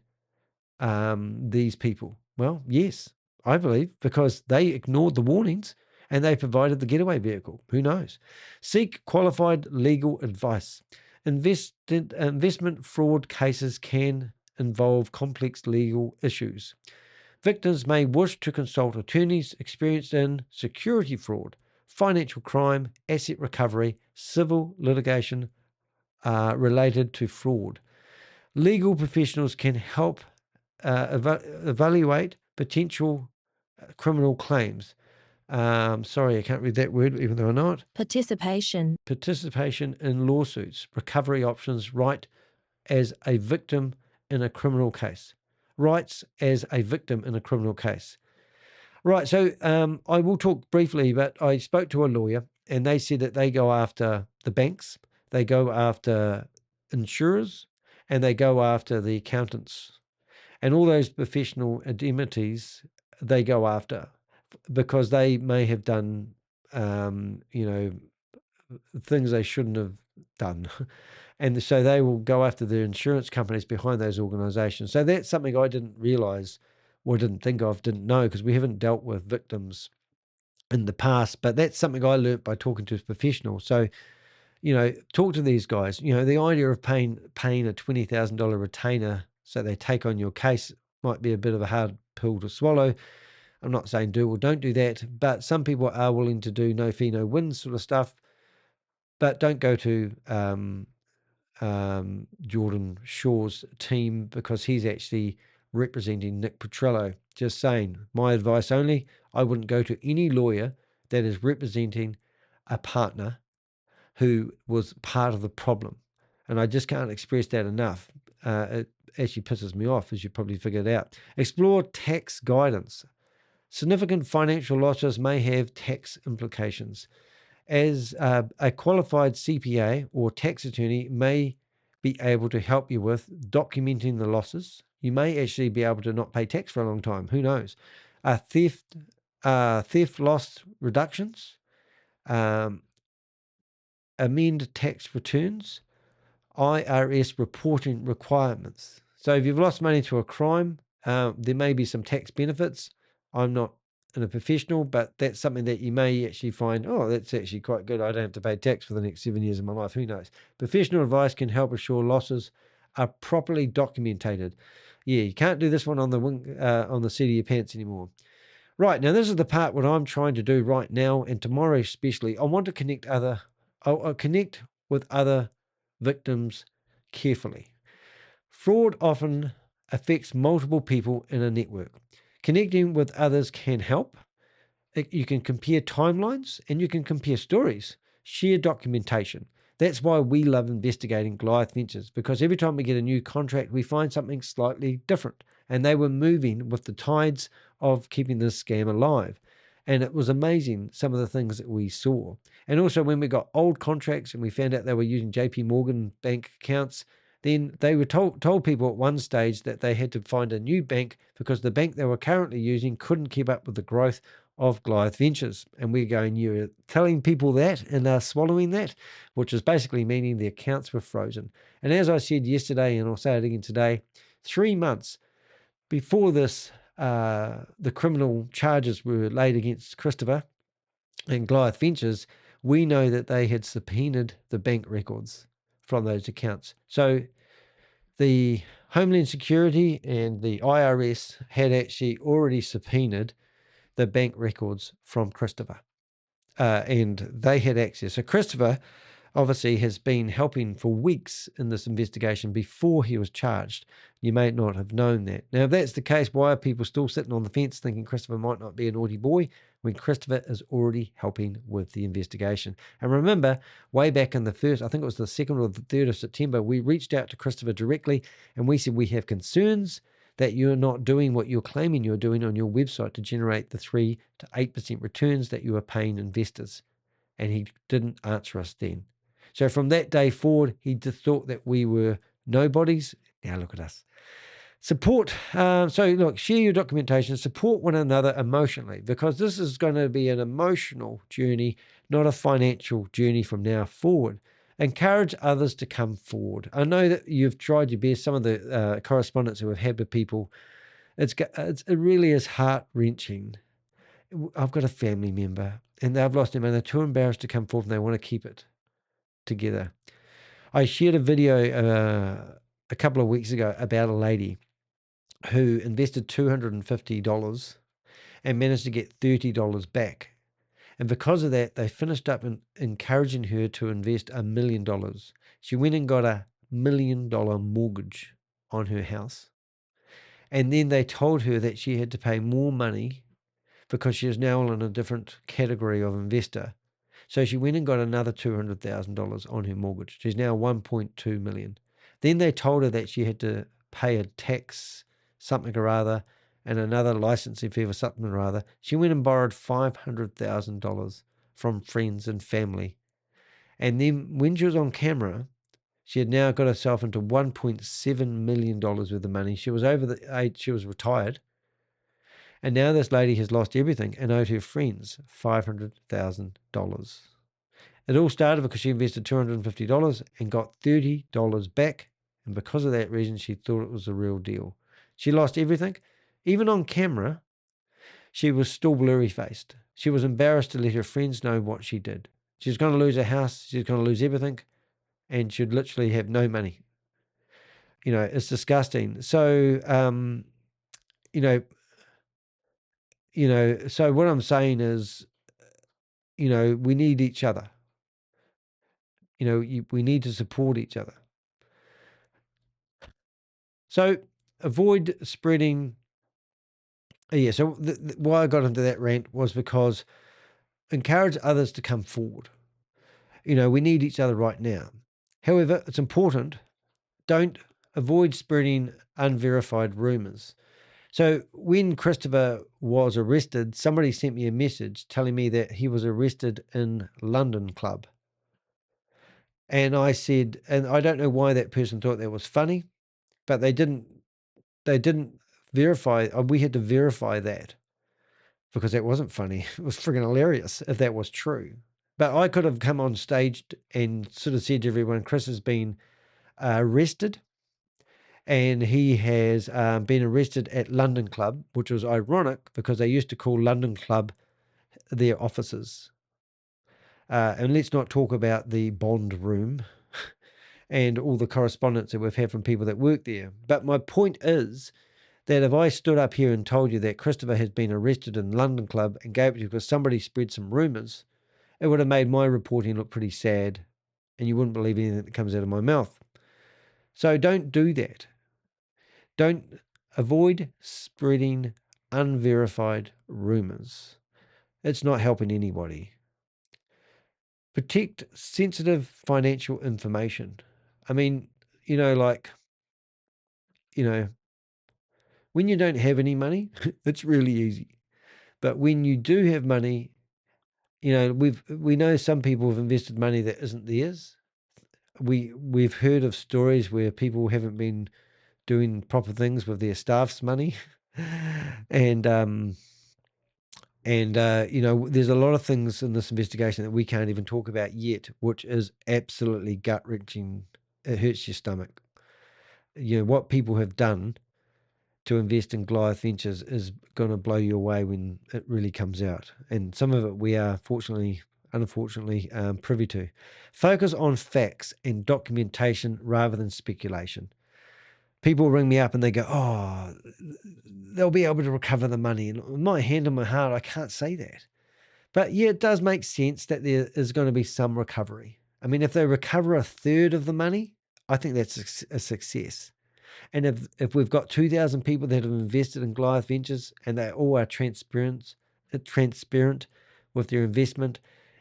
these people? Well, yes, I believe, because they ignored the warnings and they provided the getaway vehicle. Who knows? Seek qualified legal advice. Investment fraud cases can involve complex legal issues. Victims may wish to consult attorneys experienced in security fraud, financial crime, asset recovery, civil litigation related to fraud. Legal professionals can help evaluate potential criminal claims. Sorry, I can't read that word, even though I know it. Participation. Participation in lawsuits, recovery options, right as a victim in a criminal case. Rights as a victim in a criminal case. Right, so I will talk briefly, but I spoke to a lawyer and they said that they go after the banks, they go after insurers, and they go after the accountants. And all those professional indemnities they go after because they may have done, things they shouldn't have done. And so they will go after the insurance companies behind those organizations. So that's something I didn't realize or didn't think of, didn't know, because we haven't dealt with victims in the past. But that's something I learnt by talking to professionals. So, talk to these guys. The idea of paying a $20,000 retainer so they take on your case might be a bit of a hard pill to swallow. I'm not saying do or don't do that, but some people are willing to do no fee, no win sort of stuff. But don't go to Jordan Shaw's team because he's actually representing Nick Petrello. Just saying, my advice only, I wouldn't go to any lawyer that is representing a partner who was part of the problem. And I just can't express that enough. It actually pisses me off, as you probably figured out. Explore tax guidance. Significant financial losses may have tax implications. As a qualified CPA or tax attorney may be able to help you with documenting the losses. You may actually be able to not pay tax for a long time. Who knows? Theft loss reductions, amend tax returns, IRS reporting requirements. So if you've lost money to a crime, there may be some tax benefits. I'm not a professional, but that's something that you may actually find, oh, that's actually quite good. I don't have to pay tax for the next 7 years of my life. Who knows? Professional advice can help assure losses are properly documented. Yeah, you can't do this one on the seat of your pants anymore. Right, now this is the part what I'm trying to do right now and tomorrow especially. I want to connect with other victims carefully. Fraud often affects multiple people in a network. Connecting with others can help. You can compare timelines and you can compare stories, share documentation. That's why we love investigating Goliath Ventures, because every time we get a new contract, we find something slightly different. And they were moving with the tides of keeping this scam alive. And it was amazing, some of the things that we saw. And also when we got old contracts and we found out they were using JP Morgan bank accounts, then they were told people at one stage that they had to find a new bank because the bank they were currently using couldn't keep up with the growth of Goliath Ventures. And we're going, you're telling people that and they're swallowing that, which is basically meaning the accounts were frozen. And as I said yesterday, and I'll say it again today, 3 months before this, the criminal charges were laid against Christopher and Goliath Ventures, we know that they had subpoenaed the bank records from those accounts. So the Homeland Security and the IRS had actually already subpoenaed the bank records from Christopher, and they had access. So Christopher obviously has been helping for weeks in this investigation before he was charged. You may not have known that. Now, if that's the case, why are people still sitting on the fence thinking Christopher might not be a naughty boy when Christopher is already helping with the investigation? And remember, way back in the first, I think it was the 2nd or the 3rd of September, we reached out to Christopher directly and we said, we have concerns that you're not doing what you're claiming you're doing on your website to generate the 3 to 8% returns that you are paying investors. And he didn't answer us then. So from that day forward, he just thought that we were nobodies. Now look at us. Support. So look, share your documentation, support one another emotionally, because this is going to be an emotional journey, not a financial journey from now forward. Encourage others to come forward. I know that you've tried your best. Some of the correspondence that we've had with people, it really is heart-wrenching. I've got a family member and they've lost their money. They're too embarrassed to come forward and they want to keep it together. I shared a video a couple of weeks ago about a lady who invested $250 and managed to get $30 back. And because of that, they finished up encouraging her to invest $1 million. She went and got $1 million mortgage on her house. And then they told her that she had to pay more money because she is now in a different category of investor. So she went and got another $200,000 on her mortgage. She's now $1.2 million. Then they told her that she had to pay a tax, something or other, and another licensing fee for something or other. She went and borrowed $500,000 from friends and family. And then when she was on camera, she had now got herself into $1.7 million worth of money. She was over the age, she was retired. And now this lady has lost everything and owed her friends $500,000. It all started because she invested $250 and got $30 back. And because of that reason, she thought it was the real deal. She lost everything. Even on camera, she was still blurry-faced. She was embarrassed to let her friends know what she did. She was going to lose her house. She was going to lose everything. And she'd literally have no money. You know, it's disgusting. So, so what I'm saying is, we need each other. We need to support each other. So avoid spreading. So why I got into that rant was because encourage others to come forward. We need each other right now. However, it's important, don't avoid spreading unverified rumors. So when Christopher was arrested, somebody sent me a message telling me that he was arrested in London Club. And I said, and I don't know why that person thought that was funny, but they didn't verify. We had to verify that because that wasn't funny. It was friggin' hilarious if that was true. But I could have come on stage and sort of said to everyone, Chris has been arrested, and he has been arrested at London Club, which was ironic because they used to call London Club their offices. And let's not talk about the bond room and all the correspondence that we've had from people that work there. But my point is that if I stood up here and told you that Christopher has been arrested in London Club and gave it to you because somebody spread some rumours, it would have made my reporting look pretty sad, and you wouldn't believe anything that comes out of my mouth. So don't do that. Don't avoid spreading unverified rumours. It's not helping anybody. Protect sensitive financial information. I mean, when you don't have any money, it's really easy. But when you do have money, we know some people have invested money that isn't theirs. We've heard of stories where people haven't been doing proper things with their staff's money, and there's a lot of things in this investigation that we can't even talk about yet, which is absolutely gut-wrenching. It hurts your stomach. What people have done to invest in Goliath Ventures is going to blow you away when it really comes out. And some of it we are unfortunately privy to. Focus on facts and documentation rather than speculation. People ring me up and they go, oh, they'll be able to recover the money. And my hand on my heart, I can't say that. But yeah, it does make sense that there is going to be some recovery. I mean, if they recover a third of the money, I think that's a success. And if we've got 2,000 people that have invested in Goliath Ventures and they all are transparent with their investment,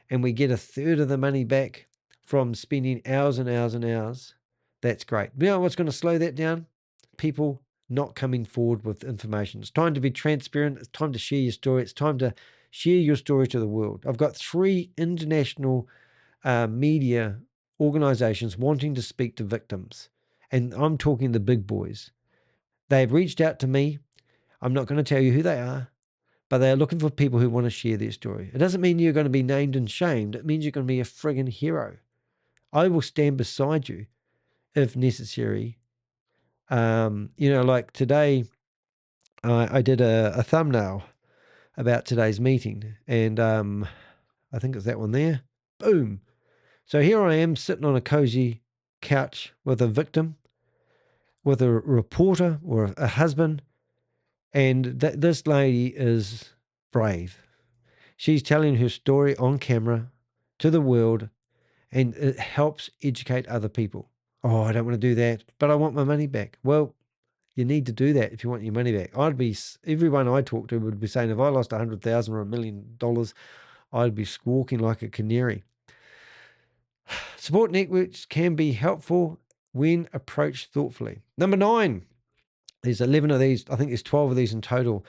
and we get a third of the money back from spending hours and hours and hours, that's great. You know what's going to slow that down? People not coming forward with information. It's time to be transparent. It's time to share your story. It's time to share your story to the world. I've got 3 international media organizations wanting to speak to victims. And I'm talking the big boys. They've reached out to me. I'm not going to tell you who they are, but they are looking for people who want to share their story. It doesn't mean you're going to be named and shamed. It means you're going to be a friggin' hero. I will stand beside you if necessary. Like today, I did a thumbnail about today's meeting, and I think it's that one there. Boom. So here I am sitting on a cozy couch with a victim, with a reporter or a husband, and this lady is brave. She's telling her story on camera to the world, and it helps educate other people. Oh, I don't want to do that, but I want my money back. Well, You need to do that if you want your money back. Everyone I talk to would be saying, if I lost $100,000 or $1 million, I'd be squawking like a canary. Support networks can be helpful when approached thoughtfully. Number 9, there's 11 of these. I think there's 12 of these in total.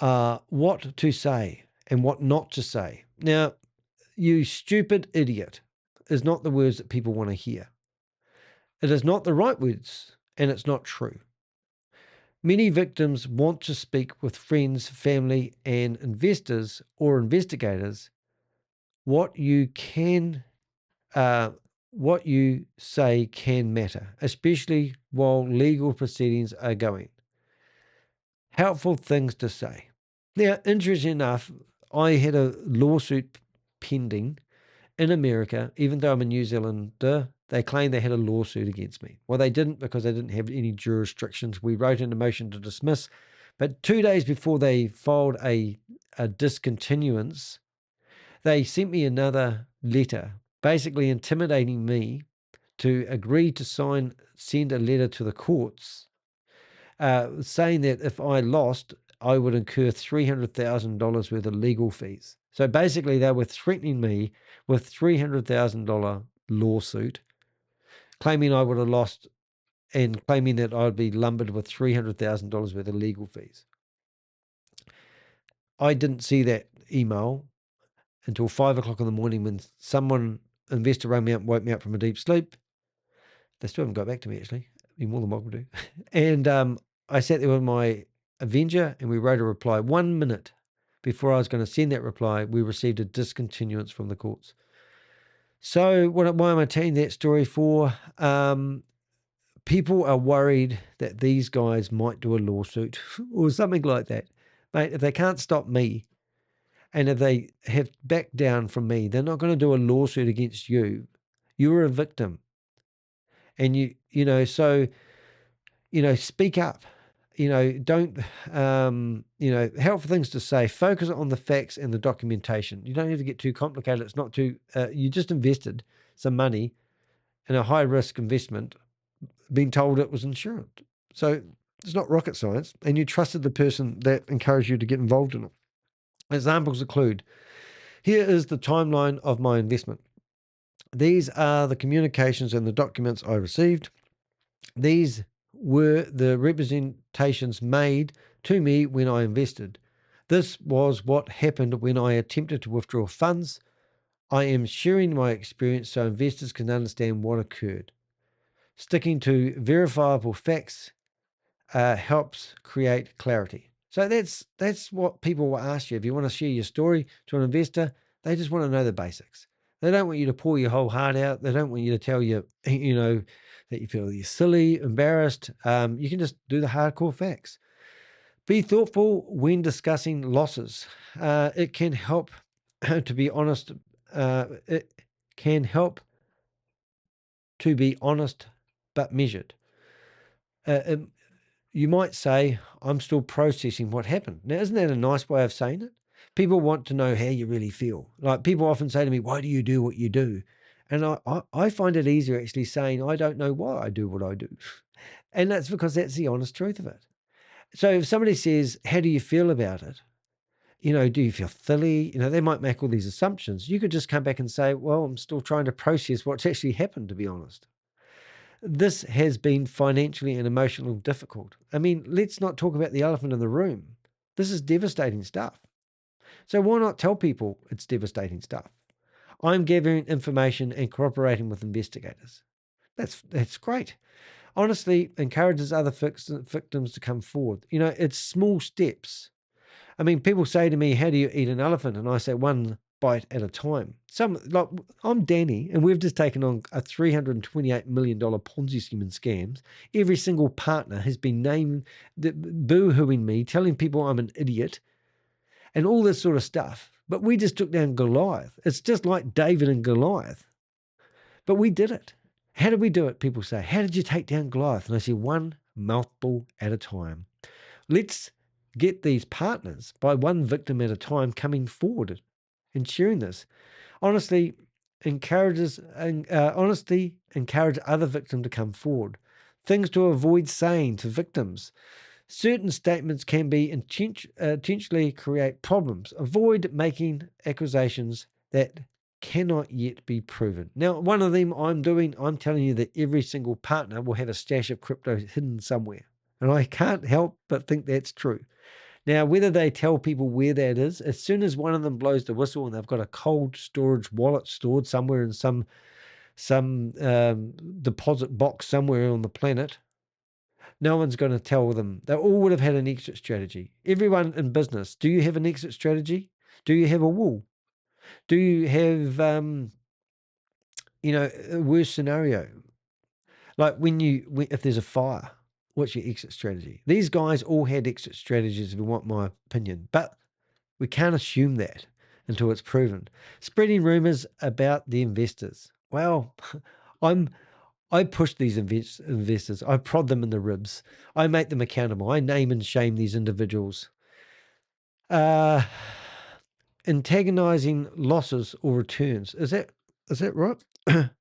What to say and what not to say. Now, you stupid idiot is not the words that people want to hear. It is not the right words, and it's not true. Many victims want to speak with friends, family, and investors or investigators. What you say can matter, especially while legal proceedings are going. Helpful things to say. Now, interesting enough, I had a lawsuit pending in America. Even though I'm a New Zealander, they claimed they had a lawsuit against me. Well, they didn't, because they didn't have any jurisdictions. We wrote in a motion to dismiss, but 2 days before they filed a discontinuance, they sent me another letter, basically intimidating me to agree to send a letter to the courts, saying that if I lost, I would incur $300,000 worth of legal fees. So basically, they were threatening me with $300,000 lawsuit, claiming I would have lost and claiming that I'd be lumbered with $300,000 worth of legal fees. I didn't see that email until 5 o'clock in the morning when investor rang me up and woke me up from a deep sleep. They still haven't got back to me, actually. Be more than welcome to. And I sat there with my Avenger and we wrote a reply. 1 minute before I was going to send that reply, we received a discontinuance from the courts. So why am I telling that story for? People are worried that these guys might do a lawsuit or something like that. Mate, if they can't stop me, and if they have backed down from me, they're not going to do a lawsuit against you. You're a victim. And speak up. Don't, helpful things to say. Focus on the facts and the documentation. You don't have to get too complicated. It's not too, you just invested some money in a high risk investment, being told it was insurance. So it's not rocket science. And you trusted the person that encouraged you to get involved in it. Examples include, here is the timeline of my investment. These are the communications and the documents I received. These were the representations made to me when I invested. This was what happened when I attempted to withdraw funds. I am sharing my experience so investors can understand what occurred. Sticking to verifiable facts helps create clarity. So that's what people will ask you. If you want to share your story to an investor, they just want to know the basics. They don't want you to pour your whole heart out. They don't want you to tell you, that you feel you're silly, embarrassed. You can just do the hardcore facts. Be thoughtful when discussing losses. It can help to be honest. It can help to be honest but measured. You might say, I'm still processing what happened. Now, isn't that a nice way of saying it? People want to know how you really feel. Like, people often say to me, why do you do what you do? And I find it easier actually saying, I don't know why I do what I do. And that's because that's the honest truth of it. So if somebody says, how do you feel about it? Do you feel silly? They might make all these assumptions. You could just come back and say, well, I'm still trying to process what's actually happened, to be honest. This has been financially and emotionally difficult. I mean, let's not talk about the elephant in the room. This is devastating stuff. So why not tell people it's devastating stuff? I'm gathering information and cooperating with investigators. That's great. Honestly, encourages other victims to come forward. It's small steps. I mean, people say to me, how do you eat an elephant? And I say, one bite at a time. I'm Danny, and we've just taken on a $328 million Ponzi scheme and scams. Every single partner has been named, boo-hooing me, telling people I'm an idiot, and all this sort of stuff. But we just took down Goliath. It's just like David and Goliath. But we did it. How did we do it? People say, how did you take down Goliath? And I say, one mouthful at a time. Let's get these partners by one victim at a time coming forward and sharing this. Honesty encourage other victims to come forward. Things to avoid saying to victims. Certain statements can be intentionally create problems. Avoid making accusations that cannot yet be proven. Now, one of them I'm telling you that every single partner will have a stash of crypto hidden somewhere. And I can't help but think that's true. Now, whether they tell people where that is, as soon as one of them blows the whistle and they've got a cold storage wallet stored somewhere in some deposit box somewhere on the planet, no one's going to tell them. They all would have had an exit strategy. Everyone in business, do you have an exit strategy? Do you have a will? Do you have, a worst scenario? Like if there's a fire, what's your exit strategy? These guys all had exit strategies, if you want my opinion, but we can't assume that until it's proven. Spreading rumors about the investors. Well, I push these investors. I prod them in the ribs. I make them accountable. I name and shame these individuals. Antagonizing losses or returns. Is that right?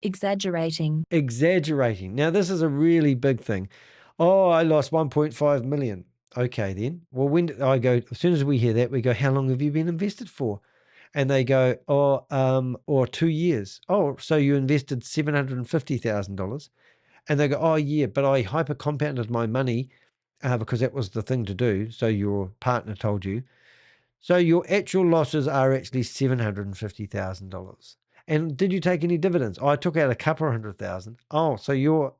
Exaggerating. Exaggerating. Now, this is a really big thing. Oh, I lost 1.5 million. Okay, then. Well, as soon as we hear that, we go, how long have you been invested for? And they go, or 2 years. Oh, so you invested $750,000. And they go, oh, yeah, but I hyper compounded my money because that was the thing to do. So your partner told you. So your actual losses are actually $750,000. And did you take any dividends? Oh, I took out a couple of $100,000. Oh, so your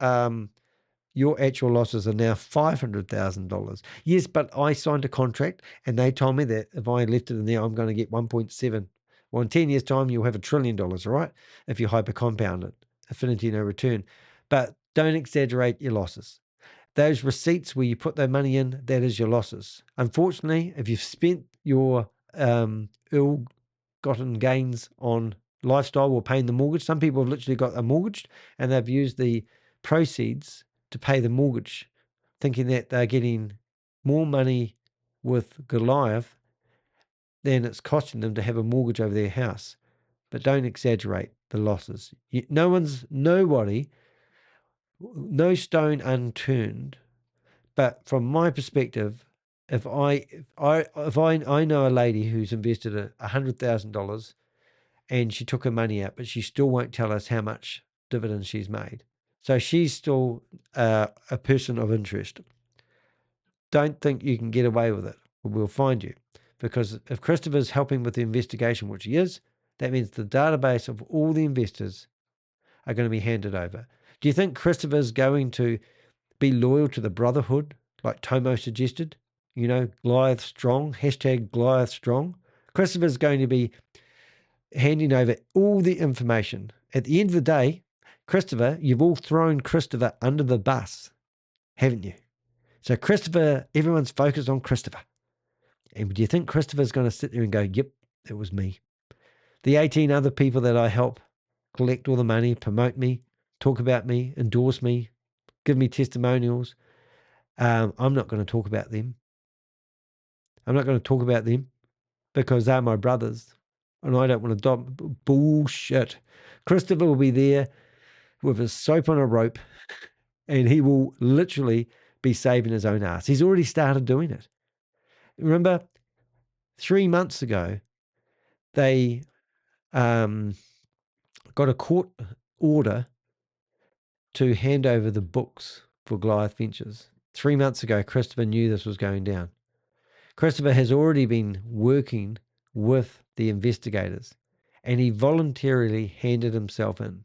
actual losses are now $500,000. Yes, but I signed a contract and they told me that if I left it in there, I'm going to get 1.7. Well, in 10 years' time, you'll have $1 trillion, all right? If you hyper compound it, affinity no return. But don't exaggerate your losses. Those receipts where you put that money in, that is your losses. Unfortunately, if you've spent your ill-gotten gains on lifestyle or paying the mortgage, some people have literally got a mortgage and they've used the proceeds to pay the mortgage, thinking that they're getting more money with Goliath than it's costing them to have a mortgage over their house. But don't exaggerate the losses. Nobody, no stone unturned. But from my perspective, if I know a lady who's invested $100,000 and she took her money out, but she still won't tell us how much dividends she's made. So she's still a person of interest. Don't think you can get away with it. We'll find you. Because if Christopher's helping with the investigation, which he is, that means the database of all the investors are going to be handed over. Do you think Christopher's going to be loyal to the brotherhood, like Tomo suggested? Goliath strong, #Goliath strong. Christopher's going to be handing over all the information. At the end of the day, Christopher, you've all thrown Christopher under the bus, haven't you? So Christopher, everyone's focused on Christopher. And do you think Christopher's going to sit there and go, yep, it was me? The 18 other people that I help collect all the money, promote me, talk about me, endorse me, give me testimonials, I'm not going to talk about them. I'm not going to talk about them because they're my brothers and I don't want to bullshit. Christopher will be there with his soap on a rope and he will literally be saving his own ass. He's already started doing it. Remember, 3 months ago, they got a court order to hand over the books for Goliath Ventures. 3 months ago, Christopher knew this was going down. Christopher has already been working with the investigators and he voluntarily handed himself in.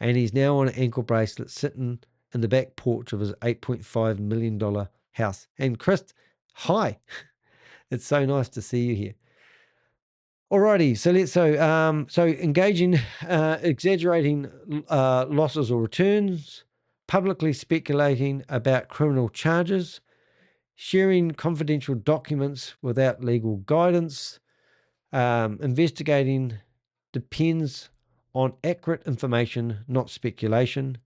And he's now on an ankle bracelet sitting in the back porch of his $8.5 million house. And Chris, hi. It's so nice to see you here. Alrighty, so engaging, exaggerating losses or returns, publicly speculating about criminal charges, sharing confidential documents without legal guidance, investigating depends on accurate information, not speculation.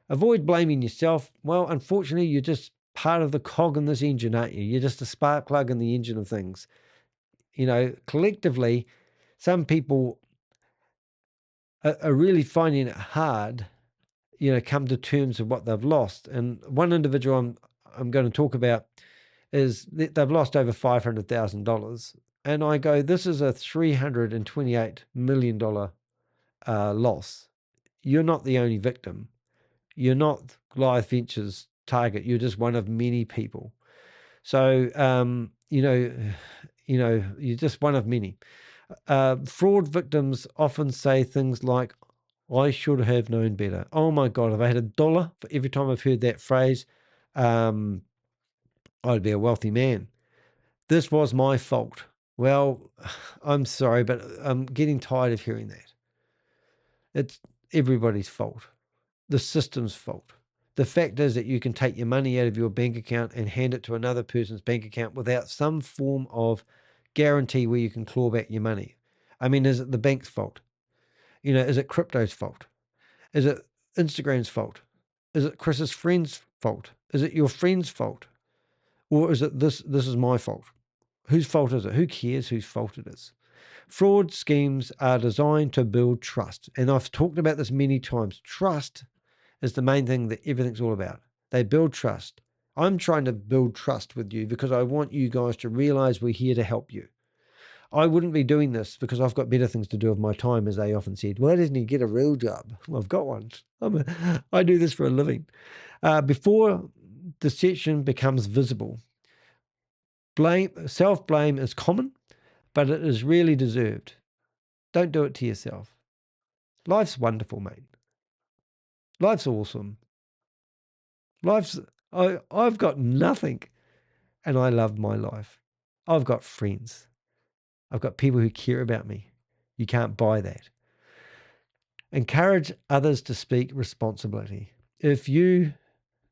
Avoid blaming yourself. Well, unfortunately, you're just part of the cog in this engine, aren't you? You're just a spark plug in the engine of things. Collectively, some people are really finding it hard, come to terms with what they've lost. And one individual I'm going to talk about is that they've lost over $500,000. And I go, this is a $328 million loss. You're not the only victim. You're not Goliath Ventures target. You're just one of many people. So, you're just one of many. Fraud victims often say things like, I should have known better. Oh my God, if I had $1 for every time I've heard that phrase, I'd be a wealthy man. This was my fault. Well, I'm sorry, but I'm getting tired of hearing that. It's everybody's fault. The system's fault. The fact is that you can take your money out of your bank account and hand it to another person's bank account without some form of guarantee where you can claw back your money. I mean, is it the bank's fault? Is it crypto's fault? Is it Instagram's fault? Is it Chris's friend's fault? Is it your friend's fault? Or is it this is my fault? Whose fault is it? Who cares whose fault it is? Fraud schemes are designed to build trust. And I've talked about this many times. Trust is the main thing that everything's all about. They build trust. I'm trying to build trust with you because I want you guys to realize we're here to help you. I wouldn't be doing this because I've got better things to do with my time, as they often said. Why doesn't he get a real job? Well, I've got one. I do this for a living. Before deception becomes visible, self-blame is common, but it is really deserved. Don't do it to yourself. Life's wonderful, mate. Life's awesome. I've got nothing, and I love my life. I've got friends. I've got people who care about me. You can't buy that. Encourage others to speak responsibility. If you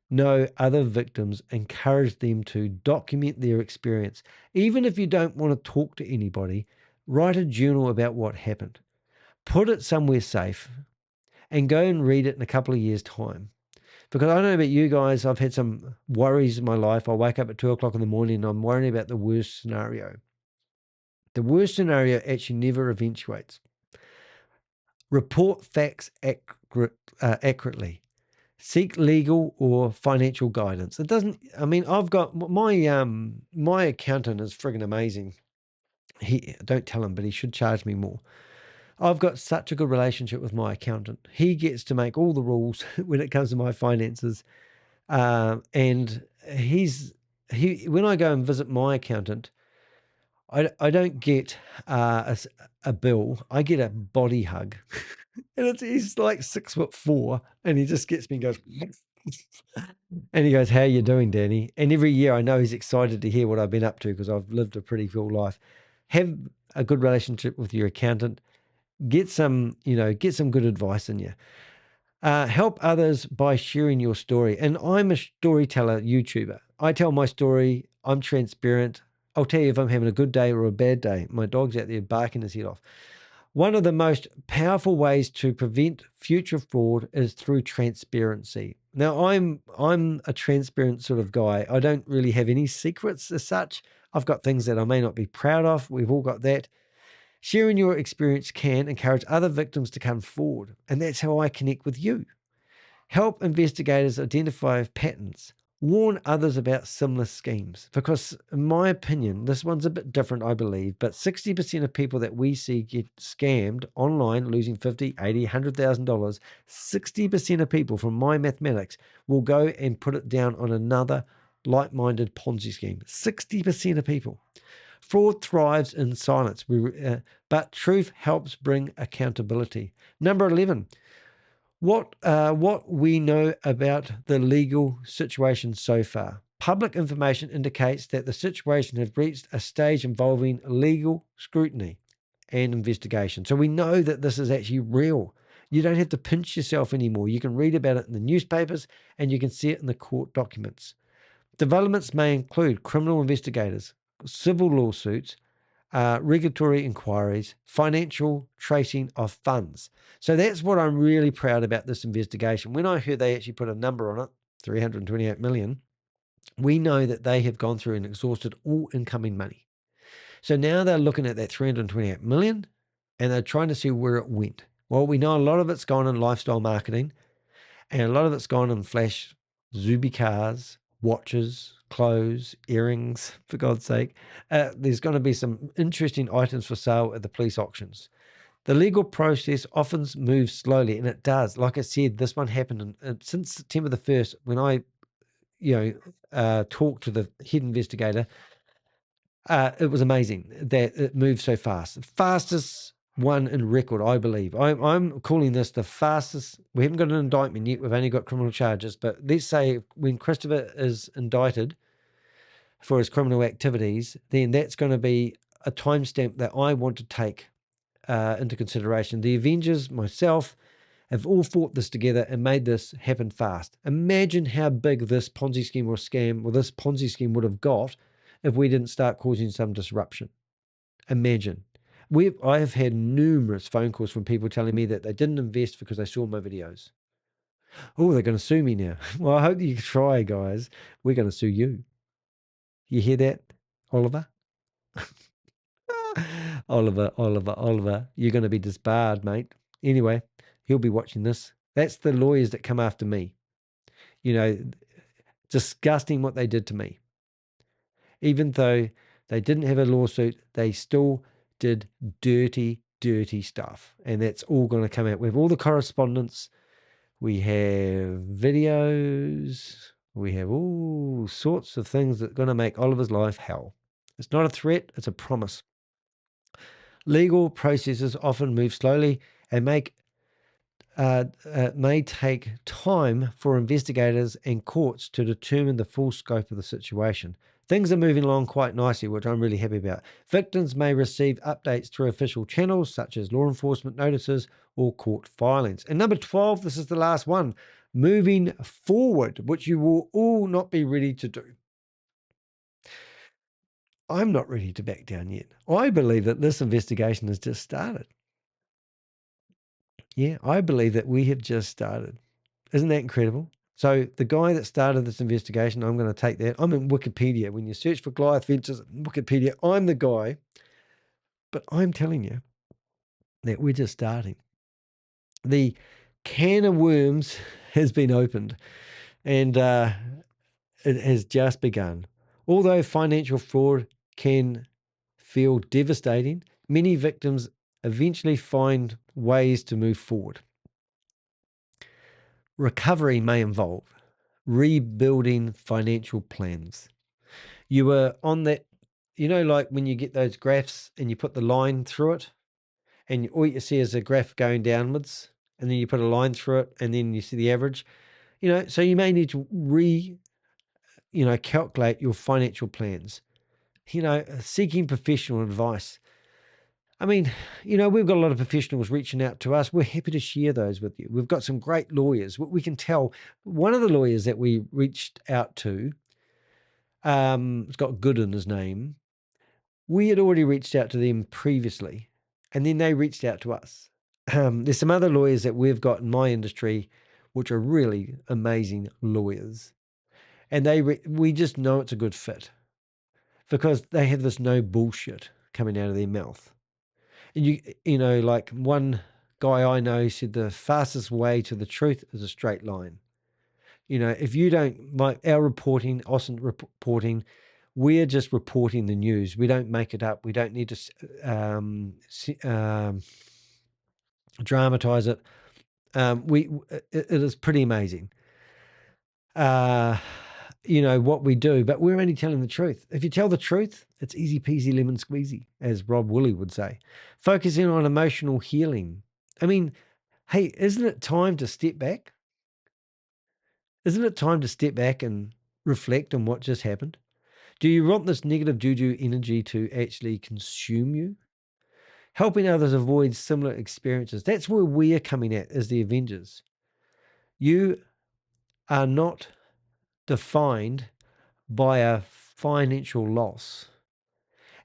know other victims, encourage them to document their experience. Even if you don't want to talk to anybody, write a journal about what happened. Put it somewhere safe and go and read it in a couple of years' time. Because I don't know about you guys, I've had some worries in my life. I wake up at 2 o'clock in the morning and I'm worrying about the worst scenario. The worst scenario actually never eventuates. Report facts accurately. Seek legal or financial guidance. It doesn't, I've got my accountant is friggin' amazing. Don't tell him, but he should charge me more. I've got such a good relationship with my accountant. He gets to make all the rules when it comes to my finances. And when I go and visit my accountant, I don't get a bill. I get a body hug. And he's like 6'4", and he just gets me and goes, and he goes, how you doing, Danny? And every year I know he's excited to hear what I've been up to because I've lived a pretty full life. Have a good relationship with your accountant. Get some good advice in you. Help others by sharing your story. And I'm a storyteller YouTuber. I tell my story. I'm transparent. I'll tell you if I'm having a good day or a bad day. My dog's out there barking his head off. One of the most powerful ways to prevent future fraud is through transparency. Now, I'm a transparent sort of guy. I don't really have any secrets as such. I've got things that I may not be proud of. We've all got that. Sharing your experience can encourage other victims to come forward, and that's how I connect with you. Help investigators identify patterns. Warn others about similar schemes, because in my opinion, this one's a bit different, I believe, but 60% of people that we see get scammed online, losing $50,000, $80,000, $100,000, 60% of people from my mathematics will go and put it down on another like-minded Ponzi scheme. 60% of people. Fraud thrives in silence, but truth helps bring accountability. Number 11. What we know about the legal situation so far. Public information indicates that the situation has reached a stage involving legal scrutiny and investigation. So we know that this is actually real. You don't have to pinch yourself anymore. You can read about it in the newspapers and you can see it in the court documents. Developments may include criminal investigators, civil lawsuits, regulatory inquiries, financial tracing of funds. So that's what I'm really proud about this investigation. When I heard they actually put a number on it, 328 million, we know that they have gone through and exhausted all incoming money. So now they're looking at that 328 million and they're trying to see where it went. Well, we know a lot of it's gone in lifestyle marketing And a lot of it's gone in flash, Zuby cars, watches, clothes, earrings, for God's sake. There's going to be some interesting items for sale at the police auctions. The legal process often moves slowly, and it does. Like I said, this one happened since September the 1st, when I, talked to the head investigator. It was amazing that it moved so fast. Fastest one in record, I believe. I'm calling this the fastest. We haven't got an indictment yet. We've only got criminal charges. But let's say when Christopher is indicted for his criminal activities, then that's going to be a timestamp that I want to take into consideration. The Avengers, myself, have all fought this together and made this happen fast. Imagine how big this Ponzi scheme or scam, or this Ponzi scheme would have got if we didn't start causing some disruption. Imagine. I have had numerous phone calls from people telling me that they didn't invest because they saw my videos. Oh, they're going to sue me now. Well, I hope you try, guys. We're going to sue you. You hear that, Oliver? Oliver, you're going to be disbarred, mate. Anyway, he'll be watching this. That's the lawyers that come after me. Disgusting what they did to me. Even though they didn't have a lawsuit, they still did dirty, dirty stuff. And that's all going to come out. We have all the correspondence. We have videos. We have all sorts of things that are going to make Oliver's life hell. It's not a threat, it's a promise. Legal processes often move slowly and may take time for investigators and courts to determine the full scope of the situation. Things are moving along quite nicely, which I'm really happy about. Victims may receive updates through official channels such as law enforcement notices or court filings. And number 12, this is the last one, moving forward, which you will all not be ready to do. I'm not ready to back down yet. I believe that this investigation has just started. Yeah, I believe that we have just started. Isn't that incredible? So the guy that started this investigation, I'm going to take that. I'm in Wikipedia. When you search for Goliath Ventures in Wikipedia, I'm the guy. But I'm telling you that we're just starting. The can of worms has been opened, and it has just begun. Although financial fraud can feel devastating, many victims eventually find ways to move forward. Recovery may involve rebuilding financial plans. You were on that, like when you get those graphs and you put the line through it, and all you see is a graph going downwards, and then you put a line through it, and then you see the average. So you may need to calculate your financial plans. Seeking professional advice. I mean, we've got a lot of professionals reaching out to us. We're happy to share those with you. We've got some great lawyers. We can tell one of the lawyers that we reached out to, it's got good in his name. We had already reached out to them previously, and then they reached out to us. There's some other lawyers that we've got in my industry, which are really amazing lawyers. And we just know it's a good fit because they have this no bullshit coming out of their mouth. And like one guy I know said the fastest way to the truth is a straight line. If you don't like our reporting, Austin reporting, we're just reporting the news. We don't make it up. We don't need to dramatize it. It is pretty amazing. What we do, but we're only telling the truth. If you tell the truth, it's easy peasy lemon squeezy, as Rob Woolley would say. Focusing on emotional healing. I mean, hey, isn't it time to step back? Isn't it time to step back and reflect on what just happened? Do you want this negative juju energy to actually consume you? Helping others avoid similar experiences. That's where we are coming at as the Avengers. You are not defined by a financial loss.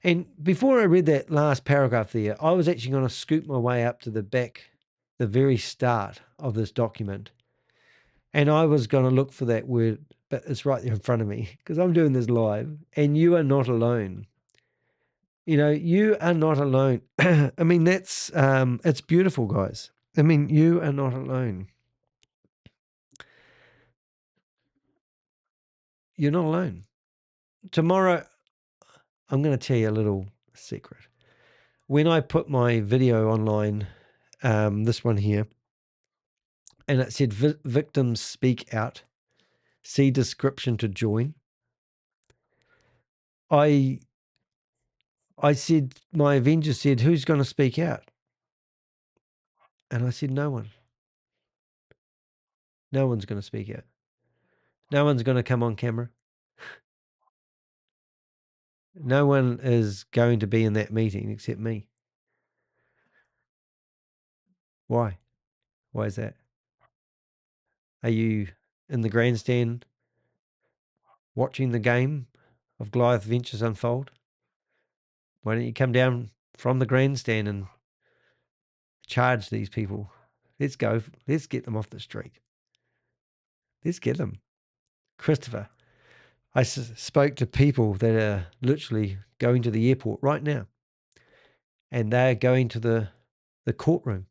And before I read that last paragraph there, I was actually going to scoop my way up to the very start of this document. And I was going to look for that word, but it's right there in front of me because I'm doing this live. And you are not alone. You are not alone. I mean, that's, it's beautiful, guys. I mean, you are not alone. you're not alone. Tomorrow, I'm going to tell you a little secret. When I put my video online, this one here, and it said victims speak out, see description to join, I said, my Avenger said, who's going to speak out? And I said, no one. No one's going to speak out. No one's going to come on camera. No one is going to be in that meeting except me. Why? Why is that? Are you in the grandstand watching the game of Goliath Ventures unfold? Why don't you come down from the grandstand and charge these people? Let's go. Let's get them off the street. Let's get them. Christopher, I spoke to people that are literally going to the airport right now, and they're going to the courtroom.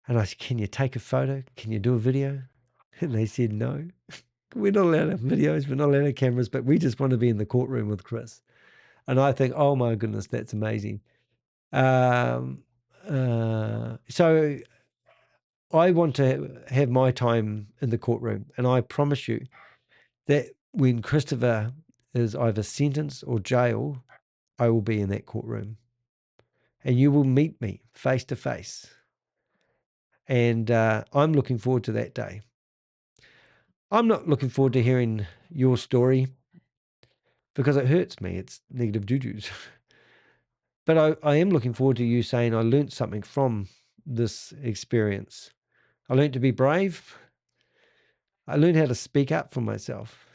And I said, can you take a photo? Can you do a video? And they said, no. We're not allowed to have videos. We're not allowed to have cameras, but we just want to be in the courtroom with Chris. And I think, oh my goodness, that's amazing. So I want to have my time in the courtroom. And I promise you that when Christopher is either sentenced or jailed, I will be in that courtroom. And you will meet me face to face. And I'm looking forward to that day. I'm not looking forward to hearing your story because it hurts me. It's negative juju's. But I am looking forward to you saying I learned something from this experience. I learned to be brave. I learned how to speak up for myself.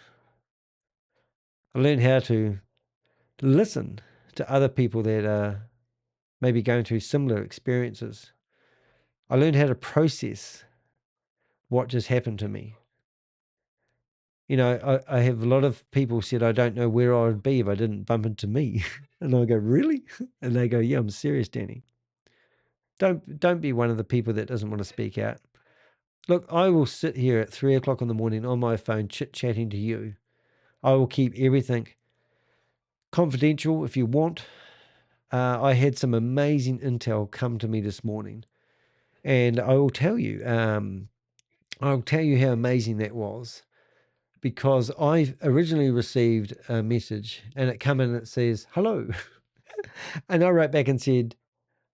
I learned how to listen to other people that are maybe going through similar experiences. I learned how to process what just happened to me. You know, I have a lot of people said, I don't know where I would be if I didn't bump into me. And I go, really? And they go, yeah, I'm serious, Danny. Don't be one of the people that doesn't want to speak out. Look, I will sit here at 3 o'clock in the morning on my phone chit-chatting to you. I will keep everything confidential if you want. I had some amazing intel come to me this morning. And I will tell you, how amazing that was. Because I originally received a message and it come in and it says, hello. And I wrote back and said,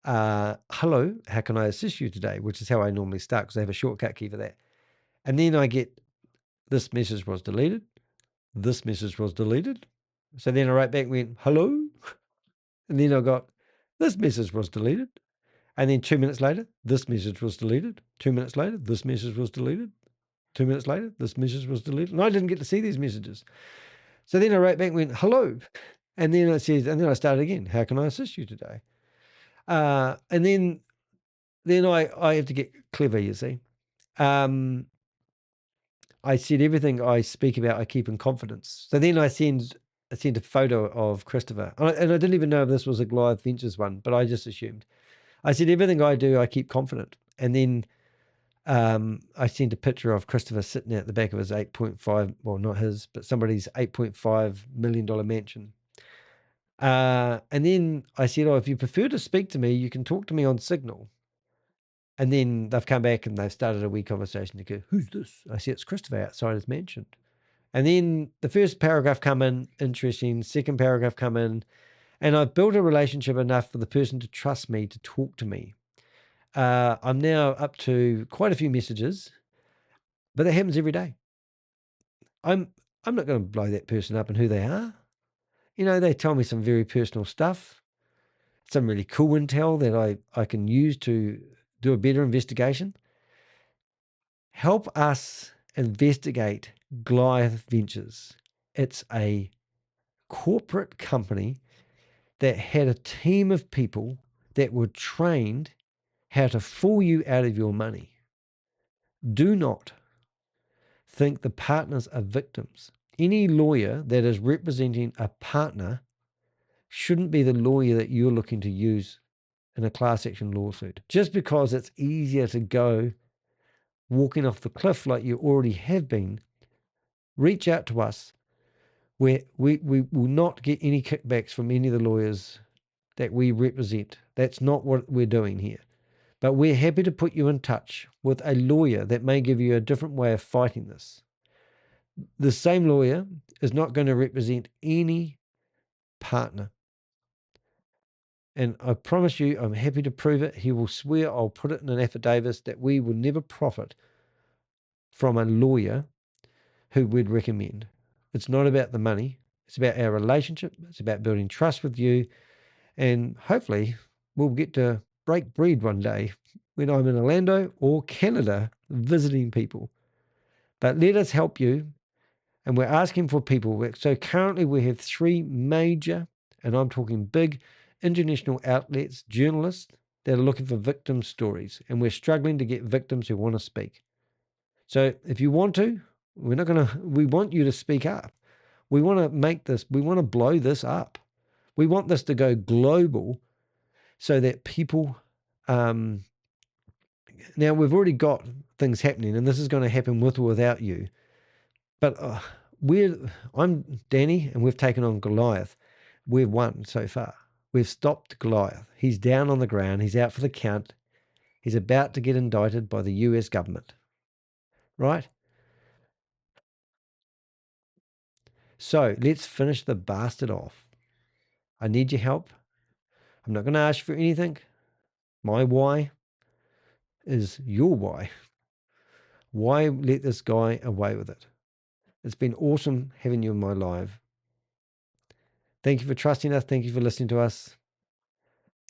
hello, how can I assist you today? Which is how I normally start because I have a shortcut key for that. And then I get, this message was deleted. This message was deleted. So then I wrote back and went, hello. And then I got, this message was deleted. And then 2 minutes later, this message was deleted. 2 minutes later, this message was deleted. 2 minutes later, this message was deleted. And I didn't get to see these messages. So then I wrote back and went, hello. And then it says, and then I started again, how can I assist you today? And then I have to get clever, you see. I said everything I speak about, I keep in confidence. So then I sent a photo of Christopher. And I didn't even know if this was a Goliath Ventures one, but I just assumed. I said, everything I do, I keep confident. And then I sent a picture of Christopher sitting at the back of his 8.5, well, not his, but somebody's $8.5 million mansion. And then I said, oh, if you prefer to speak to me, you can talk to me on Signal. And then they've come back and they've started a wee conversation. They go, who's this? I said, it's Christopher outside his mansion. And then the first paragraph come in, interesting. Second paragraph come in. And I've built a relationship enough for the person to trust me to talk to me. I'm now up to quite a few messages, but that happens every day. I'm not going to blow that person up and who they are. You know, they tell me some very personal stuff, some really cool intel that I can use to do a better investigation. Help us investigate Goliath Ventures. It's a corporate company that had a team of people that were trained how to fool you out of your money. Do not think the partners are victims. Any lawyer that is representing a partner shouldn't be the lawyer that you're looking to use in a class action lawsuit. Just because it's easier to go walking off the cliff like you already have been, reach out to us. We will not get any kickbacks from any of the lawyers that we represent. That's not what we're doing here. But we're happy to put you in touch with a lawyer that may give you a different way of fighting this. The same lawyer is not going to represent any partner. And I promise you, I'm happy to prove it. He will swear, I'll put it in an affidavit, that we will never profit from a lawyer who we'd recommend. It's not about the money. It's about our relationship. It's about building trust with you. And hopefully we'll get to break bread one day when I'm in Orlando or Canada visiting people. But let us help you. And we're asking for people. So currently we have 3 major, and I'm talking big, international outlets, journalists that are looking for victim stories. And we're struggling to get victims who want to speak. So if you want to, we want you to speak up. We want to make this, we want to blow this up. We want this to go global so that people, now we've already got things happening, and this is going to happen with or without you. But I'm Danny, and we've taken on Goliath. We've won so far. We've stopped Goliath. He's down on the ground. He's out for the count. He's about to get indicted by the US government. Right? So let's finish the bastard off. I need your help. I'm not going to ask for anything. My why is your why. Why let this guy away with it? It's been awesome having you in my life. Thank you for trusting us. Thank you for listening to us.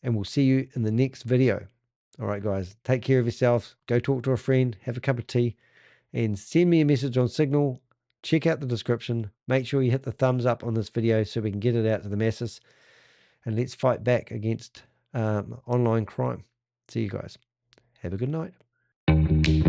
And we'll see you in the next video. All right, guys, take care of yourselves. Go talk to a friend, have a cup of tea, and send me a message on Signal. Check out the description. Make sure you hit the thumbs up on this video so we can get it out to the masses. And let's fight back against online crime. See you guys. Have a good night.